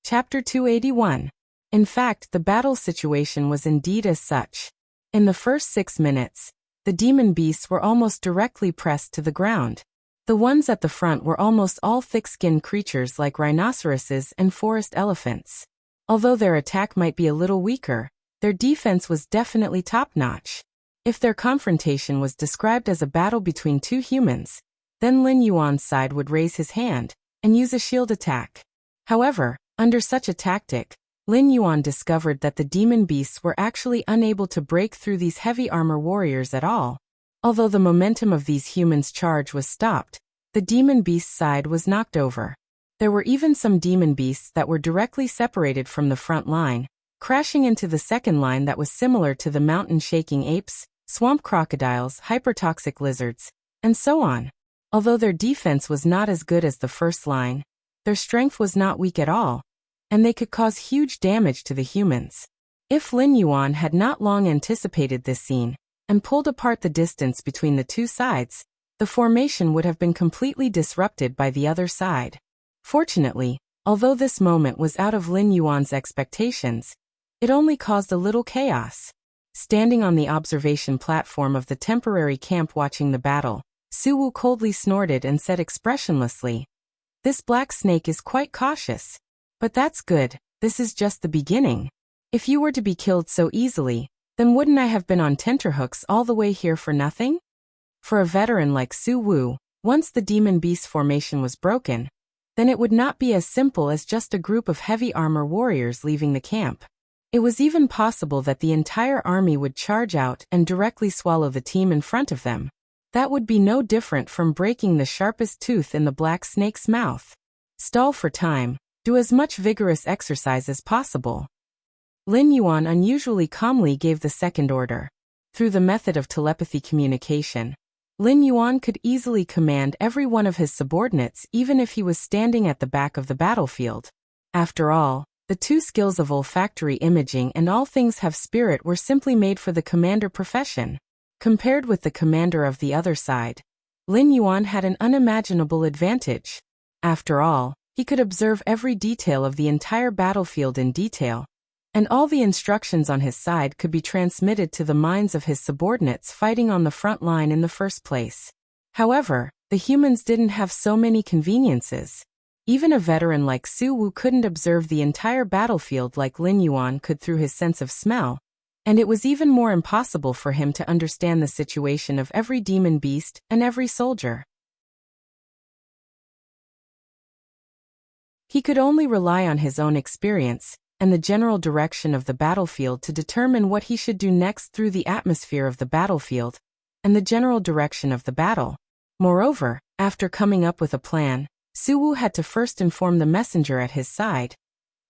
Chapter 281. In fact, the battle situation was indeed as such. In the first 6 minutes, the demon beasts were almost directly pressed to the ground. The ones at the front were almost all thick-skinned creatures like rhinoceroses and forest elephants. Although their attack might be a little weaker, their defense was definitely top-notch. If their confrontation was described as a battle between two humans, then Lin Yuan's side would raise his hand and use a shield attack. However, under such a tactic, Lin Yuan discovered that the demon beasts were actually unable to break through these heavy armor warriors at all. Although the momentum of these humans' charge was stopped, the demon beast side was knocked over. There were even some demon beasts that were directly separated from the front line, crashing into the second line that was similar to the mountain-shaking apes, swamp crocodiles, hypertoxic lizards, and so on. Although their defense was not as good as the first line, their strength was not weak at all, and they could cause huge damage to the humans. If Lin Yuan had not long anticipated this scene and pulled apart the distance between the two sides, the formation would have been completely disrupted by the other side. Fortunately, although this moment was out of Lin Yuan's expectations, it only caused a little chaos. Standing on the observation platform of the temporary camp watching the battle, Suwu coldly snorted and said expressionlessly, "This black snake is quite cautious. But that's good, this is just the beginning. If you were to be killed so easily, then wouldn't I have been on tenterhooks all the way here for nothing?" For a veteran like Suwu, once the demon beast formation was broken, then it would not be as simple as just a group of heavy armor warriors leaving the camp. It was even possible that the entire army would charge out and directly swallow the team in front of them. That would be no different from breaking the sharpest tooth in the black snake's mouth. Stall for time, do as much vigorous exercise as possible. Lin Yuan unusually calmly gave the second order. Through the method of telepathy communication, Lin Yuan could easily command every one of his subordinates even if he was standing at the back of the battlefield. After all, the two skills of olfactory imaging and all things have spirit were simply made for the commander profession. Compared with the commander of the other side, Lin Yuan had an unimaginable advantage. After all, he could observe every detail of the entire battlefield in detail, and all the instructions on his side could be transmitted to the minds of his subordinates fighting on the front line in the first place. However, the humans didn't have so many conveniences. Even a veteran like Suwu couldn't observe the entire battlefield like Lin Yuan could through his sense of smell, and it was even more impossible for him to understand the situation of every demon beast and every soldier. He could only rely on his own experience and the general direction of the battlefield to determine what he should do next through the atmosphere of the battlefield and the general direction of the battle. Moreover, after coming up with a plan, Suwu had to first inform the messenger at his side,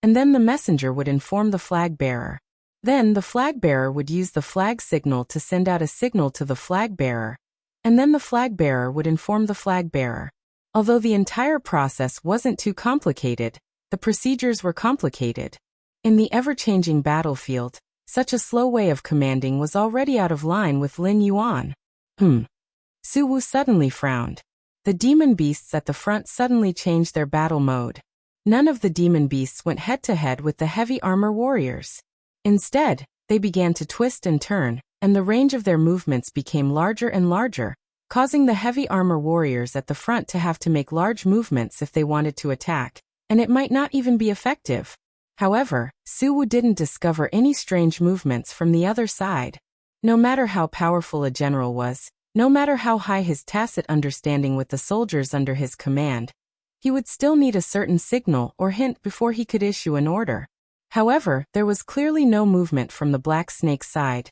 and then the messenger would inform the flag bearer. Then the flag bearer would use the flag signal to send out a signal to the flag bearer, and then the flag bearer would inform the flag bearer. Although the entire process wasn't too complicated, the procedures were complicated. In the ever-changing battlefield, such a slow way of commanding was already out of line with Lin Yuan. Suwu suddenly frowned. The demon beasts at the front suddenly changed their battle mode. None of the demon beasts went head-to-head with the heavy armor warriors. Instead, they began to twist and turn, and the range of their movements became larger and larger, causing the heavy armor warriors at the front to have to make large movements if they wanted to attack, and it might not even be effective. However, Suwu didn't discover any strange movements from the other side. No matter how powerful a general was, no matter how high his tacit understanding with the soldiers under his command, he would still need a certain signal or hint before he could issue an order. However, there was clearly no movement from the Black Snake's side,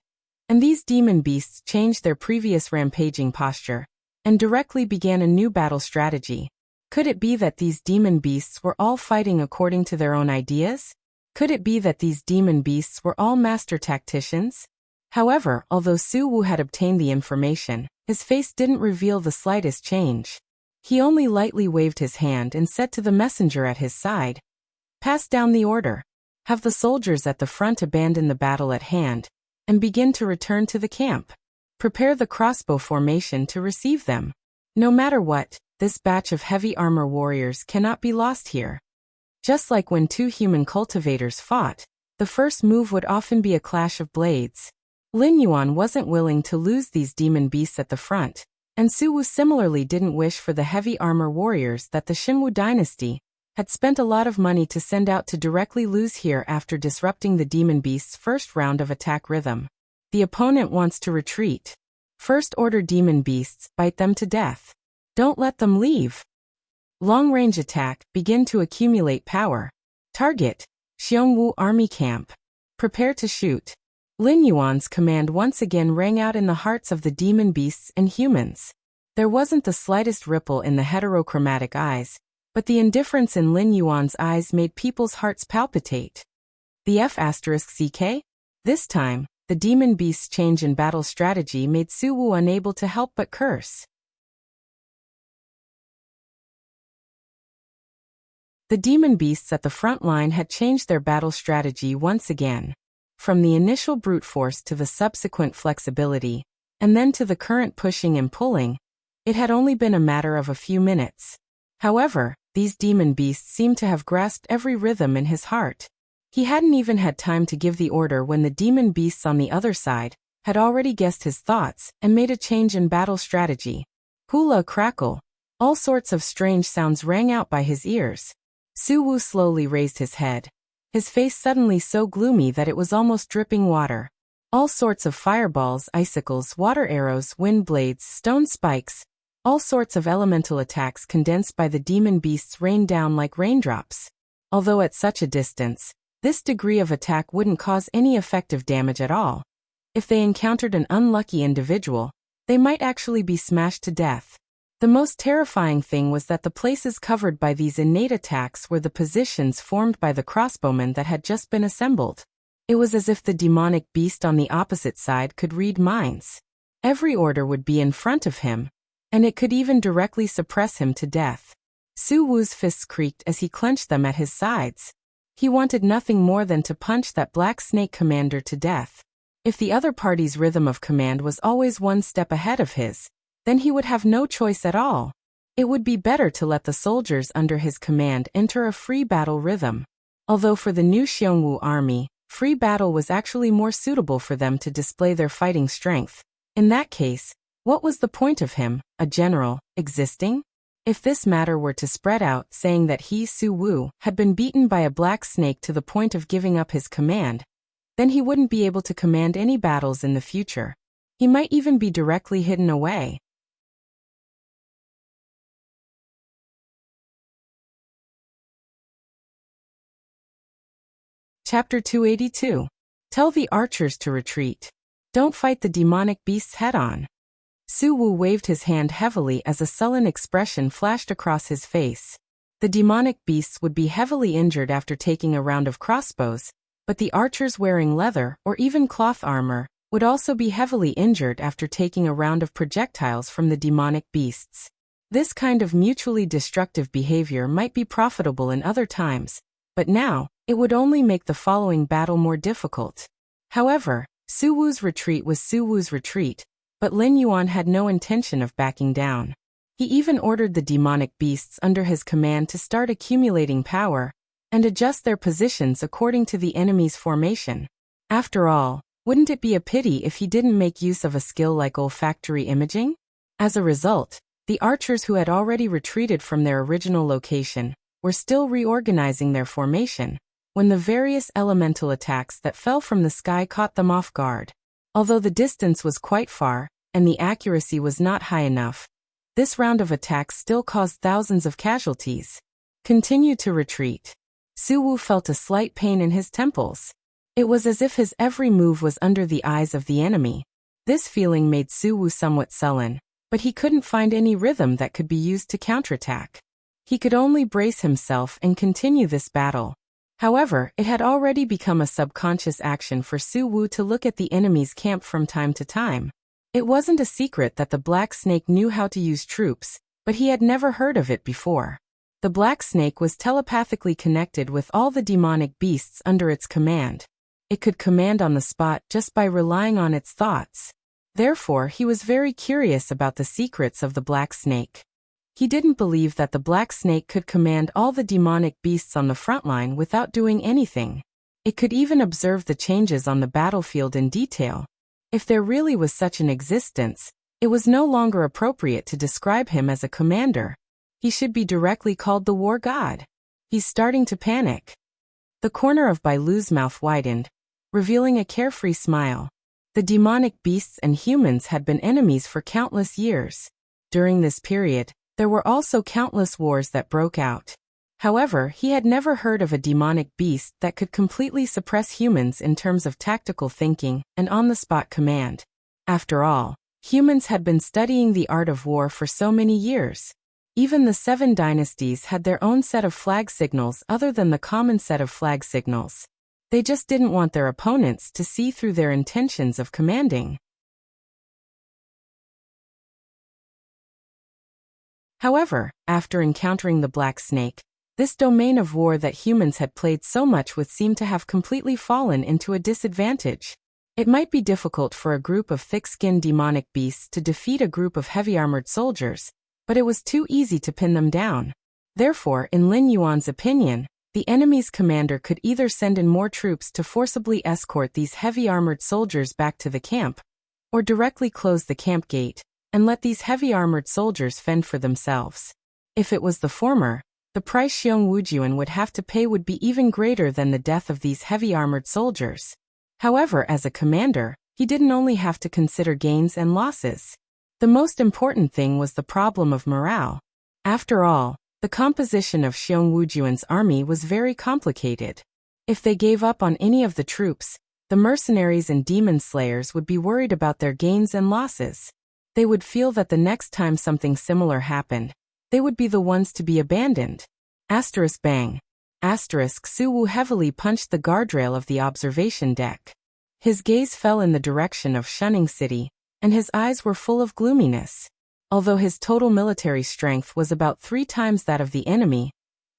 and these demon beasts changed their previous rampaging posture and directly began a new battle strategy. Could it be that these demon beasts were all fighting according to their own ideas? Could it be that these demon beasts were all master tacticians? However, although Suwu had obtained the information, his face didn't reveal the slightest change. He only lightly waved his hand and said to the messenger at his side, "Pass down the order. Have the soldiers at the front abandon the battle at hand and begin to return to the camp. Prepare the crossbow formation to receive them. No matter what, this batch of heavy armor warriors cannot be lost here." Just like when two human cultivators fought, the first move would often be a clash of blades. Lin Yuan wasn't willing to lose these demon beasts at the front, and Suwu similarly didn't wish for the heavy armor warriors that the Xinwu dynasty had spent a lot of money to send out to directly lose here after disrupting the demon beast's first round of attack rhythm. The opponent wants to retreat. First order demon beasts, bite them to death. Don't let them leave. Long-range attack, begin to accumulate power. Target, Xiongwu Army Camp. Prepare to shoot. Lin Yuan's command once again rang out in the hearts of the demon beasts and humans. There wasn't the slightest ripple in the heterochromatic eyes, but the indifference in Lin Yuan's eyes made people's hearts palpitate. The F***CK? This time, the demon beast's change in battle strategy made Su Wu unable to help but curse. The demon beasts at the front line had changed their battle strategy once again. From the initial brute force to the subsequent flexibility, and then to the current pushing and pulling, it had only been a matter of a few minutes. However, these demon beasts seemed to have grasped every rhythm in his heart. He hadn't even had time to give the order when the demon beasts on the other side had already guessed his thoughts and made a change in battle strategy. Hula crackle. All sorts of strange sounds rang out by his ears. Su Wu slowly raised his head. His face suddenly so gloomy that it was almost dripping water. All sorts of fireballs, icicles, water arrows, wind blades, stone spikes, all sorts of elemental attacks condensed by the demon beasts rained down like raindrops. Although at such a distance, this degree of attack wouldn't cause any effective damage at all. If they encountered an unlucky individual, they might actually be smashed to death. The most terrifying thing was that the places covered by these innate attacks were the positions formed by the crossbowmen that had just been assembled. It was as if the demonic beast on the opposite side could read minds. Every order would be in front of him, and it could even directly suppress him to death. Su Wu's fists creaked as he clenched them at his sides. He wanted nothing more than to punch that black snake commander to death. If the other party's rhythm of command was always one step ahead of his, then he would have no choice at all. It would be better to let the soldiers under his command enter a free battle rhythm. Although for the new Xiongwu army, free battle was actually more suitable for them to display their fighting strength. In that case, what was the point of him, a general, existing? If this matter were to spread out saying that he, Su Wu, had been beaten by a black snake to the point of giving up his command, then he wouldn't be able to command any battles in the future. He might even be directly hidden away. Chapter 282. Tell the archers to retreat. Don't fight the demonic beasts head-on. Su Wu waved his hand heavily as a sullen expression flashed across his face. The demonic beasts would be heavily injured after taking a round of crossbows, but the archers wearing leather or even cloth armor would also be heavily injured after taking a round of projectiles from the demonic beasts. This kind of mutually destructive behavior might be profitable in other times, but now, it would only make the following battle more difficult. However, Su Wu's retreat was Su Wu's retreat, but Lin Yuan had no intention of backing down. He even ordered the demonic beasts under his command to start accumulating power and adjust their positions according to the enemy's formation. After all, wouldn't it be a pity if he didn't make use of a skill like olfactory imaging? As a result, the archers who had already retreated from their original location were still reorganizing their formation when the various elemental attacks that fell from the sky caught them off guard. Although the distance was quite far, and the accuracy was not high enough, this round of attacks still caused thousands of casualties. Continue to retreat. Su Wu felt a slight pain in his temples. It was as if his every move was under the eyes of the enemy. This feeling made Su Wu somewhat sullen, but he couldn't find any rhythm that could be used to counterattack. He could only brace himself and continue this battle. However, it had already become a subconscious action for Su Wu to look at the enemy's camp from time to time. It wasn't a secret that the Black Snake knew how to use troops, but he had never heard of it before. The Black Snake was telepathically connected with all the demonic beasts under its command. It could command on the spot just by relying on its thoughts. Therefore, he was very curious about the secrets of the Black Snake. He didn't believe that the Black Snake could command all the demonic beasts on the front line without doing anything. It could even observe the changes on the battlefield in detail. If there really was such an existence, it was no longer appropriate to describe him as a commander. He should be directly called the war god. He's starting to panic. The corner of Bai Lu's mouth widened, revealing a carefree smile. The demonic beasts and humans had been enemies for countless years. During this period, there were also countless wars that broke out. However, he had never heard of a demonic beast that could completely suppress humans in terms of tactical thinking and on-the-spot command. After all, humans had been studying the art of war for so many years. Even the 7 dynasties had their own set of flag signals other than the common set of flag signals. They just didn't want their opponents to see through their intentions of commanding. However, after encountering the Black Snake, this domain of war that humans had played so much with seemed to have completely fallen into a disadvantage. It might be difficult for a group of thick-skinned demonic beasts to defeat a group of heavy-armored soldiers, but it was too easy to pin them down. Therefore, in Lin Yuan's opinion, the enemy's commander could either send in more troops to forcibly escort these heavy-armored soldiers back to the camp, or directly close the camp gate and let these heavy-armored soldiers fend for themselves. If it was the former, the price Xiong Wujuan would have to pay would be even greater than the death of these heavy-armored soldiers. However, as a commander, he didn't only have to consider gains and losses. The most important thing was the problem of morale. After all, the composition of Xiong Wujuan's army was very complicated. If they gave up on any of the troops, the mercenaries and demon slayers would be worried about their gains and losses. They would feel that the next time something similar happened, they would be the ones to be abandoned. Asterisk bang. Asterisk Su Wu heavily punched the guardrail of the observation deck. His gaze fell in the direction of Shunning City, and his eyes were full of gloominess. Although his total military strength was about 3 times that of the enemy,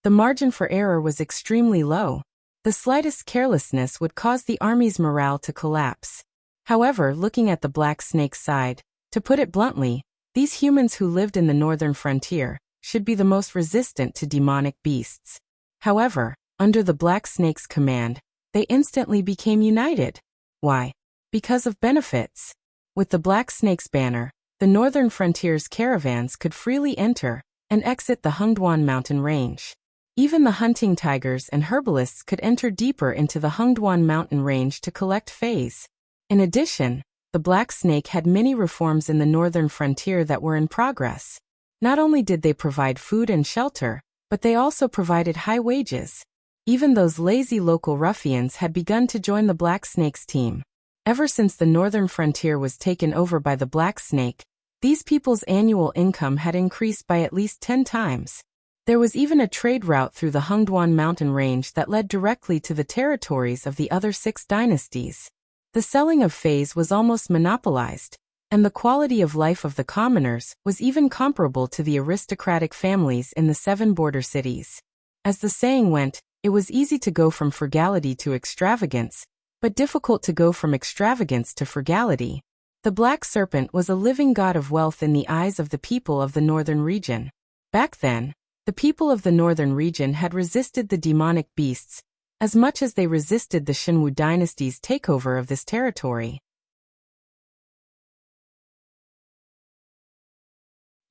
the margin for error was extremely low. The slightest carelessness would cause the army's morale to collapse. However, looking at the Black Snake's side, to put it bluntly, these humans who lived in the northern frontier should be the most resistant to demonic beasts. However, under the Black Snake's command, they instantly became united. Why? Because of benefits. With the Black Snake's banner, the northern frontier's caravans could freely enter and exit the Hengduan mountain range. Even the hunting tigers and herbalists could enter deeper into the Hengduan mountain range to collect fays. In addition, the Black Snake had many reforms in the northern frontier that were in progress. Not only did they provide food and shelter, but they also provided high wages. Even those lazy local ruffians had begun to join the Black Snake's team. Ever since the northern frontier was taken over by the Black Snake, these people's annual income had increased by at least 10 times. There was even a trade route through the Hengduan mountain range that led directly to the territories of the other 6 dynasties. The selling of fays was almost monopolized, and the quality of life of the commoners was even comparable to the aristocratic families in the 7 border cities. As the saying went, it was easy to go from frugality to extravagance, but difficult to go from extravagance to frugality. The Black Serpent was a living god of wealth in the eyes of the people of the northern region. Back then, the people of the northern region had resisted the demonic beasts as much as they resisted the Shenwu dynasty's takeover of this territory.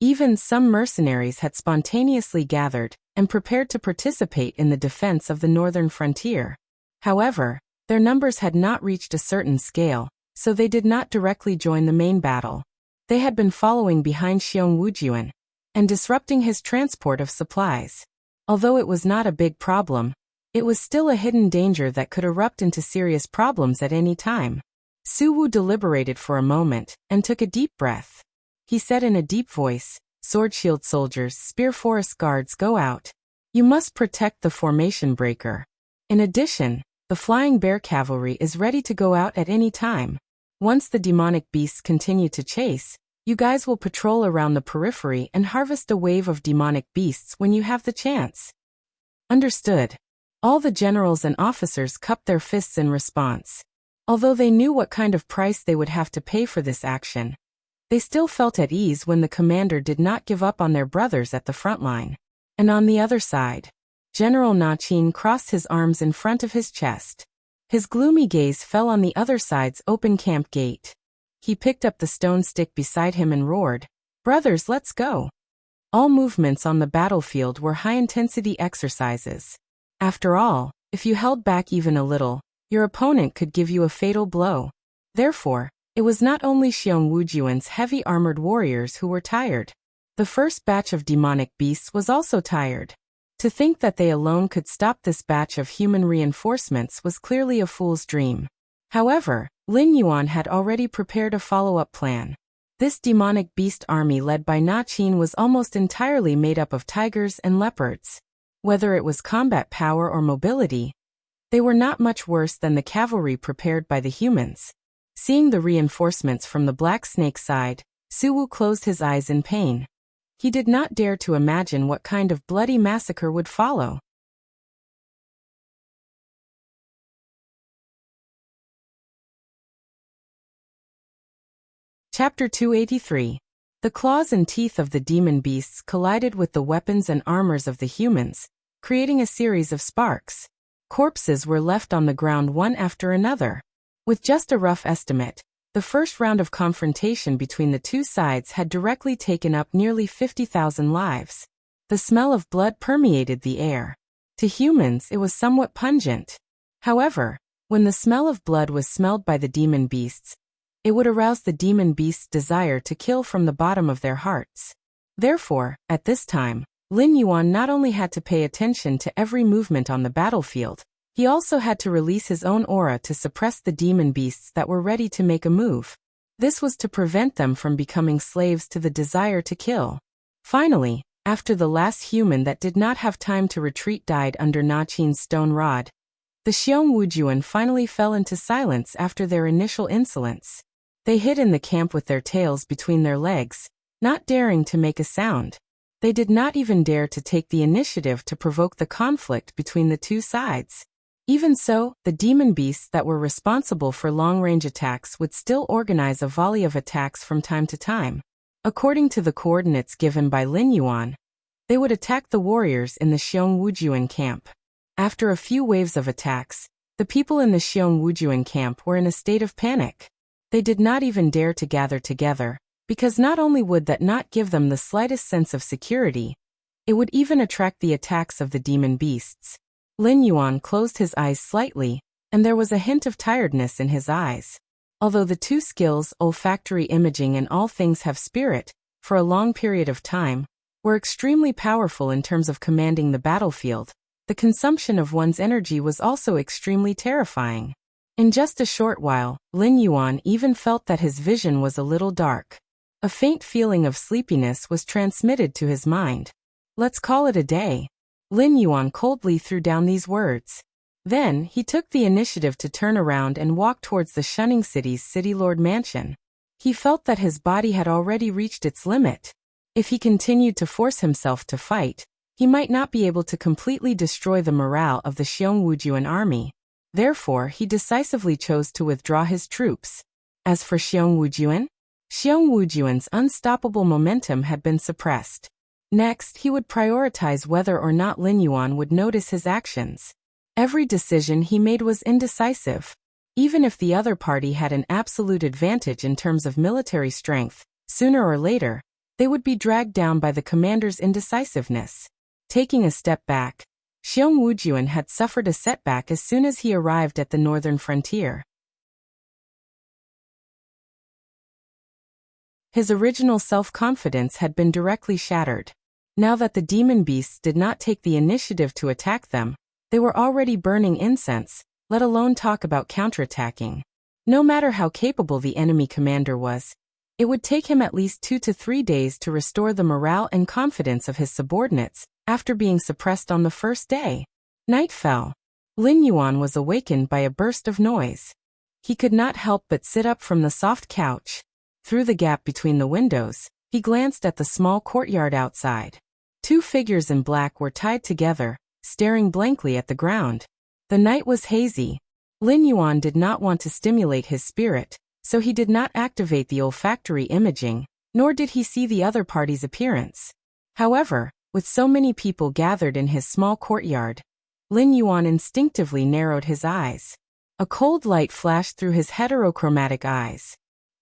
Even some mercenaries had spontaneously gathered and prepared to participate in the defense of the northern frontier. However, their numbers had not reached a certain scale, so they did not directly join the main battle. They had been following behind Xiong Wujuan and disrupting his transport of supplies. Although it was not a big problem, it was still a hidden danger that could erupt into serious problems at any time. Su Wu deliberated for a moment and took a deep breath. He said in a deep voice, "Sword shield soldiers, spear forest guards, go out. You must protect the formation breaker. In addition, the flying bear cavalry is ready to go out at any time. Once the demonic beasts continue to chase, you guys will patrol around the periphery and harvest a wave of demonic beasts when you have the chance." Understood. All the generals and officers cupped their fists in response. Although they knew what kind of price they would have to pay for this action, they still felt at ease when the commander did not give up on their brothers at the front line. And on the other side, General Na Qin crossed his arms in front of his chest. His gloomy gaze fell on the other side's open camp gate. He picked up the stone stick beside him and roared, "Brothers, let's go." All movements on the battlefield were high-intensity exercises. After all, if you held back even a little, your opponent could give you a fatal blow. Therefore, it was not only Xiong Wujuan's heavy armored warriors who were tired. The first batch of demonic beasts was also tired. To think that they alone could stop this batch of human reinforcements was clearly a fool's dream. However, Lin Yuan had already prepared a follow-up plan. This demonic beast army led by Na Qin was almost entirely made up of tigers and leopards. Whether it was combat power or mobility, they were not much worse than the cavalry prepared by the humans. Seeing the reinforcements from the Black Snake side, Suwu closed his eyes in pain. He did not dare to imagine what kind of bloody massacre would follow. Chapter 283. The claws and teeth of the demon beasts collided with the weapons and armors of the humans, creating a series of sparks. Corpses were left on the ground one after another. With just a rough estimate, the first round of confrontation between the two sides had directly taken up nearly 50,000 lives. The smell of blood permeated the air. To humans, it was somewhat pungent. However, when the smell of blood was smelled by the demon beasts, it would arouse the demon beasts' desire to kill from the bottom of their hearts. Therefore, at this time, Lin Yuan not only had to pay attention to every movement on the battlefield, he also had to release his own aura to suppress the demon beasts that were ready to make a move. This was to prevent them from becoming slaves to the desire to kill. Finally, after the last human that did not have time to retreat died under Na Qin's stone rod, the Xiong Wujuan finally fell into silence after their initial insolence. They hid in the camp with their tails between their legs, not daring to make a sound. They did not even dare to take the initiative to provoke the conflict between the two sides. Even so, the demon beasts that were responsible for long-range attacks would still organize a volley of attacks from time to time. According to the coordinates given by Lin Yuan, they would attack the warriors in the Xiong Wujuan camp. After a few waves of attacks, the people in the Xiong Wujuan camp were in a state of panic. They did not even dare to gather together, because not only would that not give them the slightest sense of security, it would even attract the attacks of the demon beasts. Lin Yuan closed his eyes slightly, and there was a hint of tiredness in his eyes. Although the two skills, olfactory imaging and all things have spirit, for a long period of time, were extremely powerful in terms of commanding the battlefield, the consumption of one's energy was also extremely terrifying. In just a short while, Lin Yuan even felt that his vision was a little dark. A faint feeling of sleepiness was transmitted to his mind. Let's call it a day. Lin Yuan coldly threw down these words. Then, he took the initiative to turn around and walk towards the Shunning City's City Lord mansion. He felt that his body had already reached its limit. If he continued to force himself to fight, he might not be able to completely destroy the morale of the Xiong Wujuan army. Therefore, he decisively chose to withdraw his troops. As for Xiong Wujuan, Xiong Wujuan's unstoppable momentum had been suppressed. Next, he would prioritize whether or not Lin Yuan would notice his actions. Every decision he made was indecisive. Even if the other party had an absolute advantage in terms of military strength, sooner or later, they would be dragged down by the commander's indecisiveness. Taking a step back, Xiong Wujuan had suffered a setback as soon as he arrived at the northern frontier. His original self-confidence had been directly shattered. Now that the demon beasts did not take the initiative to attack them, they were already burning incense, let alone talk about counterattacking. No matter how capable the enemy commander was, it would take him at least 2 to 3 days to restore the morale and confidence of his subordinates, after being suppressed on the first day. Night fell. Lin Yuan was awakened by a burst of noise. He could not help but sit up from the soft couch. Through the gap between the windows, he glanced at the small courtyard outside. 2 figures in black were tied together, staring blankly at the ground. The night was hazy. Lin Yuan did not want to stimulate his spirit, so he did not activate the olfactory imaging, nor did he see the other party's appearance. However, with so many people gathered in his small courtyard, Lin Yuan instinctively narrowed his eyes. A cold light flashed through his heterochromatic eyes.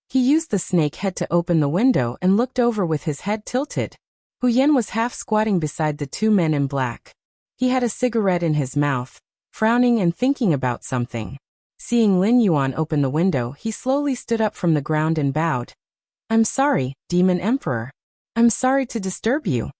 He used the snake head to open the window and looked over with his head tilted. Hu Yan was half squatting beside the two men in black. He had a cigarette in his mouth, frowning and thinking about something. Seeing Lin Yuan open the window, he slowly stood up from the ground and bowed. "I'm sorry, Demon Emperor. I'm sorry to disturb you."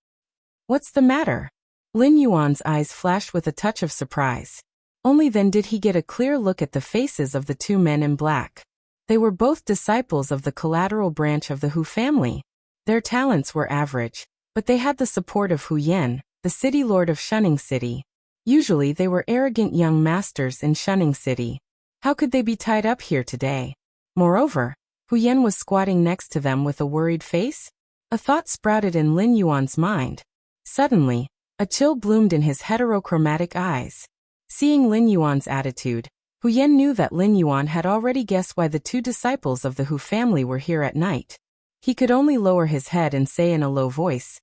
"What's the matter?" Lin Yuan's eyes flashed with a touch of surprise. Only then did he get a clear look at the faces of the two men in black. They were both disciples of the collateral branch of the Hu family. Their talents were average, but they had the support of Hu Yan, the city lord of Shunning City. Usually they were arrogant young masters in Shunning City. How could they be tied up here today? Moreover, Hu Yan was squatting next to them with a worried face. A thought sprouted in Lin Yuan's mind. Suddenly, a chill bloomed in his heterochromatic eyes. Seeing Lin Yuan's attitude, Hu Yan knew that Lin Yuan had already guessed why the two disciples of the Hu family were here at night. He could only lower his head and say in a low voice,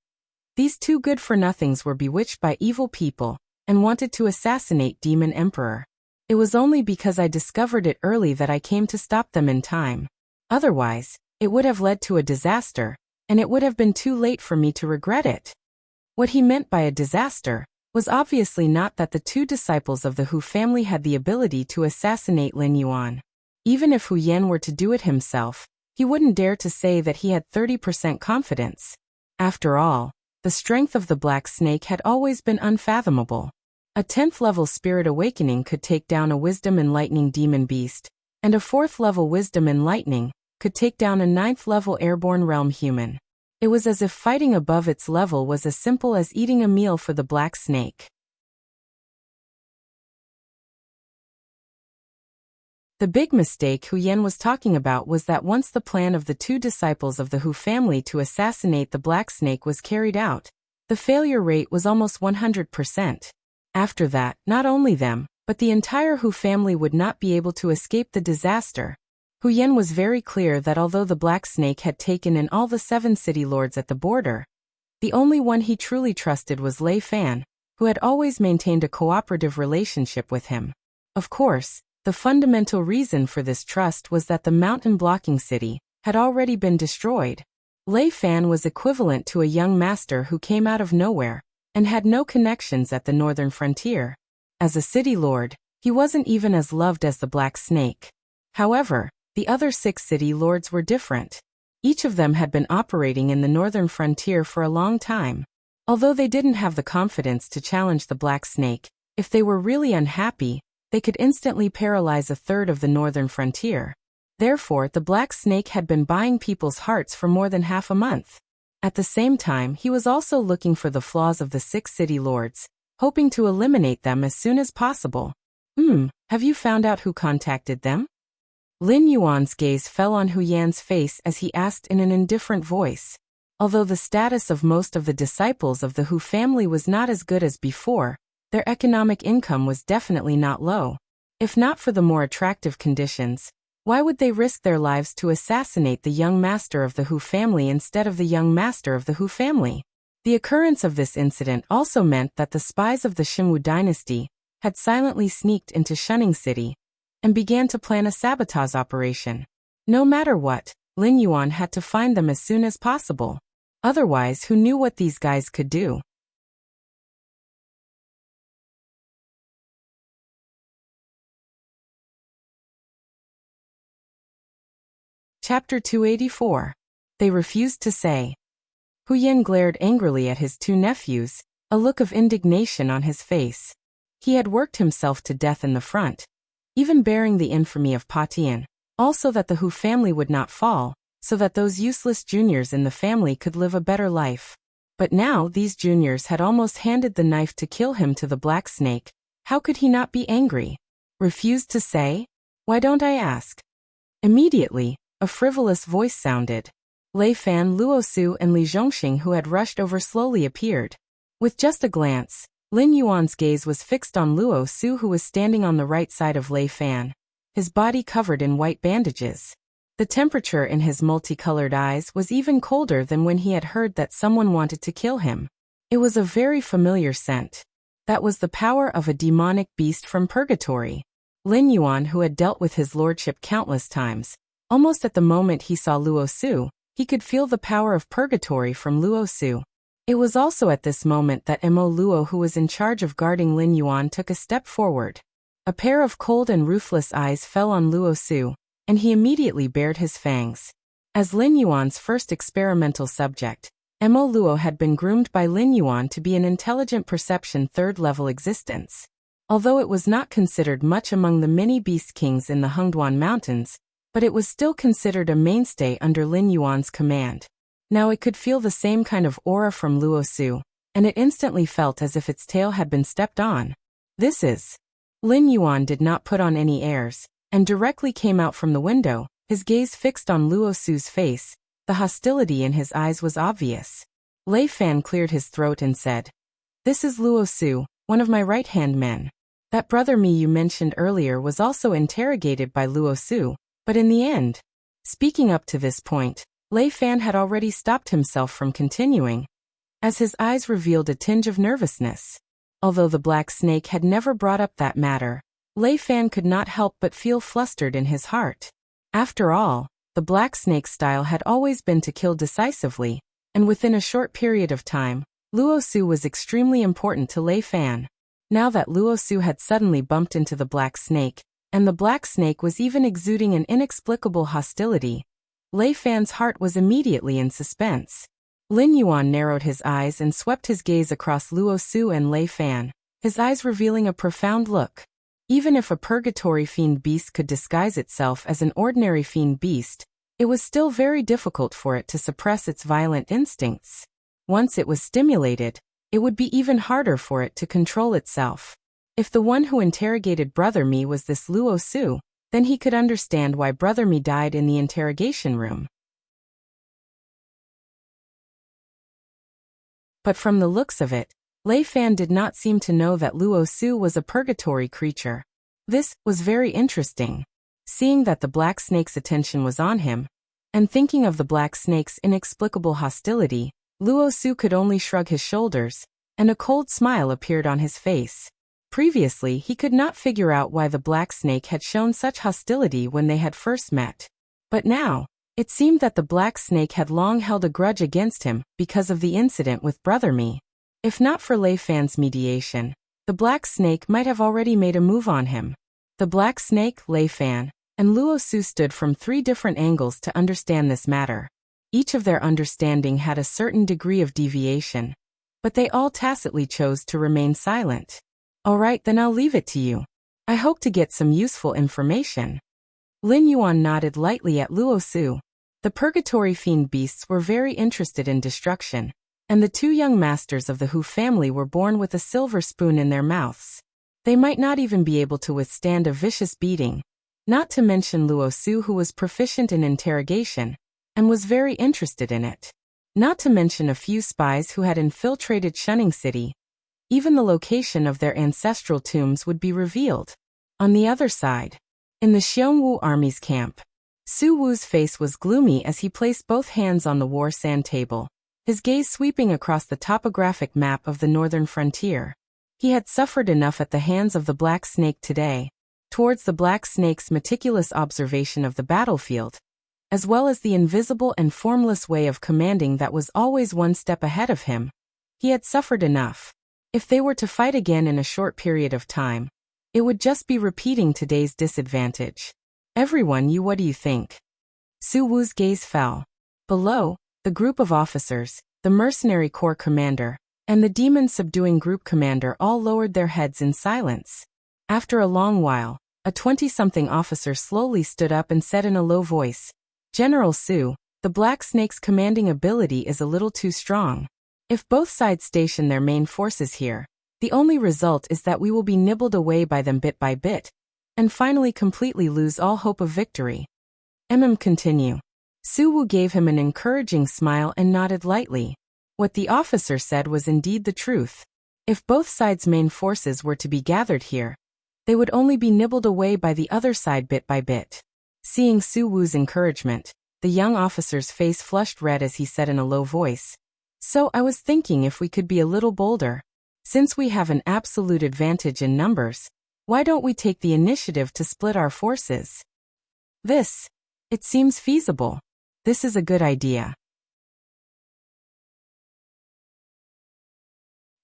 "These two good-for-nothings were bewitched by evil people and wanted to assassinate Demon Emperor. It was only because I discovered it early that I came to stop them in time. Otherwise, it would have led to a disaster, and it would have been too late for me to regret it." What he meant by a disaster was obviously not that the two disciples of the Hu family had the ability to assassinate Lin Yuan. Even if Hu Yan were to do it himself, he wouldn't dare to say that he had 30% confidence. After all, the strength of the Black Snake had always been unfathomable. A 10th-level spirit awakening could take down a Wisdom Enlightening demon beast, and a 4th-level Wisdom Enlightening could take down a 9th-level airborne realm human. It was as if fighting above its level was as simple as eating a meal for the Black Snake. The big mistake Hu Yan was talking about was that once the plan of the two disciples of the Hu family to assassinate the Black Snake was carried out, the failure rate was almost 100%. After that, not only them, but the entire Hu family would not be able to escape the disaster. Hu Yan was very clear that although the Black Snake had taken in all the 7 city lords at the border, the only one he truly trusted was Lei Fan, who had always maintained a cooperative relationship with him. Of course, the fundamental reason for this trust was that the mountain blocking city had already been destroyed. Lei Fan was equivalent to a young master who came out of nowhere and had no connections at the northern frontier. As a city lord, he wasn't even as loved as the Black Snake. However, the other 6 city lords were different. Each of them had been operating in the northern frontier for a long time. Although they didn't have the confidence to challenge the Black Snake, if they were really unhappy, they could instantly paralyze a third of the northern frontier. Therefore, the Black Snake had been buying people's hearts for more than half a month. At the same time, he was also looking for the flaws of the 6 city lords, hoping to eliminate them as soon as possible. Have you found out who contacted them?" Lin Yuan's gaze fell on Hu Yan's face as he asked in an indifferent voice. Although the status of most of the disciples of the Hu family was not as good as before, their economic income was definitely not low. If not for the more attractive conditions, why would they risk their lives to assassinate the young master of the Hu family instead of the young master of the Hu family? The occurrence of this incident also meant that the spies of the Xinwu dynasty had silently sneaked into Shunning City and began to plan a sabotage operation. No matter what, Lin Yuan had to find them as soon as possible. Otherwise, who knew what these guys could do? Chapter 284. They refused to say. Hu Yan glared angrily at his 2 nephews, a look of indignation on his face. He had worked himself to death in the front, even bearing the infamy of Patian, also that the Hu family would not fall, so that those useless juniors in the family could live a better life. But now these juniors had almost handed the knife to kill him to the Black Snake. How could he not be angry? Refused to say? Why don't I ask? Immediately, a frivolous voice sounded. Lei Fan, Luo Su and Li Zhongxing, who had rushed over, slowly appeared. With just a glance, Lin Yuan's gaze was fixed on Luo Su, who was standing on the right side of Lei Fan, his body covered in white bandages. The temperature in his multicolored eyes was even colder than when he had heard that someone wanted to kill him. It was a very familiar scent. That was the power of a demonic beast from purgatory. Lin Yuan, who had dealt with his lordship countless times, almost at the moment he saw Luo Su, he could feel the power of purgatory from Luo Su. It was also at this moment that Mo Luo, who was in charge of guarding Lin Yuan, took a step forward. A pair of cold and ruthless eyes fell on Luo Su, and he immediately bared his fangs. As Lin Yuan's first experimental subject, Mo Luo had been groomed by Lin Yuan to be an intelligent perception third-level existence. Although it was not considered much among the many beast kings in the Hengduan Mountains, but it was still considered a mainstay under Lin Yuan's command. Now it could feel the same kind of aura from Luo Su, and it instantly felt as if its tail had been stepped on. This is. Lin Yuan did not put on any airs, and directly came out from the window, his gaze fixed on Luo Su's face. The hostility in his eyes was obvious. Lei Fan cleared his throat and said, "This is Luo Su, one of my right-hand men. That brother me you mentioned earlier was also interrogated by Luo Su, but in the end." Speaking up to this point, Lei Fan had already stopped himself from continuing, as his eyes revealed a tinge of nervousness. Although the black snake had never brought up that matter, Lei Fan could not help but feel flustered in his heart. After all, the black snake's style had always been to kill decisively, and within a short period of time, Luo Su was extremely important to Lei Fan. Now that Luo Su had suddenly bumped into the black snake, and the black snake was even exuding an inexplicable hostility, Lei Fan's heart was immediately in suspense. Lin Yuan narrowed his eyes and swept his gaze across Luo Su and Lei Fan, his eyes revealing a profound look. Even if a purgatory fiend beast could disguise itself as an ordinary fiend beast, it was still very difficult for it to suppress its violent instincts. Once it was stimulated, it would be even harder for it to control itself. If the one who interrogated Brother Me was this Luo Su, then he could understand why Brother Me died in the interrogation room. But from the looks of it, Lei Fan did not seem to know that Luo Su was a purgatory creature. This was very interesting. Seeing that the black snake's attention was on him, and thinking of the black snake's inexplicable hostility, Luo Su could only shrug his shoulders, and a cold smile appeared on his face. Previously, he could not figure out why the black snake had shown such hostility when they had first met. But now, it seemed that the black snake had long held a grudge against him because of the incident with Brother Me. If not for Lei Fan's mediation, the black snake might have already made a move on him. The black snake, Lei Fan, and Luo Su stood from 3 different angles to understand this matter. Each of their understanding had a certain degree of deviation, but they all tacitly chose to remain silent. "All right, then I'll leave it to you. I hope to get some useful information." Lin Yuan nodded lightly at Luo Su. The purgatory fiend beasts were very interested in destruction, and the 2 young masters of the Hu family were born with a silver spoon in their mouths. They might not even be able to withstand a vicious beating, not to mention Luo Su, who was proficient in interrogation, and was very interested in it. Not to mention a few spies who had infiltrated Shunning City. Even the location of their ancestral tombs would be revealed. On the other side, in the Xiongwu army's camp, Su Wu's face was gloomy as he placed both hands on the war sand table, his gaze sweeping across the topographic map of the northern frontier. He had suffered enough at the hands of the black snake today. Towards the black snake's meticulous observation of the battlefield, as well as the invisible and formless way of commanding that was always one step ahead of him, he had suffered enough. If they were to fight again in a short period of time, it would just be repeating today's disadvantage. "Everyone, what do you think?" Su Wu's gaze fell. Below, the group of officers, the mercenary corps commander, and the demon-subduing group commander all lowered their heads in silence. After a long while, a 20-something officer slowly stood up and said in a low voice, "General Su, the Black Snake's commanding ability is a little too strong. If both sides station their main forces here, the only result is that we will be nibbled away by them bit by bit, and finally completely lose all hope of victory." Continue. Su Wu gave him an encouraging smile and nodded lightly. What the officer said was indeed the truth. If both sides' main forces were to be gathered here, they would only be nibbled away by the other side bit by bit. Seeing Su Wu's encouragement, the young officer's face flushed red as he said in a low voice, "So I was thinking if we could be a little bolder. Since we have an absolute advantage in numbers, why don't we take the initiative to split our forces? It seems feasible. This is a good idea."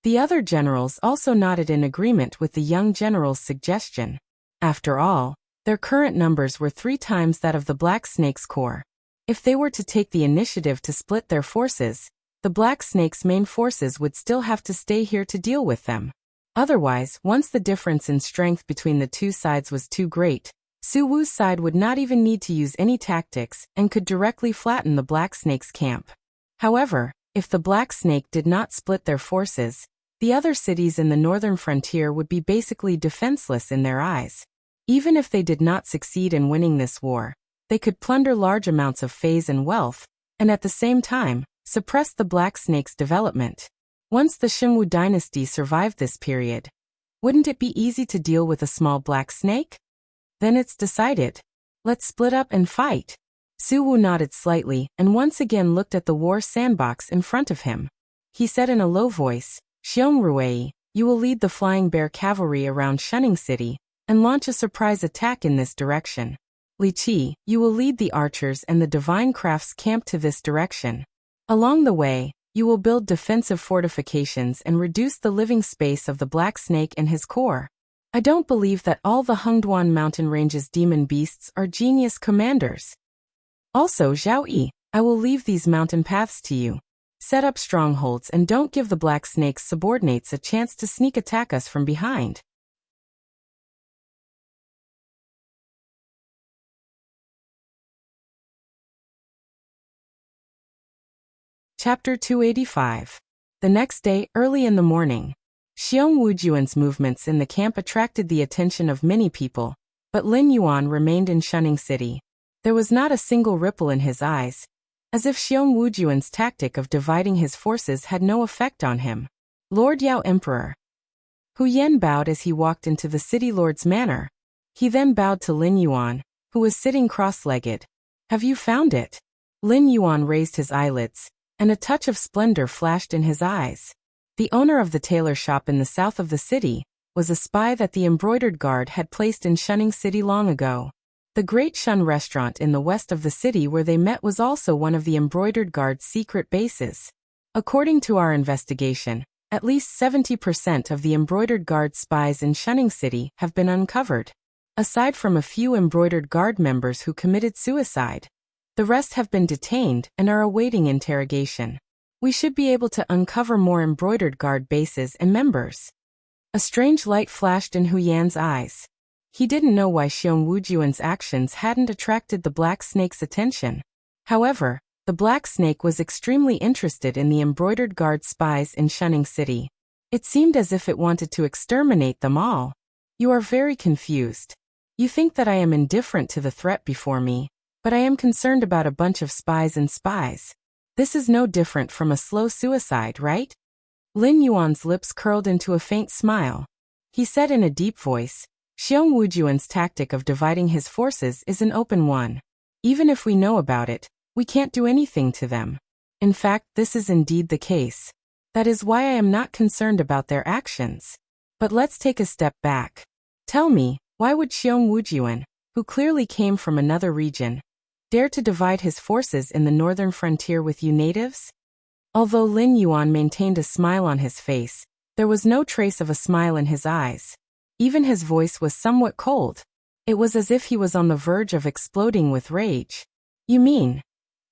The other generals also nodded in agreement with the young general's suggestion. After all, their current numbers were 3 times that of the Black Snake's corps. If they were to take the initiative to split their forces, the Black Snake's main forces would still have to stay here to deal with them. Otherwise, once the difference in strength between the two sides was too great, Su Wu's side would not even need to use any tactics and could directly flatten the Black Snake's camp. However, if the Black Snake did not split their forces, the other cities in the northern frontier would be basically defenseless in their eyes. Even if they did not succeed in winning this war, they could plunder large amounts of phase and wealth, and at the same time, suppress the Black Snake's development. Once the Xinwu dynasty survived this period, wouldn't it be easy to deal with a small Black Snake? Then it's decided. Let's split up and fight. Su Wu nodded slightly and once again looked at the war sandbox in front of him. He said in a low voice, Xiong Ruei, you will lead the Flying Bear cavalry around Shunning City and launch a surprise attack in this direction. Li Qi, you will lead the archers and the divine crafts camp to this direction. Along the way, you will build defensive fortifications and reduce the living space of the Black Snake and his corps. I don't believe that all the Hengduan mountain range's demon beasts are genius commanders. Also, Zhao Yi, I will leave these mountain paths to you. Set up strongholds and don't give the Black Snake's subordinates a chance to sneak attack us from behind. Chapter 285. The next day, early in the morning, Xiong Wujuan's movements in the camp attracted the attention of many people, but Lin Yuan remained in Shunning City. There was not a single ripple in his eyes, as if Xiong Wujuan's tactic of dividing his forces had no effect on him. Lord Yao Emperor. Hu Yan bowed as he walked into the city lord's manor. He then bowed to Lin Yuan, who was sitting cross-legged. Have you found it? Lin Yuan raised his eyelids, and a touch of splendor flashed in his eyes. The owner of the tailor shop in the south of the city was a spy that the embroidered guard had placed in Shunning City long ago. The Great Shun restaurant in the west of the city where they met was also one of the embroidered guard's secret bases. According to our investigation, at least 70% of the embroidered guard spies in Shunning City have been uncovered. Aside from a few embroidered guard members who committed suicide, the rest have been detained and are awaiting interrogation. We should be able to uncover more embroidered guard bases and members. A strange light flashed in Hu Yan's eyes. He didn't know why Xiong Wujuan's actions hadn't attracted the Black Snake's attention. However, the Black Snake was extremely interested in the embroidered guard spies in Shunning City. It seemed as if it wanted to exterminate them all. You are very confused. You think that I am indifferent to the threat before me, but I am concerned about a bunch of spies and spies. This is no different from a slow suicide, right? Lin Yuan's lips curled into a faint smile. He said in a deep voice, Xiong Wujuan's tactic of dividing his forces is an open one. Even if we know about it, we can't do anything to them. In fact, this is indeed the case. That is why I am not concerned about their actions. But let's take a step back. Tell me, why would Xiong Wujuan, who clearly came from another region, dare to divide his forces in the northern frontier with you natives? Although Lin Yuan maintained a smile on his face, there was no trace of a smile in his eyes. Even his voice was somewhat cold. It was as if he was on the verge of exploding with rage. You mean?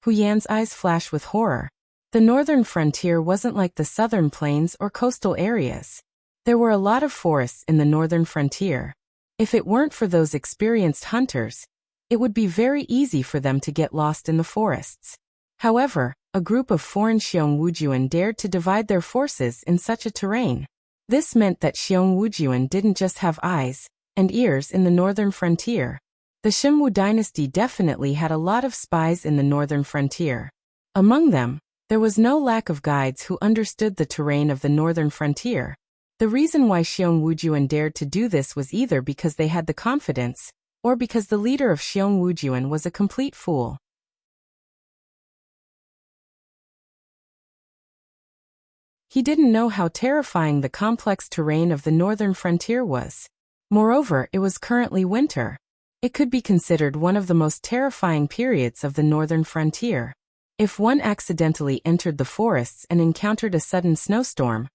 Hu Yan's eyes flashed with horror. The northern frontier wasn't like the southern plains or coastal areas. There were a lot of forests in the northern frontier. If it weren't for those experienced hunters, it would be very easy for them to get lost in the forests. However, a group of foreign Xiong Wujuan dared to divide their forces in such a terrain. This meant that Xiong Wujuan didn't just have eyes and ears in the northern frontier. The Xinwu dynasty definitely had a lot of spies in the northern frontier. Among them, there was no lack of guides who understood the terrain of the northern frontier. The reason why Xiong Wujuan dared to do this was either because they had the confidence, or because the leader of Xiong Wujuan was a complete fool. He didn't know how terrifying the complex terrain of the northern frontier was. Moreover, it was currently winter. It could be considered one of the most terrifying periods of the northern frontier. If one accidentally entered the forests and encountered a sudden snowstorm,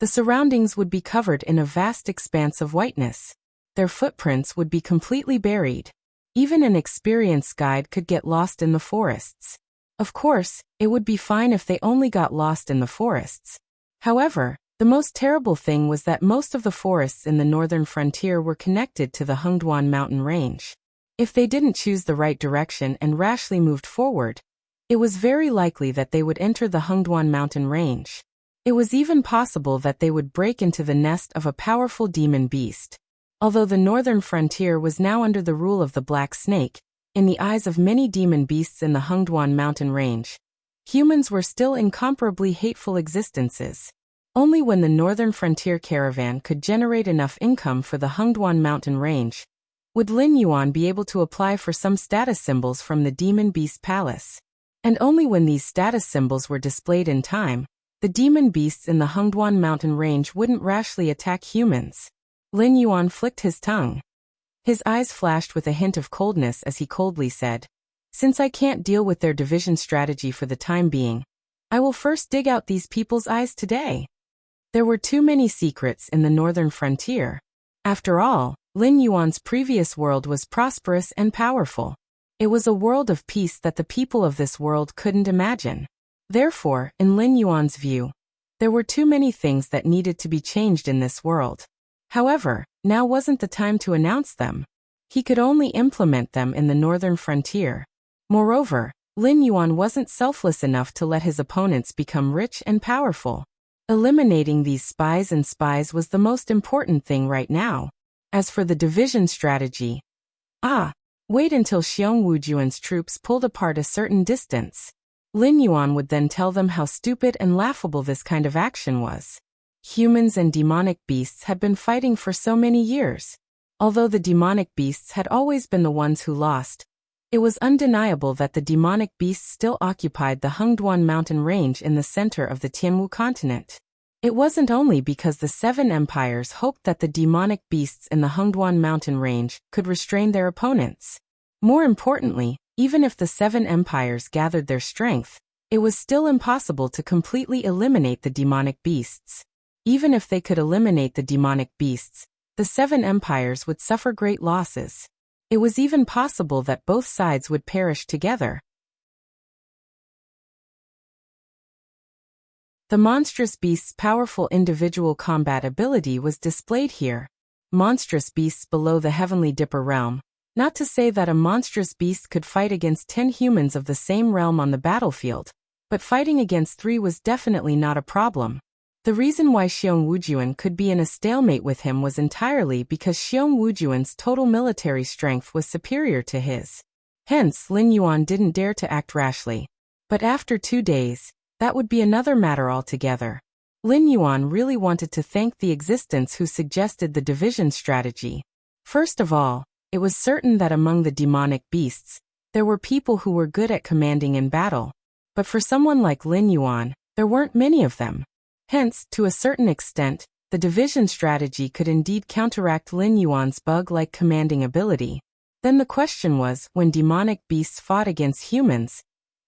The surroundings would be covered in a vast expanse of whiteness. Their footprints would be completely buried. Even an experienced guide could get lost in the forests. Of course, it would be fine if they only got lost in the forests. However, the most terrible thing was that most of the forests in the northern frontier were connected to the Hengduan mountain range. If they didn't choose the right direction and rashly moved forward, it was very likely that they would enter the Hengduan mountain range. It was even possible that they would break into the nest of a powerful demon beast. Although the northern frontier was now under the rule of the Black Snake, in the eyes of many demon beasts in the Hengduan mountain range, humans were still incomparably hateful existences. Only when the northern frontier caravan could generate enough income for the Hengduan mountain range would Lin Yuan be able to apply for some status symbols from the demon beast palace. And only when these status symbols were displayed in time, the demon beasts in the Hengduan mountain range wouldn't rashly attack humans. Lin Yuan flicked his tongue. His eyes flashed with a hint of coldness as he coldly said, "Since I can't deal with their division strategy for the time being, I will first dig out these people's eyes today." There were too many secrets in the northern frontier. After all, Lin Yuan's previous world was prosperous and powerful. It was a world of peace that the people of this world couldn't imagine. Therefore, in Lin Yuan's view, there were too many things that needed to be changed in this world. However, now wasn't the time to announce them. He could only implement them in the northern frontier. Moreover, Lin Yuan wasn't selfless enough to let his opponents become rich and powerful. Eliminating these spies was the most important thing right now. As for the division strategy, wait until Xiong Wujuan's troops pulled apart a certain distance. Lin Yuan would then tell them how stupid and laughable this kind of action was. Humans and demonic beasts had been fighting for so many years. Although the demonic beasts had always been the ones who lost, it was undeniable that the demonic beasts still occupied the Hengduan mountain range in the center of the Tianwu continent. It wasn't only because the Seven Empires hoped that the demonic beasts in the Hengduan mountain range could restrain their opponents. More importantly, even if the Seven Empires gathered their strength, it was still impossible to completely eliminate the demonic beasts. Even if they could eliminate the demonic beasts, the Seven Empires would suffer great losses. It was even possible that both sides would perish together. The monstrous beast's powerful individual combat ability was displayed here. Monstrous beasts below the Heavenly Dipper realm. Not to say that a monstrous beast could fight against 10 humans of the same realm on the battlefield, but fighting against 3 was definitely not a problem. The reason why Xiong Wujuan could be in a stalemate with him was entirely because Xiong Wujuan's total military strength was superior to his. Hence, Lin Yuan didn't dare to act rashly. But after 2 days, that would be another matter altogether. Lin Yuan really wanted to thank the existence who suggested the division strategy. First of all, it was certain that among the demonic beasts, there were people who were good at commanding in battle. But for someone like Lin Yuan, there weren't many of them. Hence, to a certain extent, the division strategy could indeed counteract Lin Yuan's bug-like commanding ability. Then the question was, when demonic beasts fought against humans,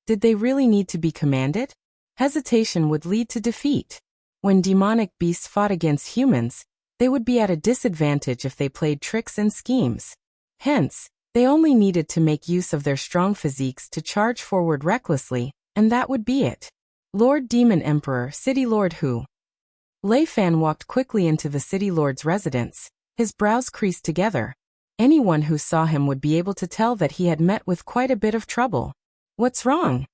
did they really need to be commanded? Hesitation would lead to defeat. When demonic beasts fought against humans, they would be at a disadvantage if they played tricks and schemes. Hence, they only needed to make use of their strong physiques to charge forward recklessly, and that would be it. Lord Demon Emperor City Lord Hu. Lei Fan walked quickly into the City Lord's residence, his brows creased together. Anyone who saw him would be able to tell that he had met with quite a bit of trouble. What's wrong?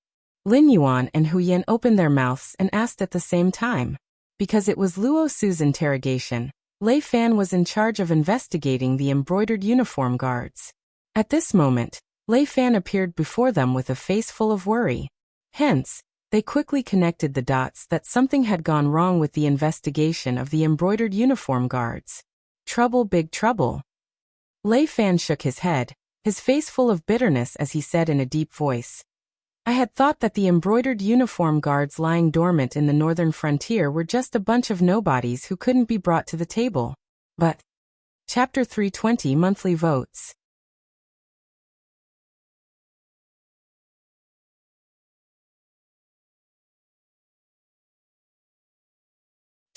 Lin Yuan and Hu Yan opened their mouths and asked at the same time. Because it was Luo Su's interrogation, Lei Fan was in charge of investigating the embroidered uniform guards. At this moment, Lei Fan appeared before them with a face full of worry. Hence, they quickly connected the dots that something had gone wrong with the investigation of the embroidered uniform guards. Trouble, big trouble. Lei Fan shook his head, his face full of bitterness as he said in a deep voice. I had thought that the embroidered uniform guards lying dormant in the northern frontier were just a bunch of nobodies who couldn't be brought to the table. But Chapter 320 Monthly Votes.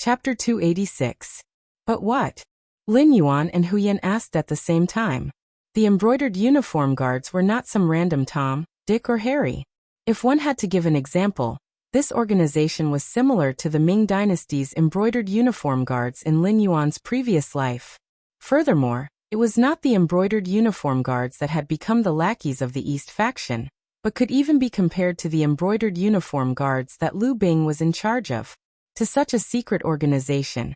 Chapter 286. But what? Lin Yuan and Hu Yan asked at the same time. The embroidered uniform guards were not some random Tom, Dick or Harry. If one had to give an example, this organization was similar to the Ming Dynasty's embroidered uniform guards in Lin Yuan's previous life. Furthermore, it was not the embroidered uniform guards that had become the lackeys of the East faction, but could even be compared to the embroidered uniform guards that Liu Bing was in charge of. To such a secret organization,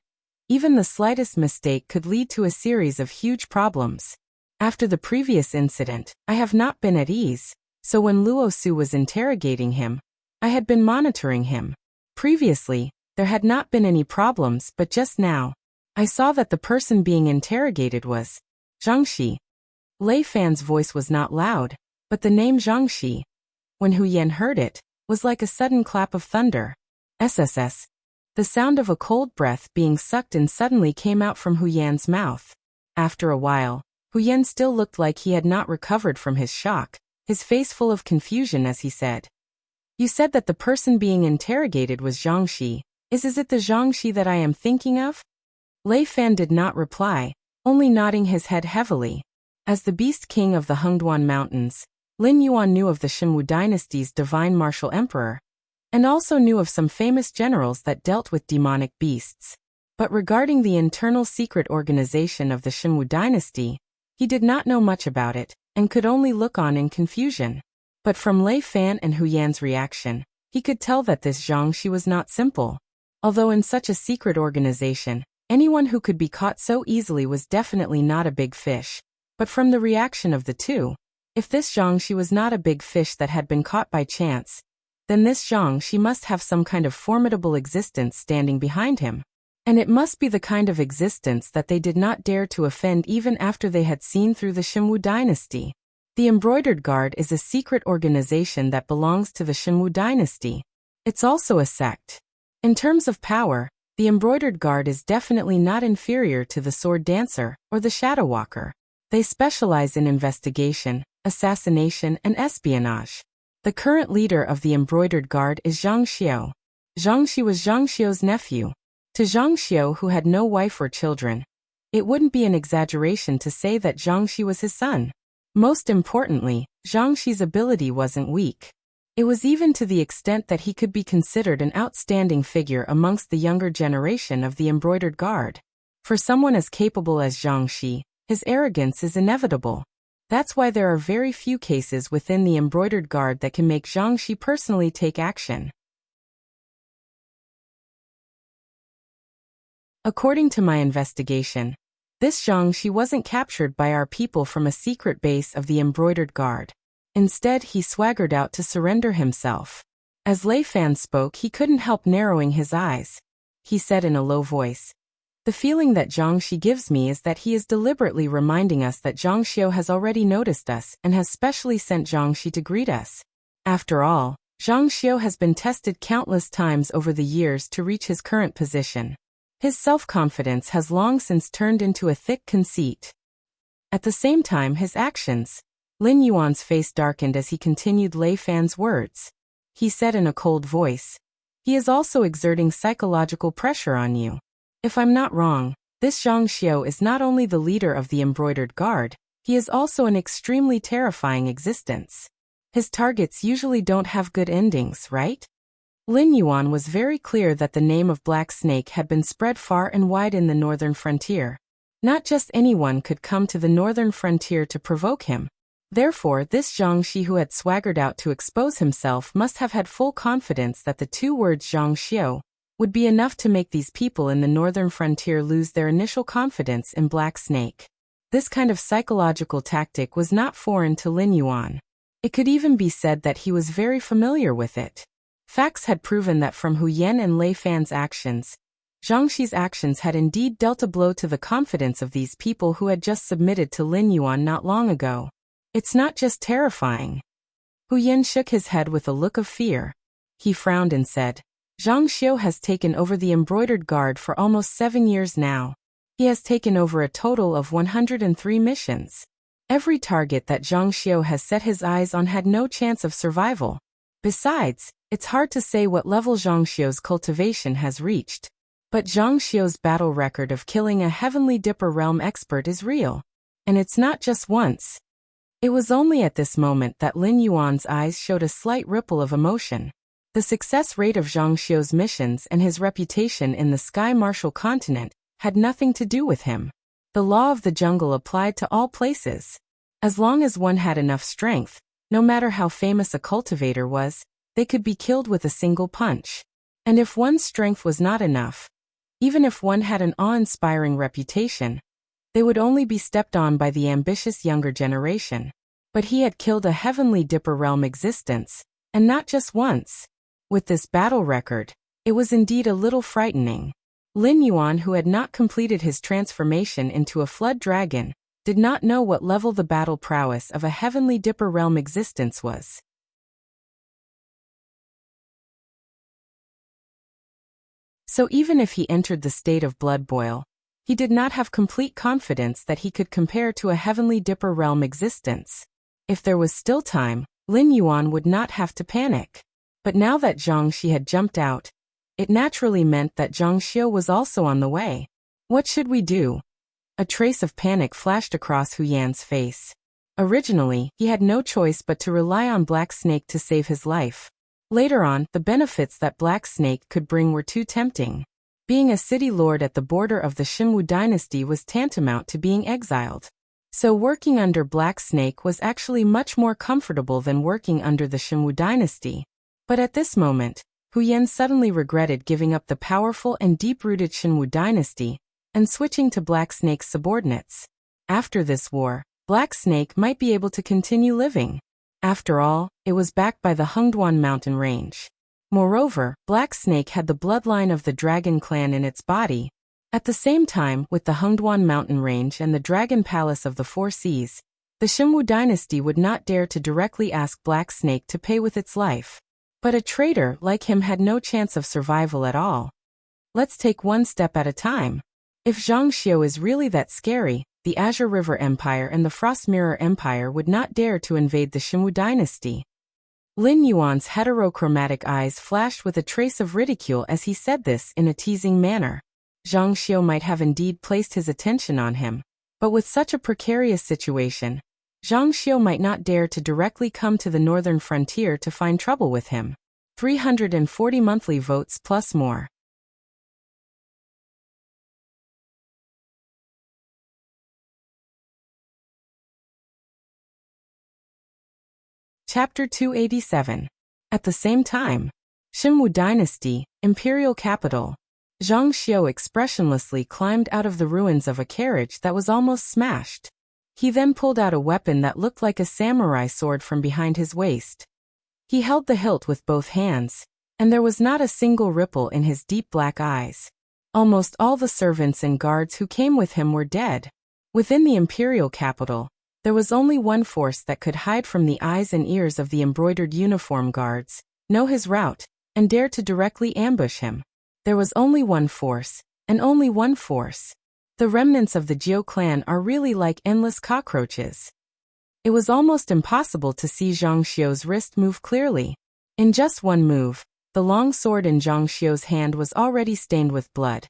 even the slightest mistake could lead to a series of huge problems. After the previous incident, I have not been at ease, so when Luo Su was interrogating him, I had been monitoring him. Previously, there had not been any problems, but just now, I saw that the person being interrogated was Zhangxi. Lei Fan's voice was not loud, but the name Zhangxi, when Hu Yan heard it, was like a sudden clap of thunder. SSS. The sound of a cold breath being sucked in suddenly came out from Hu Yan's mouth. After a while, Hu Yan still looked like he had not recovered from his shock, his face full of confusion as he said, "You said that the person being interrogated was Zhangxi. Is it the Zhangxi that I am thinking of?" Lei Fan did not reply, only nodding his head heavily. As the Beast King of the Hengduan Mountains, Lin Yuan knew of the Shenwu dynasty's divine martial emperor, and also knew of some famous generals that dealt with demonic beasts. But regarding the internal secret organization of the Shenwu dynasty, he did not know much about it, and could only look on in confusion. But from Lei Fan and Hu Yan's reaction, he could tell that this Zhangxi was not simple. Although in such a secret organization, anyone who could be caught so easily was definitely not a big fish. But from the reaction of the two, if this Zhangxi was not a big fish that had been caught by chance, then this Zhangxi must have some kind of formidable existence standing behind him. And it must be the kind of existence that they did not dare to offend even after they had seen through the Shenwu dynasty. The Embroidered Guard is a secret organization that belongs to the Shenwu dynasty. It's also a sect. In terms of power, the Embroidered Guard is definitely not inferior to the Sword Dancer or the Shadow Walker. They specialize in investigation, assassination, and espionage. The current leader of the Embroidered Guard is Zhang Xiao. Zhangxi was Zhang Xiao's nephew. To Zhang Xiao, who had no wife or children, it wouldn't be an exaggeration to say that Zhangxi was his son. Most importantly, Zhangxi's ability wasn't weak. It was even to the extent that he could be considered an outstanding figure amongst the younger generation of the Embroidered Guard. For someone as capable as Zhangxi, his arrogance is inevitable. That's why there are very few cases within the Embroidered Guard that can make Zhangxi personally take action. According to my investigation, this Zhangxi wasn't captured by our people from a secret base of the Embroidered Guard. Instead, he swaggered out to surrender himself. As Lei Fan spoke, he couldn't help narrowing his eyes. He said in a low voice, "The feeling that Zhangxi gives me is that he is deliberately reminding us that Zhang Xiao has already noticed us and has specially sent Zhangxi to greet us. After all, Zhang Xiao has been tested countless times over the years to reach his current position. His self-confidence has long since turned into a thick conceit. At the same time, his actions..." Lin Yuan's face darkened as he continued Lei Fan's words. He said in a cold voice, "He is also exerting psychological pressure on you. If I'm not wrong, this Zhang Xiao is not only the leader of the Embroidered Guard, he is also an extremely terrifying existence. His targets usually don't have good endings, right?" Lin Yuan was very clear that the name of Black Snake had been spread far and wide in the northern frontier. Not just anyone could come to the northern frontier to provoke him. Therefore, this Zhangxi who had swaggered out to expose himself must have had full confidence that the two words Zhang Xiao would be enough to make these people in the northern frontier lose their initial confidence in Black Snake. This kind of psychological tactic was not foreign to Lin Yuan. It could even be said that he was very familiar with it. Facts had proven that from Hu Yan and Lei Fan's actions, Zhangxi's actions had indeed dealt a blow to the confidence of these people who had just submitted to Lin Yuan not long ago. It's not just terrifying. Hu Yan shook his head with a look of fear. He frowned and said, "Zhang Xiao has taken over the Embroidered Guard for almost 7 years now. He has taken over a total of 103 missions. Every target that Zhang Xiao has set his eyes on had no chance of survival. Besides, it's hard to say what level Zhang Xiao's cultivation has reached. But Zhang Xiu's battle record of killing a Heavenly Dipper realm expert is real. And it's not just once. It was only at this moment that Lin Yuan's eyes showed a slight ripple of emotion. The success rate of Zhang Xiu's missions and his reputation in the Sky Martial continent had nothing to do with him. The law of the jungle applied to all places. As long as one had enough strength, no matter how famous a cultivator was, they could be killed with a single punch. And if one's strength was not enough, even if one had an awe-inspiring reputation, they would only be stepped on by the ambitious younger generation. But he had killed a Heavenly Dipper realm existence, and not just once. With this battle record, it was indeed a little frightening. Lin Yuan, who had not completed his transformation into a flood dragon, did not know what level the battle prowess of a Heavenly Dipper realm existence was. So even if he entered the state of blood boil, he did not have complete confidence that he could compare to a Heavenly Dipper realm existence. If there was still time, Lin Yuan would not have to panic. But now that Zhang Xi had jumped out, it naturally meant that Zhang Xiu was also on the way. What should we do? A trace of panic flashed across Hu Yan's face. Originally, he had no choice but to rely on Black Snake to save his life. Later on, the benefits that Black Snake could bring were too tempting. Being a city lord at the border of the Xinwu dynasty was tantamount to being exiled. So working under Black Snake was actually much more comfortable than working under the Xinwu dynasty. But at this moment, Hu Yan suddenly regretted giving up the powerful and deep-rooted Xinwu dynasty and switching to Black Snake's subordinates. After this war, Black Snake might be able to continue living. After all, it was backed by the Hengduan mountain range. Moreover, Black Snake had the bloodline of the Dragon clan in its body. At the same time, with the Hengduan mountain range and the Dragon Palace of the Four Seas, the Xinwu dynasty would not dare to directly ask Black Snake to pay with its life. But a traitor like him had no chance of survival at all. Let's take one step at a time. If Zhang Xiu is really that scary, the Azure River Empire and the Frost Mirror Empire would not dare to invade the Xinwu dynasty. Lin Yuan's heterochromatic eyes flashed with a trace of ridicule as he said this in a teasing manner. Zhang Xiu might have indeed placed his attention on him, but with such a precarious situation, Zhang Xiu might not dare to directly come to the northern frontier to find trouble with him. 340 monthly votes plus more. Chapter 287. At the same time, Xinwu Dynasty, Imperial Capital. Zhang Xiu expressionlessly climbed out of the ruins of a carriage that was almost smashed. He then pulled out a weapon that looked like a samurai sword from behind his waist. He held the hilt with both hands, and there was not a single ripple in his deep black eyes. Almost all the servants and guards who came with him were dead. Within the imperial capital, there was only one force that could hide from the eyes and ears of the embroidered uniform guards, know his route, and dare to directly ambush him. There was only one force, and only one force. The remnants of the Jiu clan are really like endless cockroaches. It was almost impossible to see Zhang Xiu's wrist move clearly. In just one move, the long sword in Zhang Xiu's hand was already stained with blood,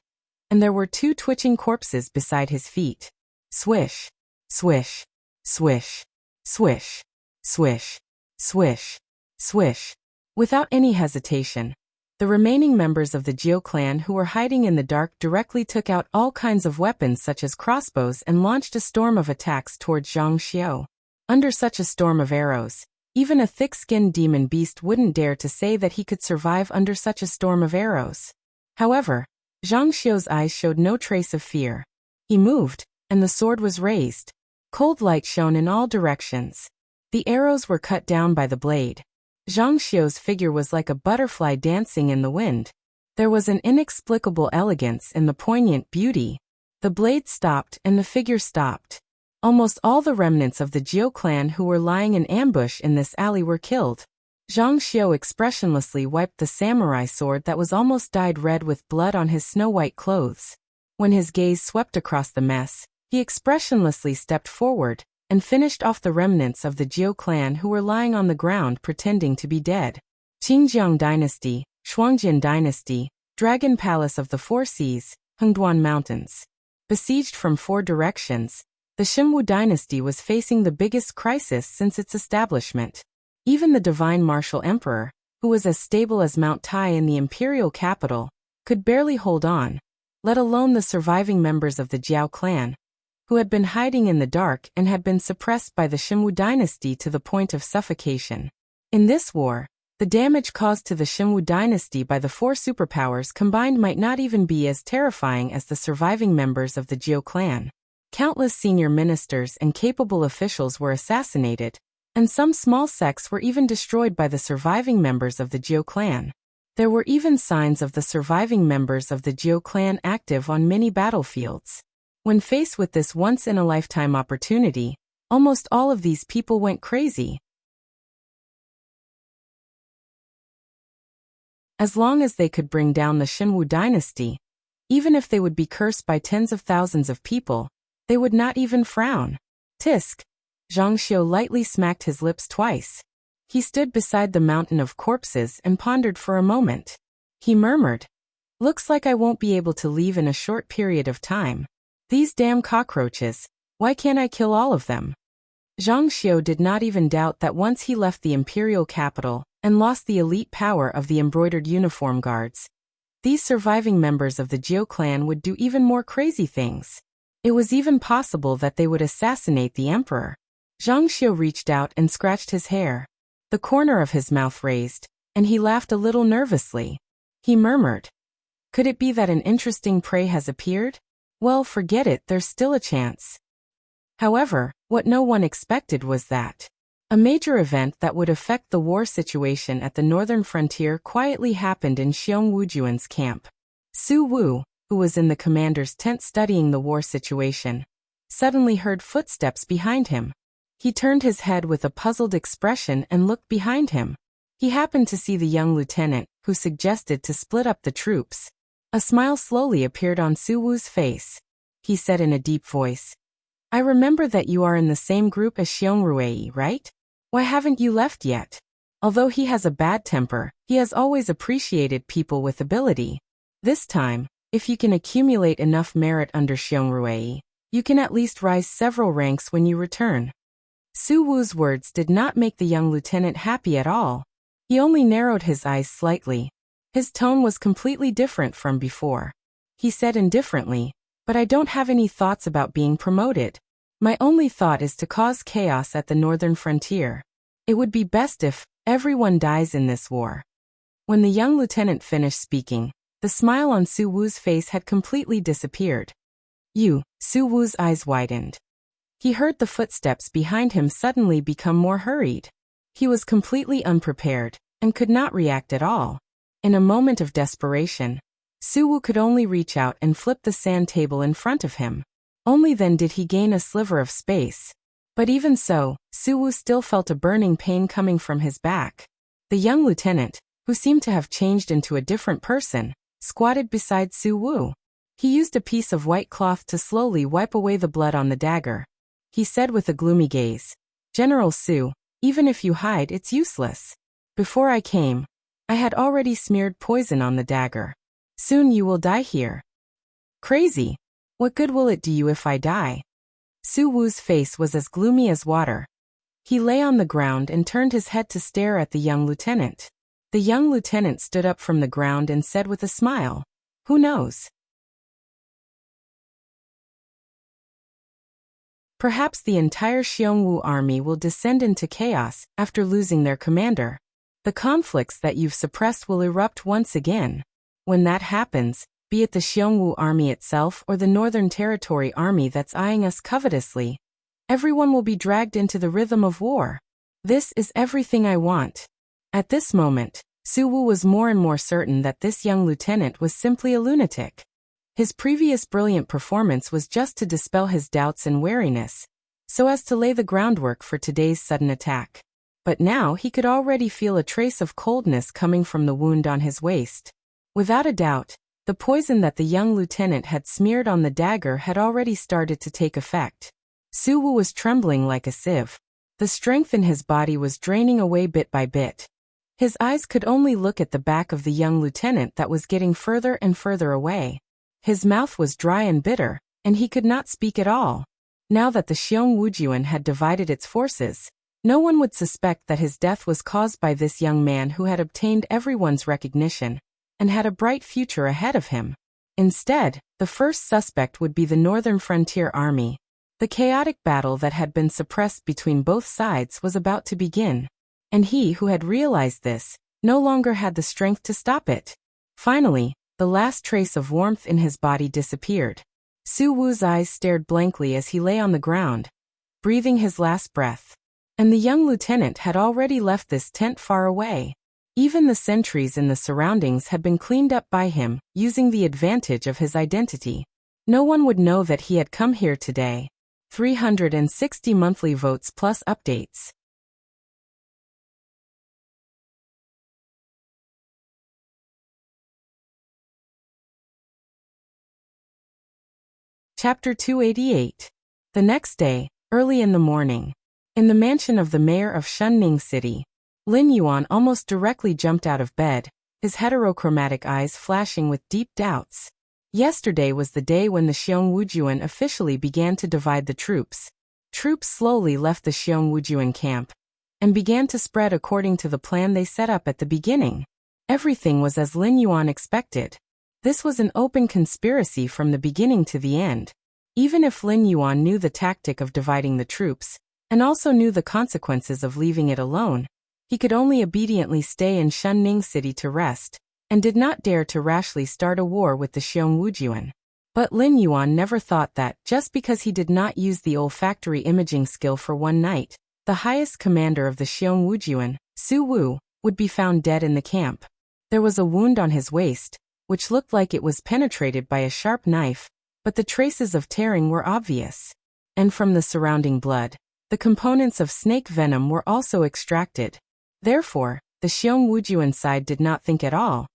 and there were two twitching corpses beside his feet. Swish, swish, swish, swish, swish, swish, swish. Without any hesitation, the remaining members of the Jiu clan who were hiding in the dark directly took out all kinds of weapons such as crossbows and launched a storm of attacks towards Zhang Xiu. Under such a storm of arrows, even a thick-skinned demon beast wouldn't dare to say that he could survive under such a storm of arrows. However, Zhang Xiu's eyes showed no trace of fear. He moved, and the sword was raised. Cold light shone in all directions. The arrows were cut down by the blade. Zhang Xiu's figure was like a butterfly dancing in the wind. There was an inexplicable elegance in the poignant beauty. The blade stopped and the figure stopped. Almost all the remnants of the Jiu clan who were lying in ambush in this alley were killed. Zhang Xiu expressionlessly wiped the samurai sword that was almost dyed red with blood on his snow-white clothes. When his gaze swept across the mess, he expressionlessly stepped forward and finished off the remnants of the Jiu clan who were lying on the ground pretending to be dead. Qingjiang Dynasty, Shuangjian Dynasty, Dragon Palace of the Four Seas, Hengduan Mountains. Besieged from four directions, the Xinwu dynasty was facing the biggest crisis since its establishment. Even the divine martial emperor, who was as stable as Mount Tai in the imperial capital, could barely hold on, let alone the surviving members of the Jiao clan, who had been hiding in the dark and had been suppressed by the Xinwu dynasty to the point of suffocation. In this war, the damage caused to the Xinwu dynasty by the four superpowers combined might not even be as terrifying as the surviving members of the Jiao clan. Countless senior ministers and capable officials were assassinated, and some small sects were even destroyed by the surviving members of the Jiao clan. There were even signs of the surviving members of the Jiao clan active on many battlefields. When faced with this once-in-a-lifetime opportunity, almost all of these people went crazy. As long as they could bring down the Xinwu dynasty, even if they would be cursed by tens of thousands of people, they would not even frown. Tisk. Zhang Xiu lightly smacked his lips twice. He stood beside the mountain of corpses and pondered for a moment. He murmured, "Looks like I won't be able to leave in a short period of time. These damn cockroaches, why can't I kill all of them?" Zhang Xiu did not even doubt that once he left the imperial capital and lost the elite power of the embroidered uniform guards, these surviving members of the Jiao clan would do even more crazy things. It was even possible that they would assassinate the emperor. Zhang Xiu reached out and scratched his hair. The corner of his mouth raised, and he laughed a little nervously. He murmured, "Could it be that an interesting prey has appeared? Well, forget it, there's still a chance." However, what no one expected was that a major event that would affect the war situation at the northern frontier quietly happened in Xiong Wujuan's camp. Su Wu, who was in the commander's tent studying the war situation, suddenly heard footsteps behind him. He turned his head with a puzzled expression and looked behind him. He happened to see the young lieutenant, who suggested to split up the troops. A smile slowly appeared on Su Wu's face. He said in a deep voice, "I remember that you are in the same group as Xiong Ruei, right? Why haven't you left yet?" Although he has a bad temper, he has always appreciated people with ability. This time, if you can accumulate enough merit under Xiong Ruei, you can at least rise several ranks when you return. Su Wu's words did not make the young lieutenant happy at all. He only narrowed his eyes slightly. His tone was completely different from before. He said indifferently, "But I don't have any thoughts about being promoted. My only thought is to cause chaos at the northern frontier. It would be best if everyone dies in this war." When the young lieutenant finished speaking, the smile on Su Wu's face had completely disappeared. Su Wu's eyes widened. He heard the footsteps behind him suddenly become more hurried. He was completely unprepared and could not react at all. In a moment of desperation, Su Wu could only reach out and flip the sand table in front of him. Only then did he gain a sliver of space. But even so, Su Wu still felt a burning pain coming from his back. The young lieutenant, who seemed to have changed into a different person, squatted beside Su Wu. He used a piece of white cloth to slowly wipe away the blood on the dagger. He said with a gloomy gaze, "General Su, even if you hide, it's useless. Before I came, I had already smeared poison on the dagger. Soon you will die here." "Crazy. What good will it do you if I die?" Su Wu's face was as gloomy as water. He lay on the ground and turned his head to stare at the young lieutenant. The young lieutenant stood up from the ground and said with a smile, "Who knows? Perhaps the entire Xiongwu army will descend into chaos after losing their commander. The conflicts that you've suppressed will erupt once again. When that happens, be it the Xiongwu army itself or the Northern Territory army that's eyeing us covetously, everyone will be dragged into the rhythm of war. This is everything I want." At this moment, Su Wu was more and more certain that this young lieutenant was simply a lunatic. His previous brilliant performance was just to dispel his doubts and wariness, so as to lay the groundwork for today's sudden attack. But now he could already feel a trace of coldness coming from the wound on his waist. Without a doubt, the poison that the young lieutenant had smeared on the dagger had already started to take effect. Su Wu was trembling like a sieve. The strength in his body was draining away bit by bit. His eyes could only look at the back of the young lieutenant that was getting further and further away. His mouth was dry and bitter, and he could not speak at all. Now that the Xiong Wujuan had divided its forces, no one would suspect that his death was caused by this young man who had obtained everyone's recognition and had a bright future ahead of him. Instead, the first suspect would be the Northern Frontier Army. The chaotic battle that had been suppressed between both sides was about to begin, and he who had realized this no longer had the strength to stop it. Finally, the last trace of warmth in his body disappeared. Su Wu's eyes stared blankly as he lay on the ground, breathing his last breath. And the young lieutenant had already left this tent far away. Even the sentries in the surroundings had been cleaned up by him, using the advantage of his identity. No one would know that he had come here today. 360 monthly votes plus updates. Chapter 288. The next day, early in the morning, in the mansion of the mayor of Shunning City, Lin Yuan almost directly jumped out of bed, his heterochromatic eyes flashing with deep doubts. Yesterday was the day when the Xiong Wujuan officially began to divide the troops. Troops slowly left the Xiong Wujuan camp and began to spread according to the plan they set up at the beginning. Everything was as Lin Yuan expected. This was an open conspiracy from the beginning to the end. Even if Lin Yuan knew the tactic of dividing the troops, and also knew the consequences of leaving it alone, he could only obediently stay in Shunning City to rest, and did not dare to rashly start a war with the Xiong Wujuan. But Lin Yuan never thought that, just because he did not use the olfactory imaging skill for one night, the highest commander of the Xiong Wujuan, Su Wu, would be found dead in the camp. There was a wound on his waist, which looked like it was penetrated by a sharp knife, but the traces of tearing were obvious. And from the surrounding blood, the components of snake venom were also extracted. Therefore, the Xiong Wujuan side did not think at all,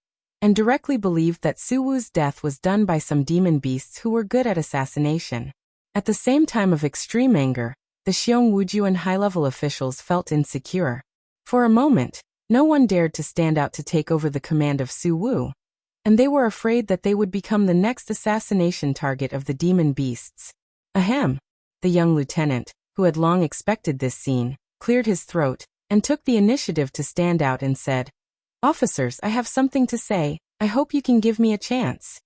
and directly believed that Su Wu's death was done by some demon beasts who were good at assassination. At the same time of extreme anger, the Xiong Wujuan high-level officials felt insecure. For a moment, no one dared to stand out to take over the command of Su Wu, and they were afraid that they would become the next assassination target of the demon beasts. Ahem! The young lieutenant, who had long expected this scene, cleared his throat, and took the initiative to stand out and said, "Officers, I have something to say, I hope you can give me a chance."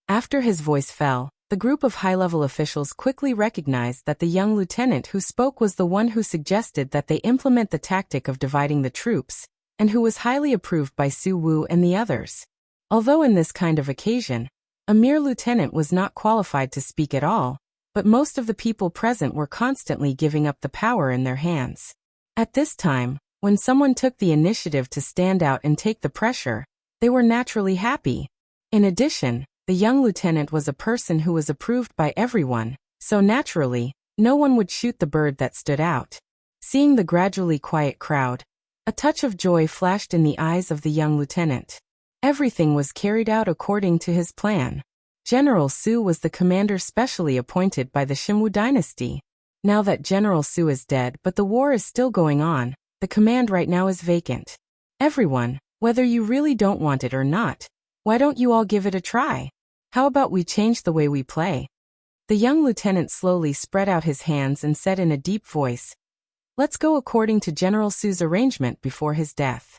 After his voice fell, the group of high-level officials quickly recognized that the young lieutenant who spoke was the one who suggested that they implement the tactic of dividing the troops, and who was highly approved by Su Wu and the others. Although in this kind of occasion, a mere lieutenant was not qualified to speak at all, but most of the people present were constantly giving up the power in their hands. At this time, when someone took the initiative to stand out and take the pressure, they were naturally happy. In addition, the young lieutenant was a person who was approved by everyone, so naturally, no one would shoot the bird that stood out. Seeing the gradually quiet crowd, a touch of joy flashed in the eyes of the young lieutenant. Everything was carried out according to his plan. General Su was the commander specially appointed by the Shimwu dynasty. Now that General Su is dead but the war is still going on, the command right now is vacant. Everyone, whether you really don't want it or not, why don't you all give it a try? How about we change the way we play? The young lieutenant slowly spread out his hands and said in a deep voice, "Let's go according to General Su's arrangement before his death."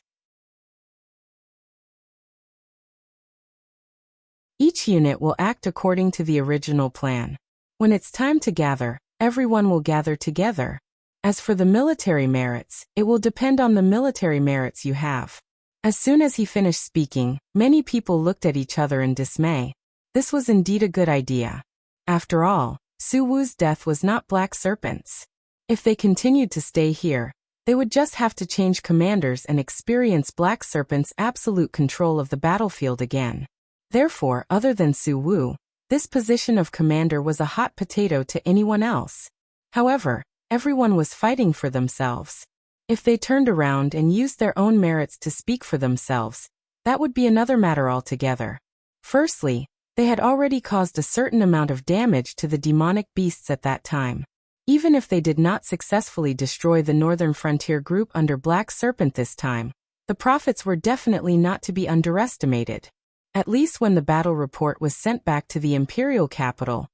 Each unit will act according to the original plan. When it's time to gather, everyone will gather together. As for the military merits, it will depend on the military merits you have. As soon as he finished speaking, many people looked at each other in dismay. This was indeed a good idea. After all, Su Wu's death was not black serpents. If they continued to stay here, they would just have to change commanders and experience black serpents' absolute control of the battlefield again. Therefore, other than Su Wu, this position of commander was a hot potato to anyone else. However, everyone was fighting for themselves. If they turned around and used their own merits to speak for themselves, that would be another matter altogether. Firstly, they had already caused a certain amount of damage to the demonic beasts at that time. Even if they did not successfully destroy the Northern Frontier group under Black Serpent this time, The profits were definitely not to be underestimated. At least when the battle report was sent back to the imperial capital,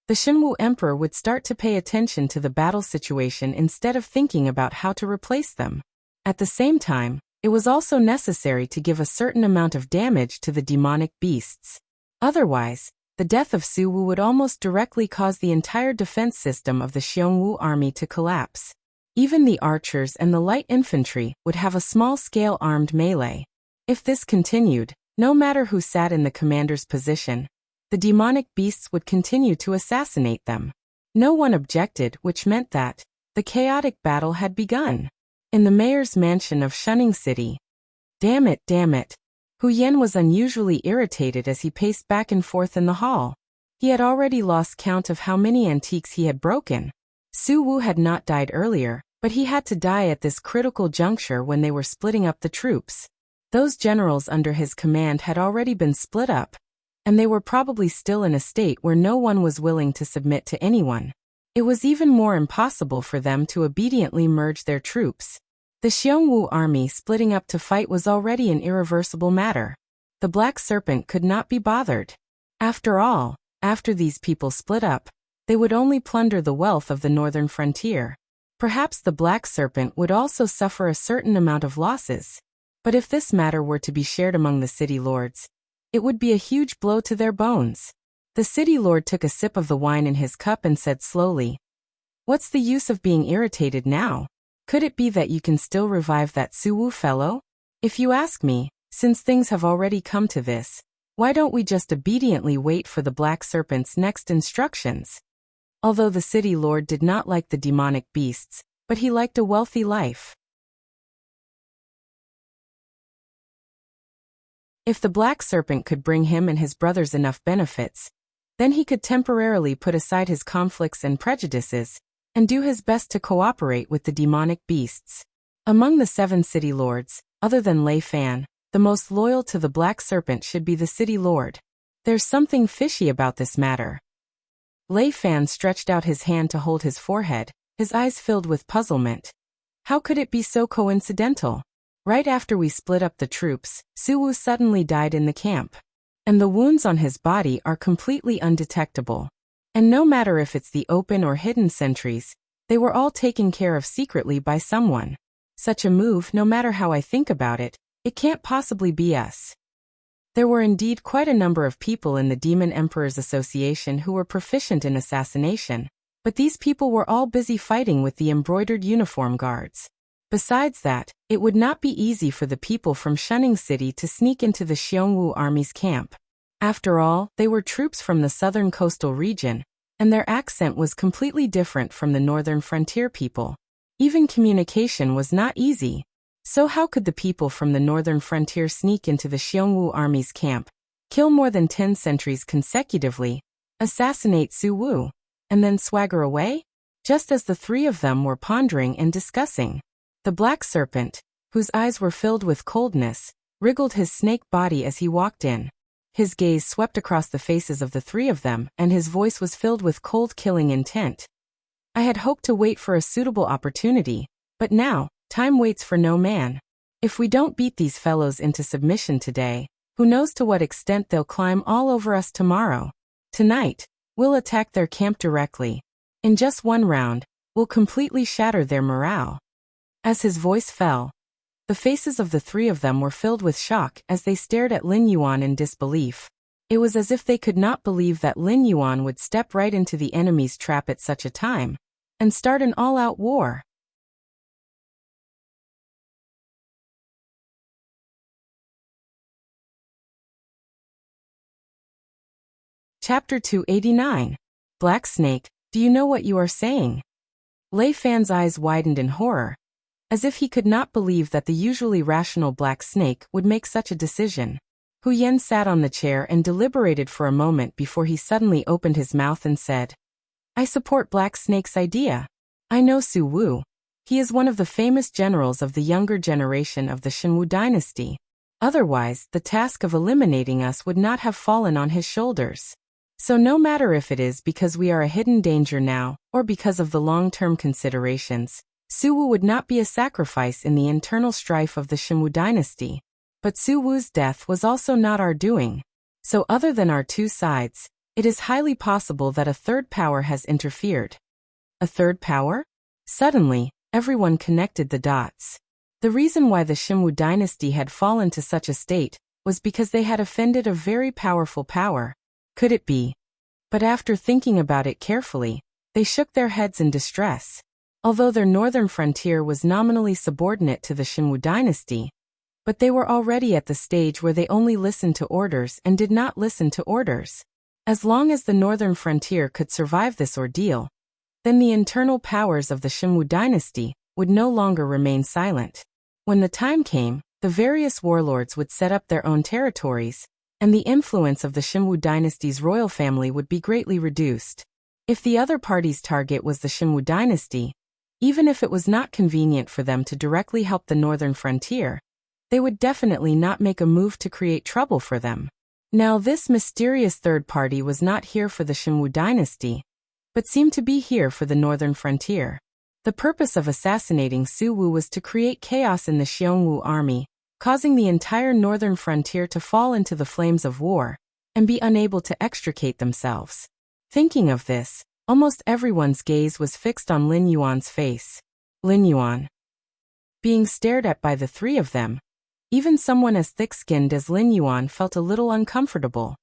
the Shenwu emperor would start to pay attention to the battle situation instead of thinking about how to replace them. At the same time, it was also necessary to give a certain amount of damage to the demonic beasts. Otherwise, the death of Su Wu would almost directly cause the entire defense system of the Xiongwu army to collapse. Even the archers and the light infantry would have a small-scale armed melee. If this continued, no matter who sat in the commander's position, the demonic beasts would continue to assassinate them. No one objected, which meant that the chaotic battle had begun. In the mayor's mansion of Shunning City. Damn it. Hu Yan was unusually irritated as he paced back and forth in the hall. He had already lost count of how many antiques he had broken. Su Wu had not died earlier, but he had to die at this critical juncture when they were splitting up the troops. Those generals under his command had already been split up, and they were probably still in a state where no one was willing to submit to anyone. It was even more impossible for them to obediently merge their troops. The Xiongwu army splitting up to fight was already an irreversible matter. The Black Serpent could not be bothered. After all, after these people split up, they would only plunder the wealth of the northern frontier. Perhaps the Black Serpent would also suffer a certain amount of losses. But if this matter were to be shared among the city lords, it would be a huge blow to their bones. The city lord took a sip of the wine in his cup and said slowly, "What's the use of being irritated now? Could it be that you can still revive that Su Wu fellow? If you ask me, since things have already come to this, why don't we just obediently wait for the Black Serpent's next instructions?" Although the city lord did not like the demonic beasts, but he liked a wealthy life. If the Black Serpent could bring him and his brothers enough benefits, then he could temporarily put aside his conflicts and prejudices, and do his best to cooperate with the demonic beasts. Among the 7 city lords, other than Lei Fan, the most loyal to the Black Serpent should be the city lord. There's something fishy about this matter. Lei Fan stretched out his hand to hold his forehead, his eyes filled with puzzlement. How could it be so coincidental? Right after we split up the troops, Su Wu suddenly died in the camp. And the wounds on his body are completely undetectable. And no matter if it's the open or hidden sentries, they were all taken care of secretly by someone. Such a move, no matter how I think about it, it can't possibly be us. There were indeed quite a number of people in the Demon Emperor's Association who were proficient in assassination, but these people were all busy fighting with the embroidered uniform guards. Besides that, it would not be easy for the people from Shunning City to sneak into the Xiongwu army's camp. After all, they were troops from the southern coastal region, and their accent was completely different from the northern frontier people. Even communication was not easy. So how could the people from the northern frontier sneak into the Xiongwu army's camp, kill more than 10 sentries consecutively, assassinate Su Wu, and then swagger away? Just as the 3 of them were pondering and discussing, the Black Serpent, whose eyes were filled with coldness, wriggled his snake body as he walked in. His gaze swept across the faces of the 3 of them, and his voice was filled with cold killing intent. I had hoped to wait for a suitable opportunity, but now, time waits for no man. If we don't beat these fellows into submission today, who knows to what extent they'll climb all over us tomorrow. Tonight, we'll attack their camp directly. In just one round, we'll completely shatter their morale. As his voice fell, the faces of the 3 of them were filled with shock as they stared at Lin Yuan in disbelief. It was as if they could not believe that Lin Yuan would step right into the enemy's trap at such a time, and start an all-out war. Chapter 289. Black Snake, do you know what you are saying? Lei Fan's eyes widened in horror, as if he could not believe that the usually rational Black Snake would make such a decision. Hu Yan sat on the chair and deliberated for a moment before he suddenly opened his mouth and said, "I support Black Snake's idea. I know Su Wu. He is one of the famous generals of the younger generation of the Shenwu dynasty. Otherwise, the task of eliminating us would not have fallen on his shoulders. So no matter if it is because we are a hidden danger now, or because of the long-term considerations, Su Wu would not be a sacrifice in the internal strife of the Shimwu dynasty. But Su Wu's death was also not our doing. So other than our two sides, it is highly possible that a third power has interfered. A third power? Suddenly, everyone connected the dots. The reason why the Shimwu dynasty had fallen to such a state was because they had offended a very powerful power. Could it be? But after thinking about it carefully, they shook their heads in distress. Although their northern frontier was nominally subordinate to the Shimwu dynasty, but they were already at the stage where they only listened to orders and did not listen to orders. As long as the northern frontier could survive this ordeal, then the internal powers of the Shimwu dynasty would no longer remain silent. When the time came, the various warlords would set up their own territories, and the influence of the Shimwu dynasty's royal family would be greatly reduced. If the other party's target was the Shimwu dynasty, even if it was not convenient for them to directly help the northern frontier, they would definitely not make a move to create trouble for them. Now this mysterious third party was not here for the Shimwu dynasty, but seemed to be here for the northern frontier. The purpose of assassinating Su Wu was to create chaos in the Xiongwu army, causing the entire northern frontier to fall into the flames of war, and be unable to extricate themselves. Thinking of this, almost everyone's gaze was fixed on Lin Yuan's face. Lin Yuan. Being stared at by the three of them, even someone as thick-skinned as Lin Yuan felt a little uncomfortable.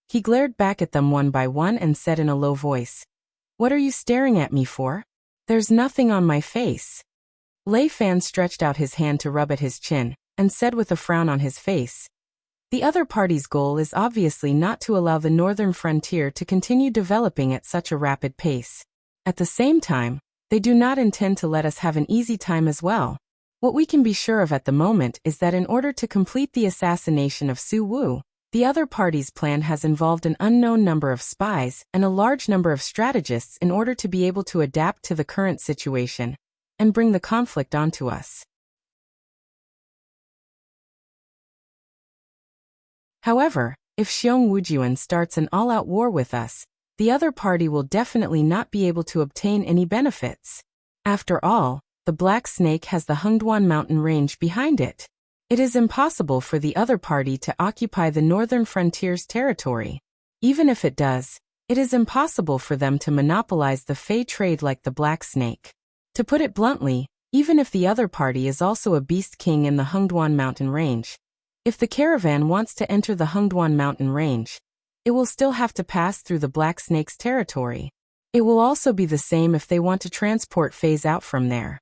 He glared back at them one by one and said in a low voice, "What are you staring at me for? There's nothing on my face." Lei Fan stretched out his hand to rub at his chin, and said with a frown on his face, "The other party's goal is obviously not to allow the northern frontier to continue developing at such a rapid pace. At the same time, they do not intend to let us have an easy time as well. What we can be sure of at the moment is that in order to complete the assassination of Su Wu, the other party's plan has involved an unknown number of spies and a large number of strategists in order to be able to adapt to the current situation and bring the conflict onto us. However, if Xiong Wujuan starts an all-out war with us, the other party will definitely not be able to obtain any benefits. After all, the Black Snake has the Hengduan mountain range behind it. It is impossible for the other party to occupy the northern frontier's territory. Even if it does, it is impossible for them to monopolize the Fey trade like the Black Snake. To put it bluntly, even if the other party is also a beast king in the Hengduan mountain range, if the caravan wants to enter the Hengduan mountain range, it will still have to pass through the Black Snake's territory. It will also be the same if they want to transport Feys out from there.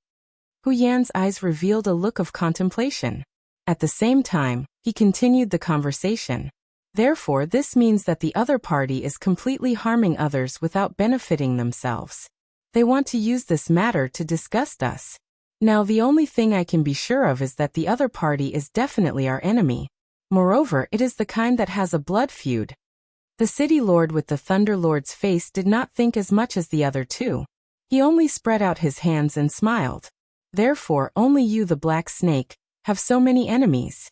Hu Yan's eyes revealed a look of contemplation. At the same time, he continued the conversation. Therefore, this means that the other party is completely harming others without benefiting themselves. They want to use this matter to disgust us. Now, the only thing I can be sure of is that the other party is definitely our enemy. Moreover, it is the kind that has a blood feud. The city lord with the Thunder Lord's face did not think as much as the other two. He only spread out his hands and smiled. Therefore, only you, the Black Snake, have so many enemies.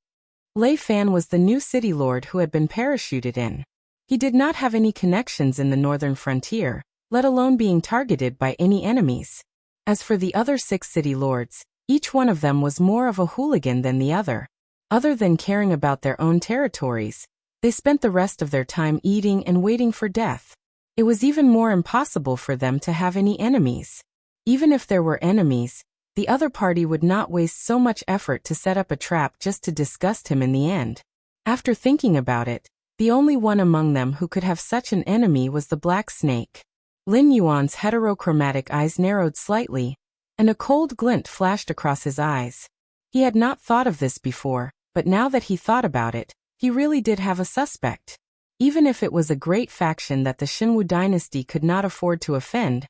Lei Fan was the new city lord who had been parachuted in. He did not have any connections in the northern frontier, let alone being targeted by any enemies. As for the other 6 city lords, each one of them was more of a hooligan than the other. Other than caring about their own territories, they spent the rest of their time eating and waiting for death. It was even more impossible for them to have any enemies. Even if there were enemies, the other party would not waste so much effort to set up a trap just to disgust him in the end. After thinking about it, the only one among them who could have such an enemy was the Black Snake. Lin Yuan's heterochromatic eyes narrowed slightly, and a cold glint flashed across his eyes. He had not thought of this before, but now that he thought about it, he really did have a suspect. Even if it was a great faction that the Xinwu dynasty could not afford to offend,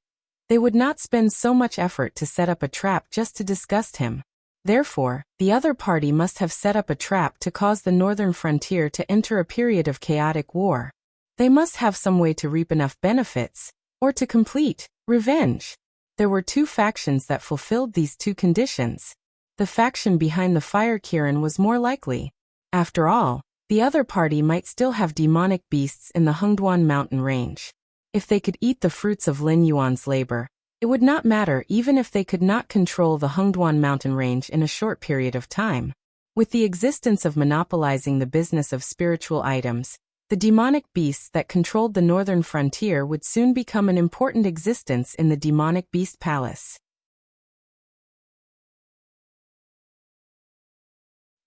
they would not spend so much effort to set up a trap just to disgust him. Therefore, the other party must have set up a trap to cause the northern frontier to enter a period of chaotic war. They must have some way to reap enough benefits, or to complete revenge. There were 2 factions that fulfilled these 2 conditions. The faction behind the Fire Kirin was more likely. After all, the other party might still have demonic beasts in the Hengduan mountain range. If they could eat the fruits of Lin Yuan's labor, It would not matter even if they could not control the Hengduan mountain range in a short period of time. With the existence of monopolizing the business of spiritual items, the demonic beasts that controlled the northern frontier would soon become an important existence in the demonic beast palace.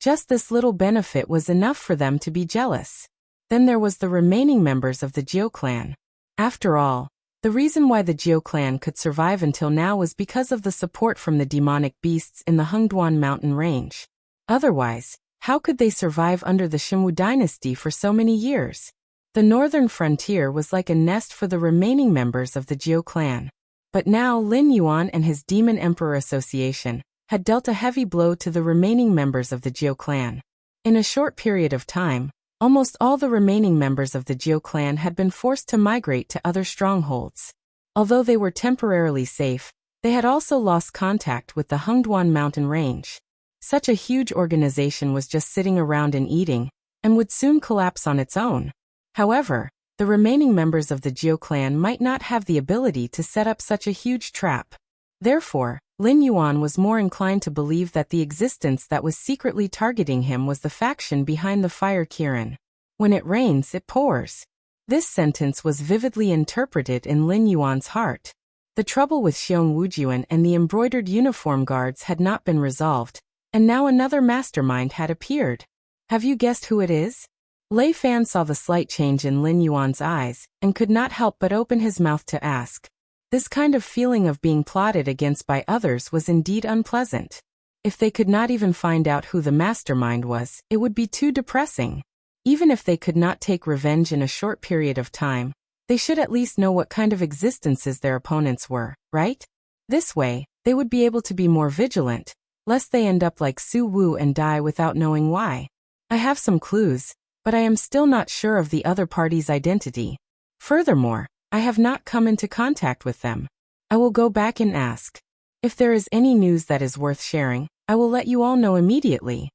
Just this little benefit was enough for them to be jealous. Then there was the remaining members of the Jiu clan. After all, the reason why the Jiu clan could survive until now was because of the support from the demonic beasts in the Hengduan mountain range. Otherwise, how could they survive under the Shunwu dynasty for so many years? The northern frontier was like a nest for the remaining members of the Jiu clan. But now Lin Yuan and his Demon Emperor Association had dealt a heavy blow to the remaining members of the Jiu clan. In a short period of time, almost all the remaining members of the Jiu clan had been forced to migrate to other strongholds. Although they were temporarily safe, they had also lost contact with the Hengduan mountain range. Such a huge organization was just sitting around and eating, and would soon collapse on its own. However, the remaining members of the Jiu clan might not have the ability to set up such a huge trap. Therefore, Lin Yuan was more inclined to believe that the existence that was secretly targeting him was the faction behind the fire Kirin. When it rains, it pours. This sentence was vividly interpreted in Lin Yuan's heart. The trouble with Xiong Wujuan and the embroidered uniform guards had not been resolved, and now another mastermind had appeared. Have you guessed who it is? Lei Fan saw the slight change in Lin Yuan's eyes, and could not help but open his mouth to ask. This kind of feeling of being plotted against by others was indeed unpleasant. If they could not even find out who the mastermind was, it would be too depressing. Even if they could not take revenge in a short period of time, they should at least know what kind of existences their opponents were, right? This way, they would be able to be more vigilant, lest they end up like Su Wu and die without knowing why. I have some clues, but I am still not sure of the other party's identity. Furthermore, I have not come into contact with them. I will go back and ask. If there is any news that is worth sharing, I will let you all know immediately.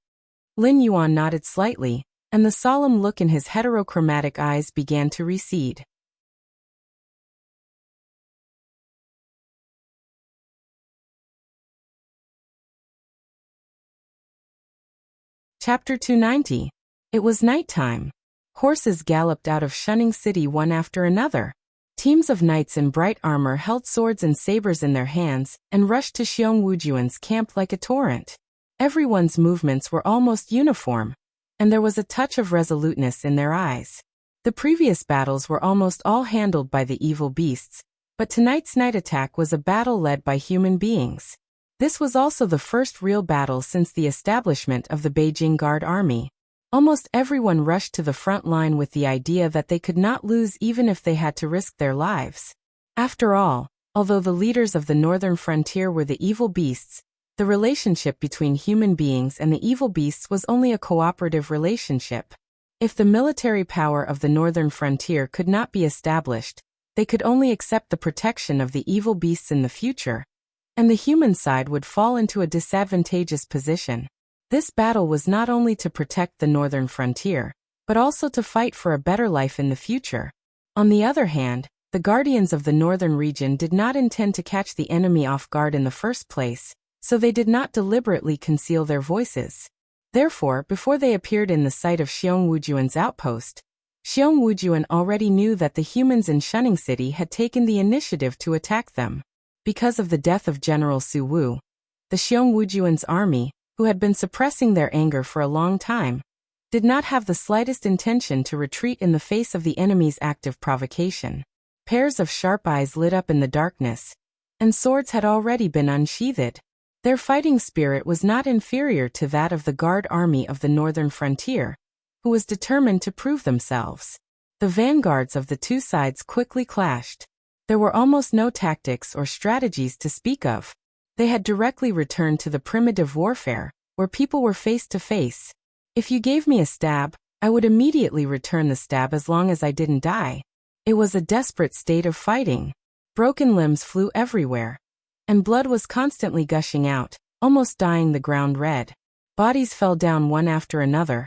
Lin Yuan nodded slightly, and the solemn look in his heterochromatic eyes began to recede. Chapter 290. It was nighttime. Horses galloped out of Shunning City one after another. Teams of knights in bright armor held swords and sabers in their hands and rushed to Xiong Wujuan's camp like a torrent. Everyone's movements were almost uniform, and there was a touch of resoluteness in their eyes. The previous battles were almost all handled by the evil beasts, but tonight's night attack was a battle led by human beings. This was also the first real battle since the establishment of the Beijing Guard Army. Almost everyone rushed to the front line with the idea that they could not lose even if they had to risk their lives. After all, although the leaders of the northern frontier were the evil beasts, the relationship between human beings and the evil beasts was only a cooperative relationship. If the military power of the northern frontier could not be established, they could only accept the protection of the evil beasts in the future, and the human side would fall into a disadvantageous position. This battle was not only to protect the northern frontier, but also to fight for a better life in the future. On the other hand, the guardians of the northern region did not intend to catch the enemy off guard in the first place, so they did not deliberately conceal their voices. Therefore, before they appeared in the sight of Xiong Wujuan's outpost, Xiong Wujuan already knew that the humans in Shunning City had taken the initiative to attack them. Because of the death of General Su Wu, the Xiong Wujuan's army, who had been suppressing their anger for a long time, did not have the slightest intention to retreat in the face of the enemy's active provocation. Pairs of sharp eyes lit up in the darkness, and swords had already been unsheathed. Their fighting spirit was not inferior to that of the guard army of the northern frontier, who was determined to prove themselves. The vanguards of the two sides quickly clashed. There were almost no tactics or strategies to speak of. They had directly returned to the primitive warfare, where people were face to face. If you gave me a stab, I would immediately return the stab as long as I didn't die. It was a desperate state of fighting. Broken limbs flew everywhere, and blood was constantly gushing out, almost dyeing the ground red. Bodies fell down one after another,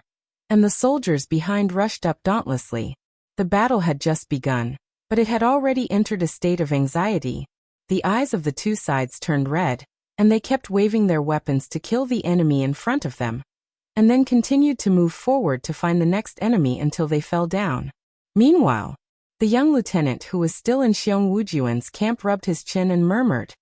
and the soldiers behind rushed up dauntlessly. The battle had just begun, but it had already entered a state of anxiety. The eyes of the two sides turned red, and they kept waving their weapons to kill the enemy in front of them, and then continued to move forward to find the next enemy until they fell down. Meanwhile, the young lieutenant who was still in Xiong Wujuan's camp rubbed his chin and murmured,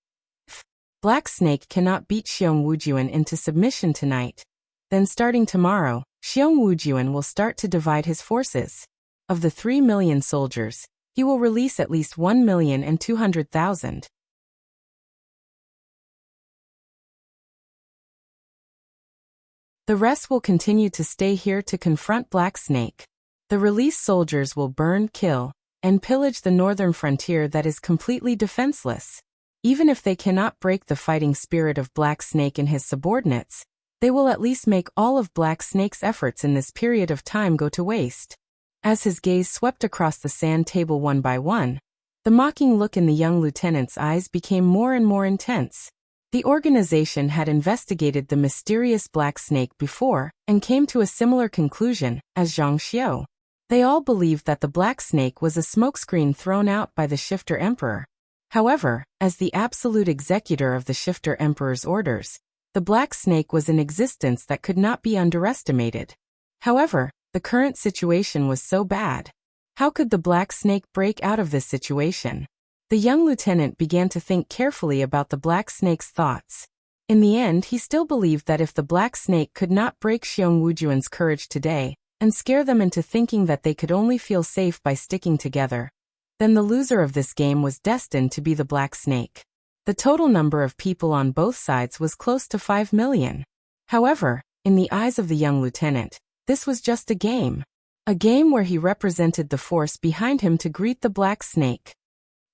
Black Snake cannot beat Xiong Wujuan into submission tonight. Then starting tomorrow, Xiong Wujuan will start to divide his forces. Of the 3 million soldiers, he will release at least 1,200,000. The rest will continue to stay here to confront Black Snake. The released soldiers will burn, kill, and pillage the northern frontier that is completely defenseless. Even if they cannot break the fighting spirit of Black Snake and his subordinates, they will at least make all of Black Snake's efforts in this period of time go to waste. As his gaze swept across the sand table one by one, the mocking look in the young lieutenant's eyes became more and more intense. The organization had investigated the mysterious Black Snake before and came to a similar conclusion as Zhang Xiao. They all believed that the Black Snake was a smokescreen thrown out by the Shifter Emperor. However, as the absolute executor of the Shifter Emperor's orders, the Black Snake was an existence that could not be underestimated. However, the current situation was so bad. How could the Black Snake break out of this situation? The young lieutenant began to think carefully about the Black Snake's thoughts. In the end, he still believed that if the Black Snake could not break Xiong Wujuan's courage today, and scare them into thinking that they could only feel safe by sticking together, then the loser of this game was destined to be the Black Snake. The total number of people on both sides was close to 5 million. However, in the eyes of the young lieutenant, this was just a game where he represented the force behind him to greet the Black Snake.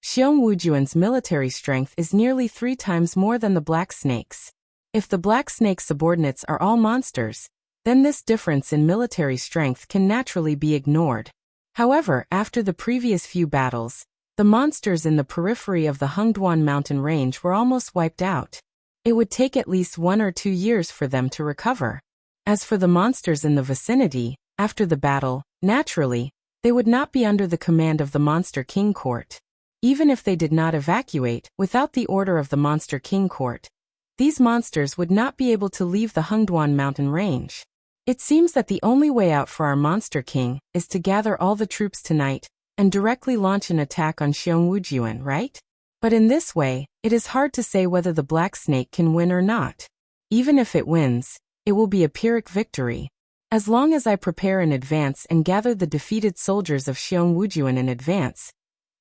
Xiong Wujuan's military strength is nearly 3 times more than the Black Snake's. If the Black Snake's subordinates are all monsters, then this difference in military strength can naturally be ignored. However, after the previous few battles, the monsters in the periphery of the Hengduan mountain range were almost wiped out. It would take at least 1 or 2 years for them to recover. As for the monsters in the vicinity, after the battle, naturally, they would not be under the command of the Monster King Court. Even if they did not evacuate without the order of the Monster King Court, these monsters would not be able to leave the Hengduan mountain range. It seems that the only way out for our Monster King is to gather all the troops tonight and directly launch an attack on Xiong Wujuan, right? But in this way, it is hard to say whether the Black Snake can win or not. Even if it wins, it will be a Pyrrhic victory. As long as I prepare in advance and gather the defeated soldiers of Xiong Wujuan in advance,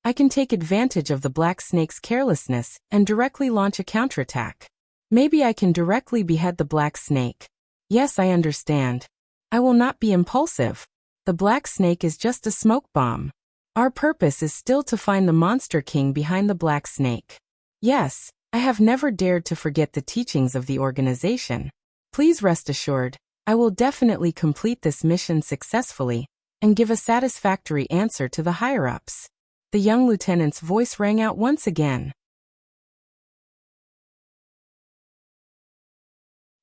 I can take advantage of the Black Snake's carelessness and directly launch a counterattack. Maybe I can directly behead the Black Snake. Yes, I understand. I will not be impulsive. The Black Snake is just a smoke bomb. Our purpose is still to find the Monster King behind the Black Snake. Yes, I have never dared to forget the teachings of the organization. Please rest assured, I will definitely complete this mission successfully and give a satisfactory answer to the higher-ups. The young lieutenant's voice rang out once again.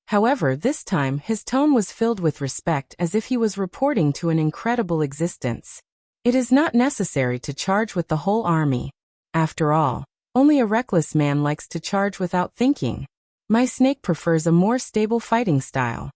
However, this time his tone was filled with respect as if he was reporting to an incredible existence. It is not necessary to charge with the whole army. After all, only a reckless man likes to charge without thinking. My snake prefers a more stable fighting style.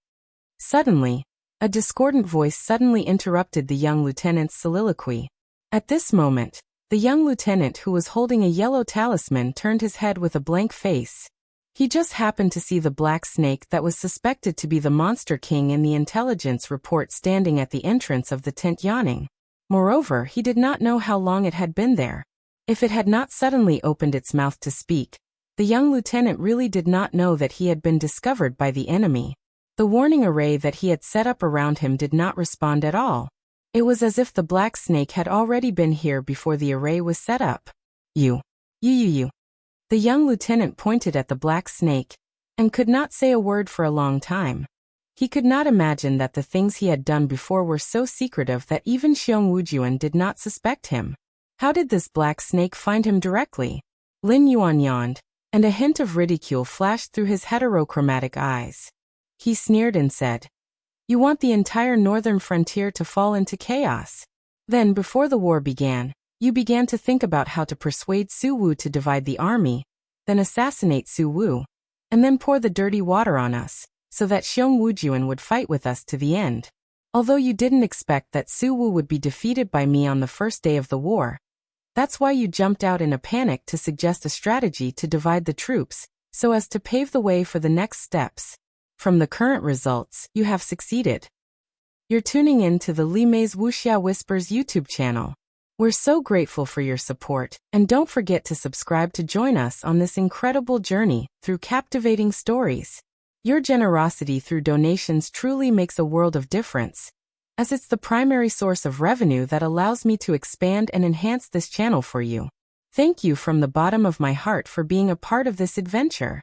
Suddenly, a discordant voice suddenly interrupted the young lieutenant's soliloquy. At this moment, the young lieutenant who was holding a yellow talisman turned his head with a blank face. He just happened to see the Black Snake that was suspected to be the Monster King in the intelligence report standing at the entrance of the tent yawning. Moreover, he did not know how long it had been there. If it had not suddenly opened its mouth to speak, the young lieutenant really did not know that he had been discovered by the enemy. The warning array that he had set up around him did not respond at all. It was as if the Black Snake had already been here before the array was set up. You. The young lieutenant pointed at the Black Snake and could not say a word for a long time. He could not imagine that the things he had done before were so secretive that even Xiong Wujuan did not suspect him. How did this Black Snake find him directly? Lin Yuan yawned, and a hint of ridicule flashed through his heterochromatic eyes. He sneered and said, "You want the entire northern frontier to fall into chaos?" Then, before the war began, You began to think about how to persuade Su Wu to divide the army, then assassinate Su Wu, and then pour the dirty water on us, so that Xiong Wujuan would fight with us to the end. Although you didn't expect that Su Wu would be defeated by me on the first day of the war. That's why you jumped out in a panic to suggest a strategy to divide the troops, so as to pave the way for the next steps. From the current results, you have succeeded. You're tuning in to the Li Mei's Wuxia Whispers YouTube channel. We're so grateful for your support, and don't forget to subscribe to join us on this incredible journey through captivating stories. Your generosity through donations truly makes a world of difference, as it's the primary source of revenue that allows me to expand and enhance this channel for you. Thank you from the bottom of my heart for being a part of this adventure.